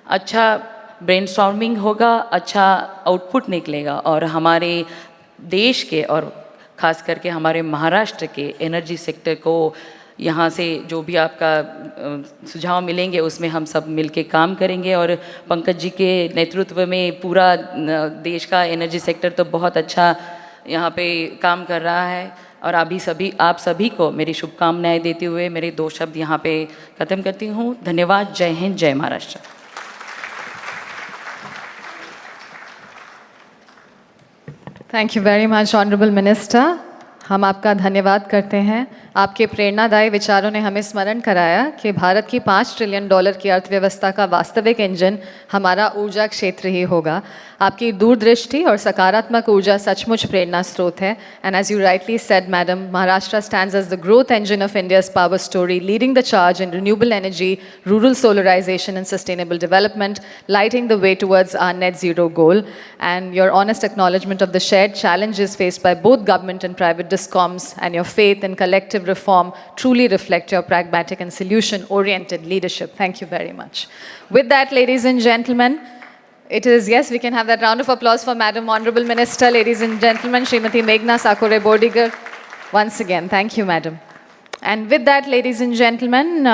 अच्छा ब्रेनस्टॉर्मिंग होगा, अच्छा आउटपुट निकलेगा और हमारे देश के और ख़ास करके हमारे महाराष्ट्र के एनर्जी सेक्टर को यहाँ से जो भी आपका सुझाव मिलेंगे उसमें हम सब मिलके काम करेंगे. और पंकज जी के नेतृत्व में पूरा देश का एनर्जी सेक्टर तो बहुत अच्छा यहाँ पे काम कर रहा है. और आप सभी को मेरी शुभकामनाएं देते हुए मेरे 2 शब्द यहाँ पे ख़त्म करती हूँ. धन्यवाद. जय हिंद, जय Maharashtra. Thank you very much honourable minister. हम आपका धन्यवाद करते हैं. आपके प्रेरणादायी विचारों ने हमें स्मरण कराया कि भारत की $5 ट्रिलियन की अर्थव्यवस्था का वास्तविक इंजन हमारा ऊर्जा क्षेत्र ही होगा. आपकी दूरदृष्टि और सकारात्मक ऊर्जा सचमुच प्रेरणा स्रोत है. And as you rightly said madam, Maharashtra stands as the growth engine of India's power story, leading the charge in renewable energy, rural solarization and sustainable development, lighting the way towards our net zero goal. And your honest acknowledgement of the shared challenges faced by both government and private discoms and your faith in collective reform truly reflect your pragmatic and solution-oriented leadership. Thank you very much. With that, ladies and gentlemen, it is, yes, we can have that round of applause for Madam Honorable Minister, ladies and gentlemen, Srimati Meghna Sakore Bodigar. Once again, thank you, Madam. And with that, ladies and gentlemen,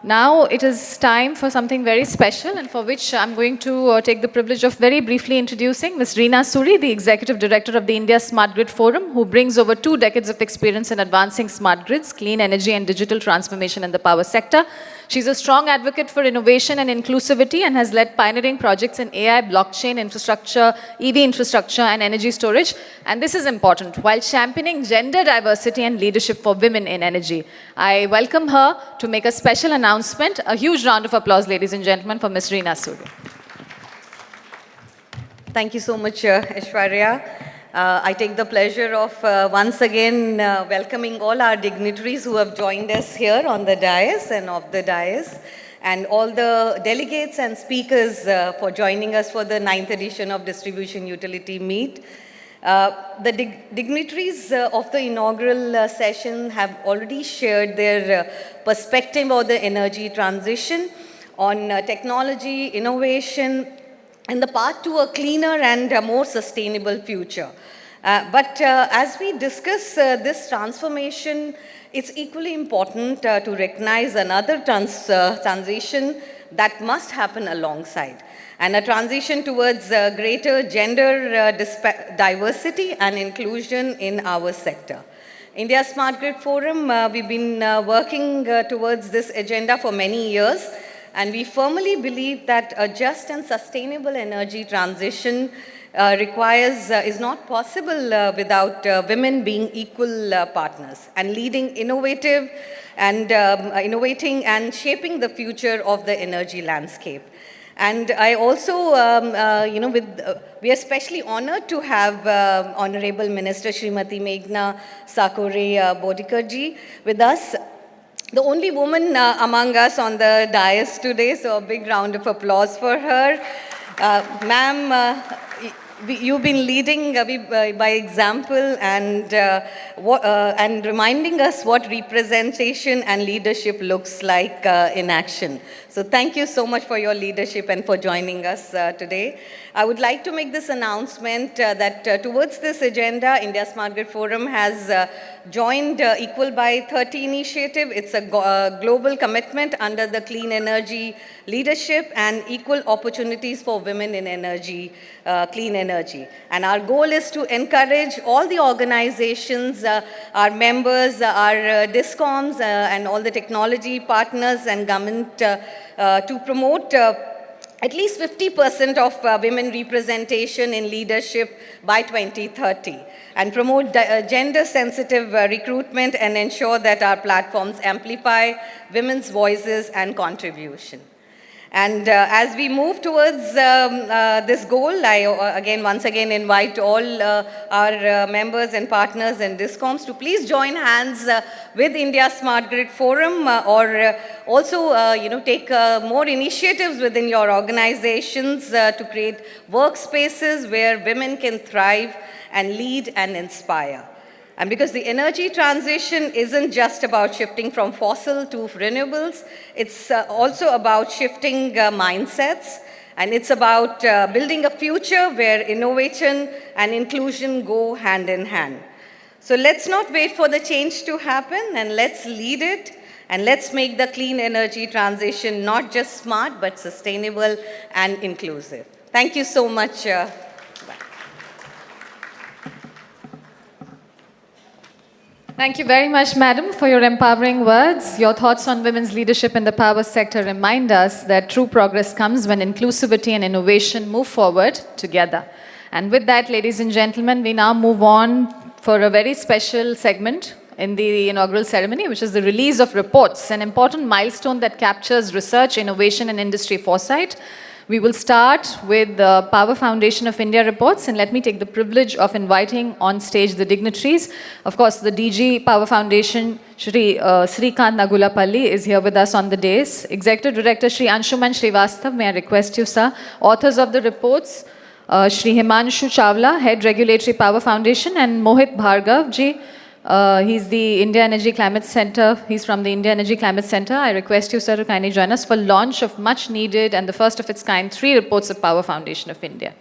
now it is time for something very special and for which I'm going to take the privilege of very briefly introducing Ms. Reena Suri, the Executive Director of the India Smart Grid Forum, who brings over 2 decades of experience in advancing smart grids, clean energy and digital transformation in the power sector. She's a strong advocate for innovation and inclusivity and has led pioneering projects in AI, blockchain infrastructure, EV infrastructure and energy storage. And this is important, while championing gender diversity and leadership for women in energy. I welcome her to make a special announcement. A huge round of applause, ladies and gentlemen, for Ms. Reena Suri. Thank you so much, Aishwarya. I take the pleasure of once again welcoming all our dignitaries who have joined us here on the dais and off the dais, and all the delegates and speakers for joining us for the 9th edition of Distribution Utility Meet. The dignitaries of the inaugural session have already shared their perspective on the energy transition, on technology, innovation, and the path to a cleaner and more sustainable future. But as we discuss this transformation, it's equally important to recognize another transition that must happen alongside, and a transition towards greater gender diversity and inclusion in our sector. India Smart Grid Forum, we've been working towards this agenda for many years, and we firmly believe that a just and sustainable energy transition is not possible without women being equal partners and leading innovating and shaping the future of the energy landscape. And I also, we are especially honored to have Honorable Minister Srimati Meghna Sakore Bodigar ji with us, the only woman among us on the dais today, so a big round of applause for her. Ma'am, you've been leading by example, and and reminding us what representation and leadership looks like in action. So thank you so much for your leadership and for joining us today. I would like to make this announcement that towards this agenda, India Smart Grid Forum has joined Equal by 30 initiative. It's a global commitment under the Clean Energy Leadership and Equal Opportunities for Women in Energy, Clean Energy. And our goal is to encourage all the organizations, our members, our DISCOMs, and all the technology partners and government to promote at least 50% of women representation in leadership by 2030 and promote gender-sensitive recruitment and ensure that our platforms amplify women's voices and contribution. And as we move towards this goal, I once again invite all our members and partners and DISCOMs to please join hands with India Smart Grid Forum or also take more initiatives within your organizations to create workspaces where women can thrive and lead and inspire. And because the energy transition isn't just about shifting from fossil to renewables, it's also about shifting mindsets, and it's about building a future where innovation and inclusion go hand in hand. So let's not wait for the change to happen, and let's lead it, and let's make the clean energy transition not just smart, but sustainable and inclusive. Thank you so much. Thank you very much, Madam, for your empowering words. Your thoughts on women's leadership in the power sector remind us that true progress comes when inclusivity and innovation move forward together. And with that, ladies and gentlemen, we now move on for a very special segment in the inaugural ceremony, which is the release of reports, an important milestone that captures research, innovation, and industry foresight. We will start with the Power Foundation of India reports, and let me take the privilege of inviting on stage the dignitaries. Of course, the DG Power Foundation, Shri Srikant Nagulapalli, is here with us on the dais. Executive Director Shri Anshuman Srivastav, may I request you, sir. Authors of the reports, Shri Himanshu Chawla, Head Regulatory Power Foundation, and Mohit Bhargav ji. He's the India Energy Climate Center. He's from the India Energy Climate Center. I request you, sir, to kindly join us for launch of much needed and the first of its kind 3 reports of Power Foundation of India.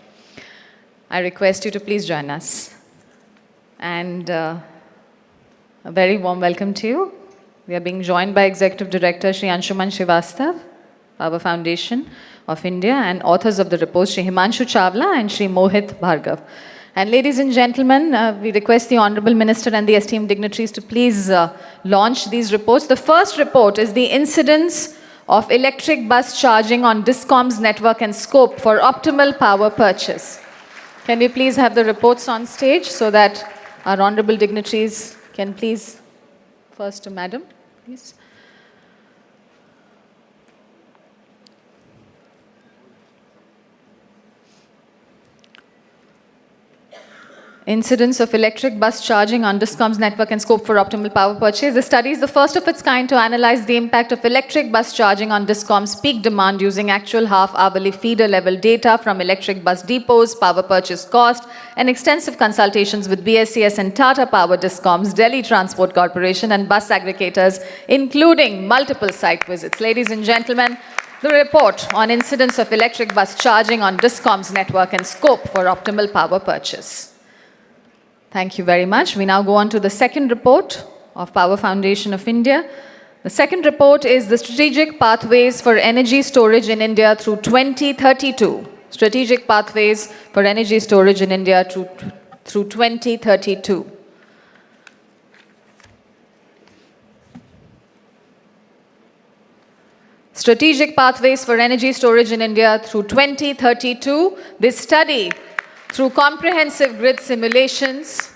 I request you to please join us. And a very warm welcome to you. We are being joined by Executive Director Shri Anshuman Srivastav, Power Foundation of India, and authors of the reports Shri Himanshu Chawla and Shri Mohit Bhargav. And ladies and gentlemen, we request the Honorable Minister and the esteemed dignitaries to please launch these reports. The first report is the incidence of electric bus charging on DISCOM's network and scope for optimal power purchase. Can we please have the reports on stage so that our honorable dignitaries can please, first to Madam, please. Incidence of electric bus charging on DISCOM's network and scope for optimal power purchase. The study is the first of its kind to analyze the impact of electric bus charging on DISCOM's peak demand using actual half-hourly feeder-level data from electric bus depots, power purchase cost, and extensive consultations with BSES and Tata Power DISCOMs, Delhi Transport Corporation, and bus aggregators, including multiple site visits. Ladies and gentlemen, the report on incidence of electric bus charging on DISCOM's network and scope for optimal power purchase. Thank you very much. We now go on to the second report of Power Foundation of India. The second report is the Strategic Pathways for Energy Storage in India through 2032. Strategic Pathways for Energy Storage in India through 2032. Strategic Pathways for Energy Storage in India through 2032. This study, through comprehensive grid simulations,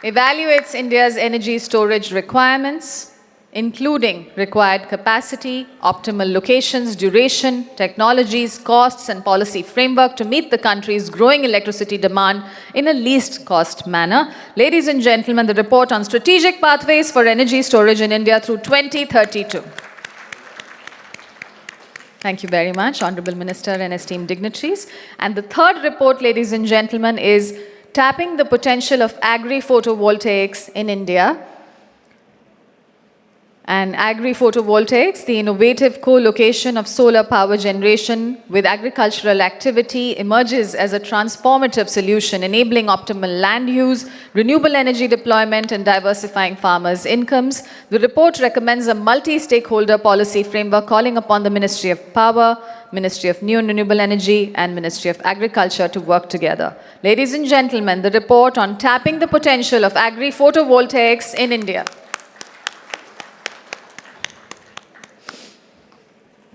evaluates India's energy storage requirements, including required capacity, optimal locations, duration, technologies, costs, and policy framework to meet the country's growing electricity demand in a least cost manner. Ladies and gentlemen, the report on Strategic Pathways for Energy Storage in India through 2032. Thank you very much, Honorable Minister and esteemed dignitaries. And the third report, ladies and gentlemen, is Tapping the Potential of Agri-Photovoltaics in India. And agri-photovoltaics, the innovative co-location of solar power generation with agricultural activity, emerges as a transformative solution, enabling optimal land use, renewable energy deployment, and diversifying farmers' incomes. The report recommends a multi-stakeholder policy framework calling upon the Ministry of Power, Ministry of New and Renewable Energy, and Ministry of Agriculture to work together. Ladies and gentlemen, the report on tapping the potential of agri-photovoltaics in India.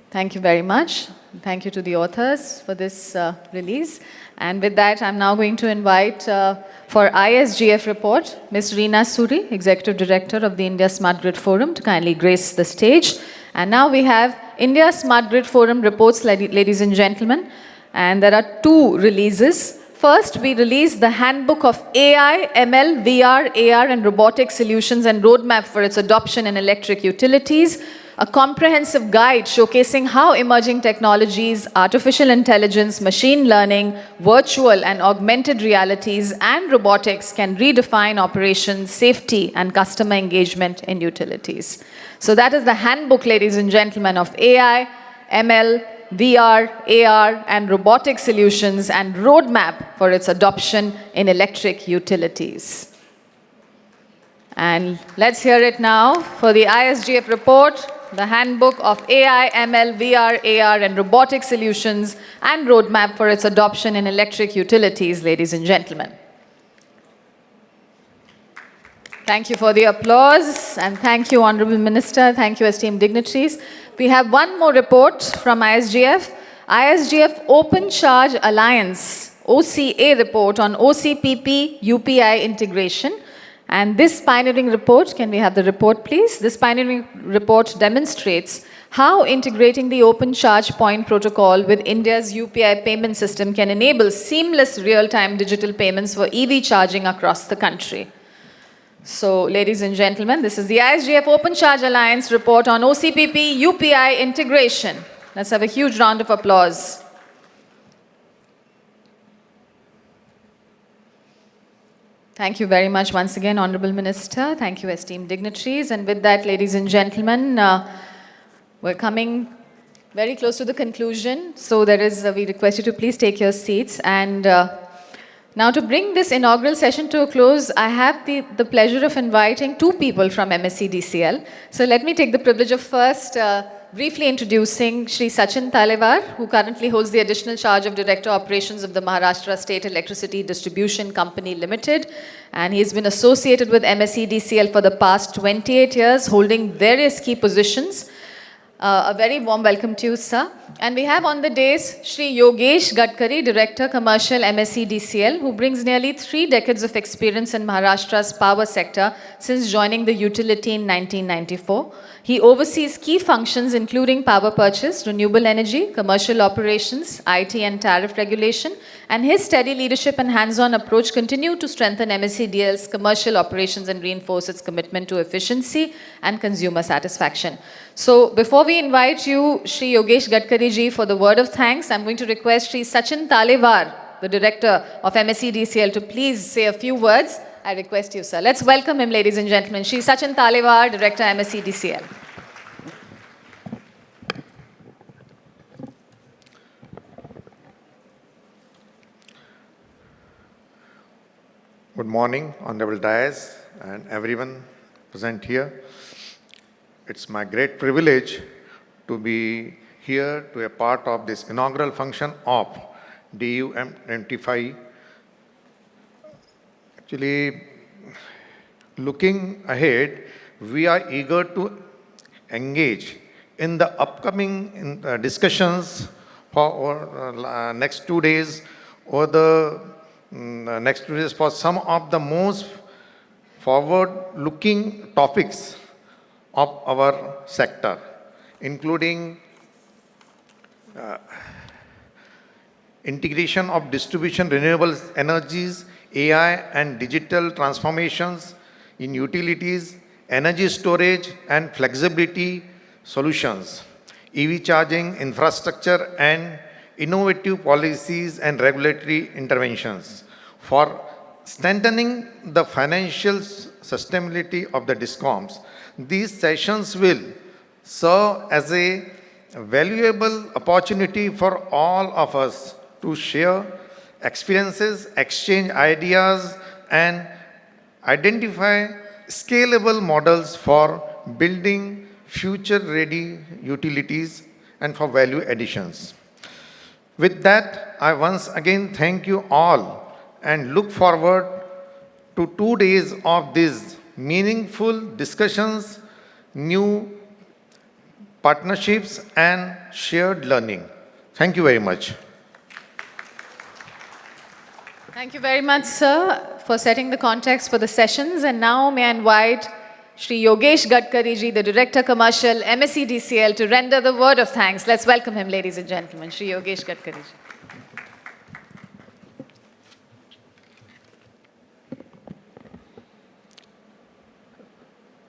Thank you very much. Thank you to the authors for this release. And with that, I'm now going to invite for ISGF report, Ms. Reena Suri, Executive Director of the India Smart Grid Forum, to kindly grace the stage. And now we have India Smart Grid Forum reports, ladies and gentlemen. And there are two releases. First, we released the Handbook of AI, ML, VR, AR, and Robotic Solutions and Roadmap for its adoption in electric utilities, a comprehensive guide showcasing how emerging technologies, artificial intelligence, machine learning, virtual and augmented realities, and robotics can redefine operations, safety, and customer engagement in utilities. So that is the handbook, ladies and gentlemen, of AI, ML, VR, AR, and robotic solutions and roadmap for its adoption in electric utilities. And let's hear it now for the ISGF report, the Handbook of AI, ML, VR, AR, and Robotic Solutions and Roadmap for its Adoption in Electric Utilities, ladies and gentlemen. Thank you for the applause, and thank you, Honorable Minister. Thank you, esteemed dignitaries. We have one more report from ISGF. ISGF Open Charge Alliance, OCA report on OCPP UPI integration. And this pioneering report, can we have the report please? This pioneering report demonstrates how integrating the Open Charge Point Protocol with India's UPI payment system can enable seamless real-time digital payments for EV charging across the country. So, ladies and gentlemen, this is the ISGF Open Charge Alliance report on OCPP UPI integration. Let's have a huge round of applause. Thank you very much once again, Honorable Minister. Thank you, esteemed dignitaries. And with that, ladies and gentlemen, we're coming very close to the conclusion. So we request you to please take your seats. And now to bring this inaugural session to a close, I have the pleasure of inviting two people from MSEDCL. So let me take the privilege of first briefly introducing Shri Sachin Talewar, who currently holds the additional charge of Director Operations of the Maharashtra State Electricity Distribution Company Limited. And he's been associated with MSEDCL for the past 28 years, holding various key positions. A very warm welcome to you, sir. And we have on the dais Shri Yogesh Gadkari, Director Commercial MSEDCL, who brings nearly 3 decades of experience in Maharashtra's power sector since joining the utility in 1994. He oversees key functions including power purchase, renewable energy, commercial operations, IT and tariff regulation, and his steady leadership and hands-on approach continue to strengthen MSEDCL's commercial operations and reinforce its commitment to efficiency and consumer satisfaction. So before we invite you, Shri Yogesh Gadkari ji, for the word of thanks, I'm going to request Shri Sachin Talewar, the Director of MSEDCL, to please say a few words. I request you, sir. Let's welcome him, ladies and gentlemen. Shri Sachin Talewar, Director, MSEDCL. Good morning, Honorable Dais and everyone present here. It's my great privilege to be here to be a part of this inaugural function of DUM25. Actually, looking ahead, we are eager to engage in the upcoming discussions for next 2 days or the next 2 days for some of the most forward-looking topics of our sector, including integration of distribution renewable energies, AI and digital transformations in utilities, energy storage and flexibility solutions, EV charging infrastructure and innovative policies and regulatory interventions for strengthening the financial sustainability of the DISCOMs. These sessions will serve as a valuable opportunity for all of us to share experiences, exchange ideas, and identify scalable models for building future-ready utilities and for value additions. With that, I once again thank you all and look forward to 2 days of these meaningful discussions, new partnerships, and shared learning. Thank you very much. Thank you very much, sir, for setting the context for the sessions. And now may I invite Shri Yogesh Gadkari ji, the Director Commercial, MSEDCL, to render the word of thanks. Let's welcome him, ladies and gentlemen. Shri Yogesh Gadkari ji.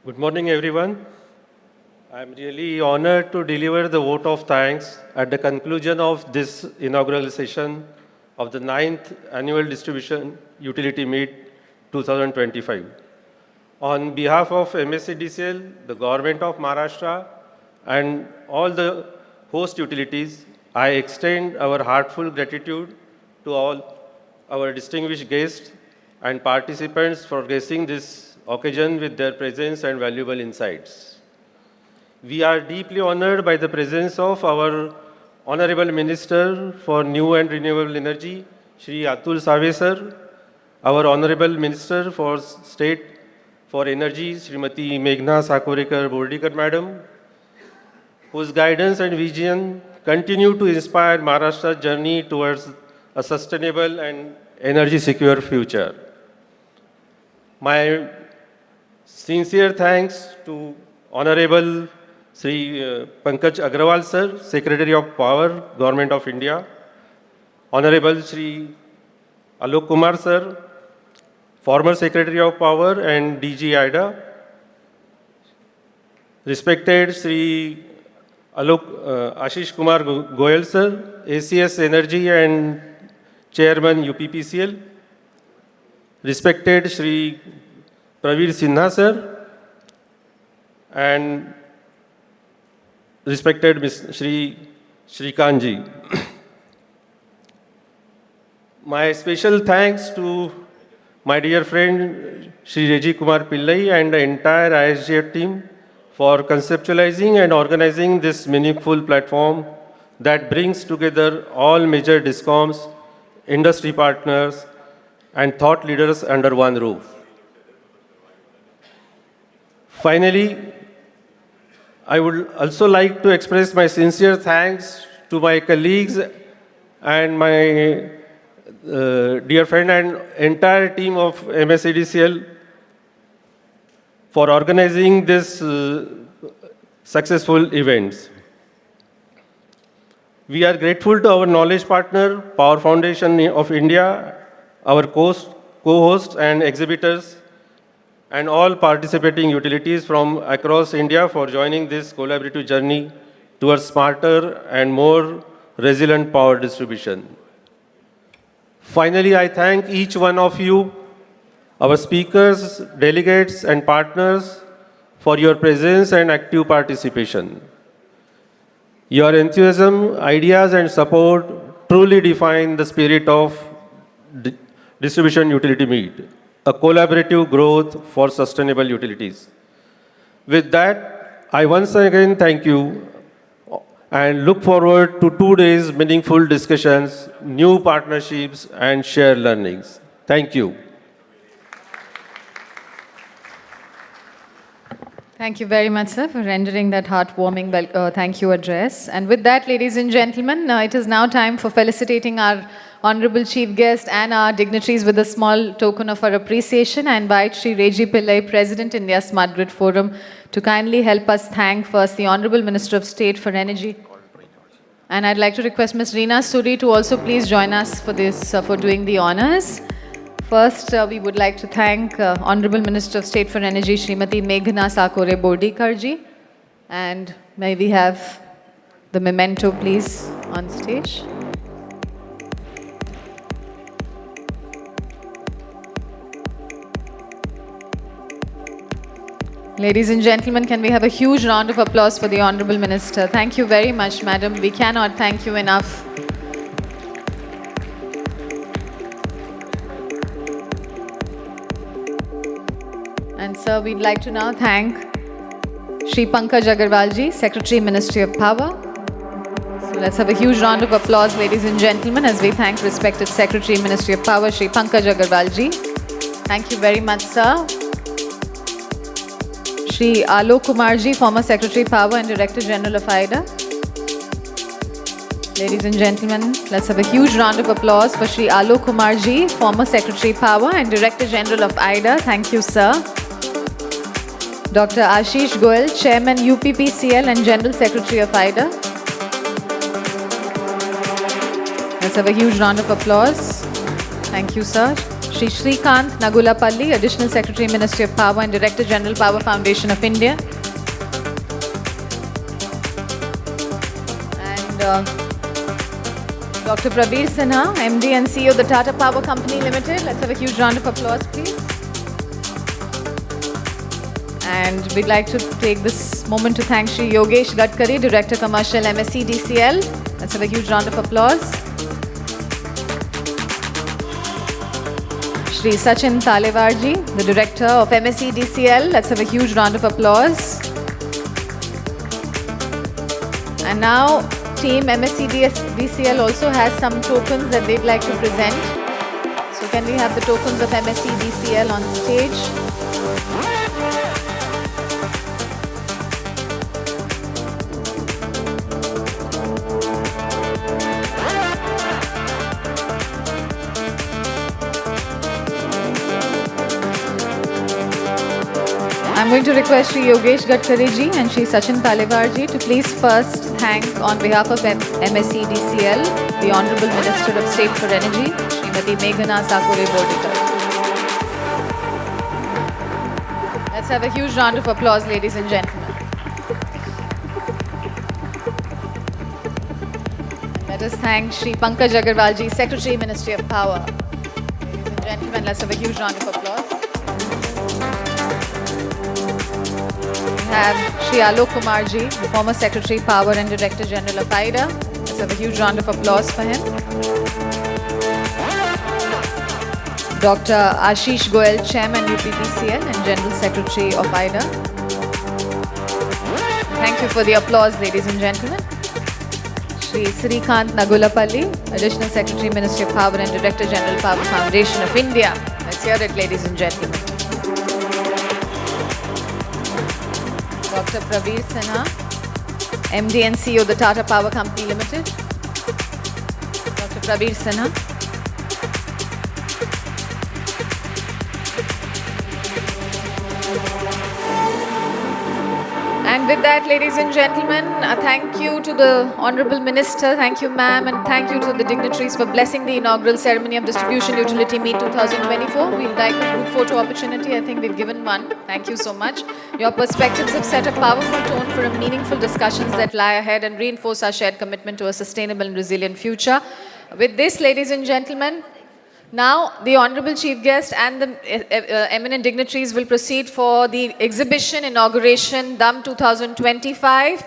Good morning, everyone. I'm really honored to deliver the vote of thanks at the conclusion of this inaugural session of the 9th Annual Distribution Utility Meet 2025. On behalf of MSEDCL, the Government of Maharashtra, and all the host utilities, I extend our heartfelt gratitude to all our distinguished guests and participants for gracing this occasion with their presence and valuable insights. We are deeply honored by the presence of our Honorable Minister for New and Renewable Energy, Shri Atul Save sir, our Honorable Minister for State for Energy, Srimati Meghna Sakorekar Bordikar Madam, whose guidance and vision continue to inspire Maharashtra's journey towards a sustainable and energy-secure future. My sincere thanks to Honorable Sri Pankaj Agrawal sir, Secretary of Power, Government of India, Honorable Sri Alok Kumar sir, former Secretary of Power and DG IDA, respected Sri Ashish Kumar Goyal sir, ACS Energy and Chairman UPPCL, respected Sri Praveer Sinha sir, and respected Ms. Shri Shrikant ji. My special thanks to my dear friend Shri Reji Kumar Pillai and the entire ISGF team for conceptualizing and organizing this meaningful platform that brings together all major DISCOMs, industry partners, and thought leaders under one roof. Finally, I would also like to express my sincere thanks to my colleagues and my dear friend and entire team of MSEDCL for organizing this successful events. We are grateful to our knowledge partner, Power Foundation of India, our co-hosts and exhibitors, and all participating utilities from across India for joining this collaborative journey towards smarter and more resilient power distribution. Finally, I thank each one of you, our speakers, delegates, and partners for your presence and active participation. Your enthusiasm, ideas, and support truly define the spirit of Distribution Utility Meet, a collaborative growth for sustainable utilities. With that, I once again thank you and look forward to 2 days meaningful discussions, new partnerships, and shared learnings. Thank you. Thank you very much, sir, for rendering that heartwarming thank you address. And with that, ladies and gentlemen, it is now time for felicitating our Honorable Chief Guest and our dignitaries with a small token of our appreciation. I invite Shri Reji Pillai, President, India Smart Grid Forum, to kindly help us thank first the Honorable Minister of State for Energy. And I'd like to request Ms. Reena Suri to also please join us for this, for doing the honors. First, we would like to thank Honorable Minister of State for Energy, Srimati Meghna Sakore Bordikar ji. And may we have the memento, please, on stage. Ladies and gentlemen, can we have a huge round of applause for the Honorable Minister? Thank you very much, Madam. We cannot thank you enough. And sir, we'd like to now thank Shri Pankaj Agarwal ji, Secretary, Ministry of Power. So let's have a huge round of applause, ladies and gentlemen, as we thank respected Secretary, Ministry of Power, Shri Pankaj Agarwal ji. Thank you very much, sir. Shri Alok Kumar ji, former Secretary, Power and Director General of IDA. Ladies and gentlemen, let's have a huge round of applause for Shri Alok Kumar ji, former Secretary, Power and Director General of IDA. Thank you, sir. Dr. Ashish Goel, Chairman UPPCL and General Secretary of IDA. Let's have a huge round of applause. Thank you, sir. Shri Srikanth Nagulapalli, Additional Secretary, Ministry of Power and Director General, Power Foundation of India. And Dr. Prabir Sinha, MD and CEO of the Tata Power Company Limited. Let's have a huge round of applause, please. And we'd like to take this moment to thank Shri Yogesh Gadkari, Director Commercial, MSc DCL. Let's have a huge round of applause. Shri Sachin Talevarji, the Director of MSc DCL. Let's have a huge round of applause. And now, team MSc DCL also has some tokens that they'd like to present. So can we have the tokens of MSc DCL on stage? I'm going to request Shri Yogesh Gadkari ji and Shri Sachin Talevar ji to please first thank on behalf of MSc DCL, the Honorable Minister of State for Energy, Srimati Meghna Sakure Bodikar. Let's have a huge round of applause, ladies and gentlemen. Let us thank Shri Pankaj Agarwal ji, Secretary, Ministry of Power. Ladies and gentlemen, let's have a huge round of applause. We have Shri Alok Kumar ji, the former Secretary, Power and Director General of IDA. Let's have a huge round of applause for him. Dr. Ashish Goel, Chairman UPPCL and General Secretary of IDA. Thank you for the applause, ladies and gentlemen. Shri Srikanth Nagulapalli, Additional Secretary, Ministry of Power and Director General, Power Foundation of India. Let's hear it, ladies and gentlemen. Dr. Prabir Sinha, MD and CEO of the Tata Power Company Limited. Dr. Prabir Sinha. And with that, ladies and gentlemen, thank you to the Honorable Minister, thank you ma'am, and thank you to the dignitaries for blessing the inaugural ceremony of Distribution Utility Meet 2024. We'd like a group photo opportunity. I think we've given one. Thank you so much. Your perspectives have set a powerful tone for a meaningful discussions that lie ahead and reinforce our shared commitment to a sustainable and resilient future. With this, ladies and gentlemen, now, the Honorable Chief Guest and the eminent dignitaries will proceed for the exhibition inauguration DUM 2025.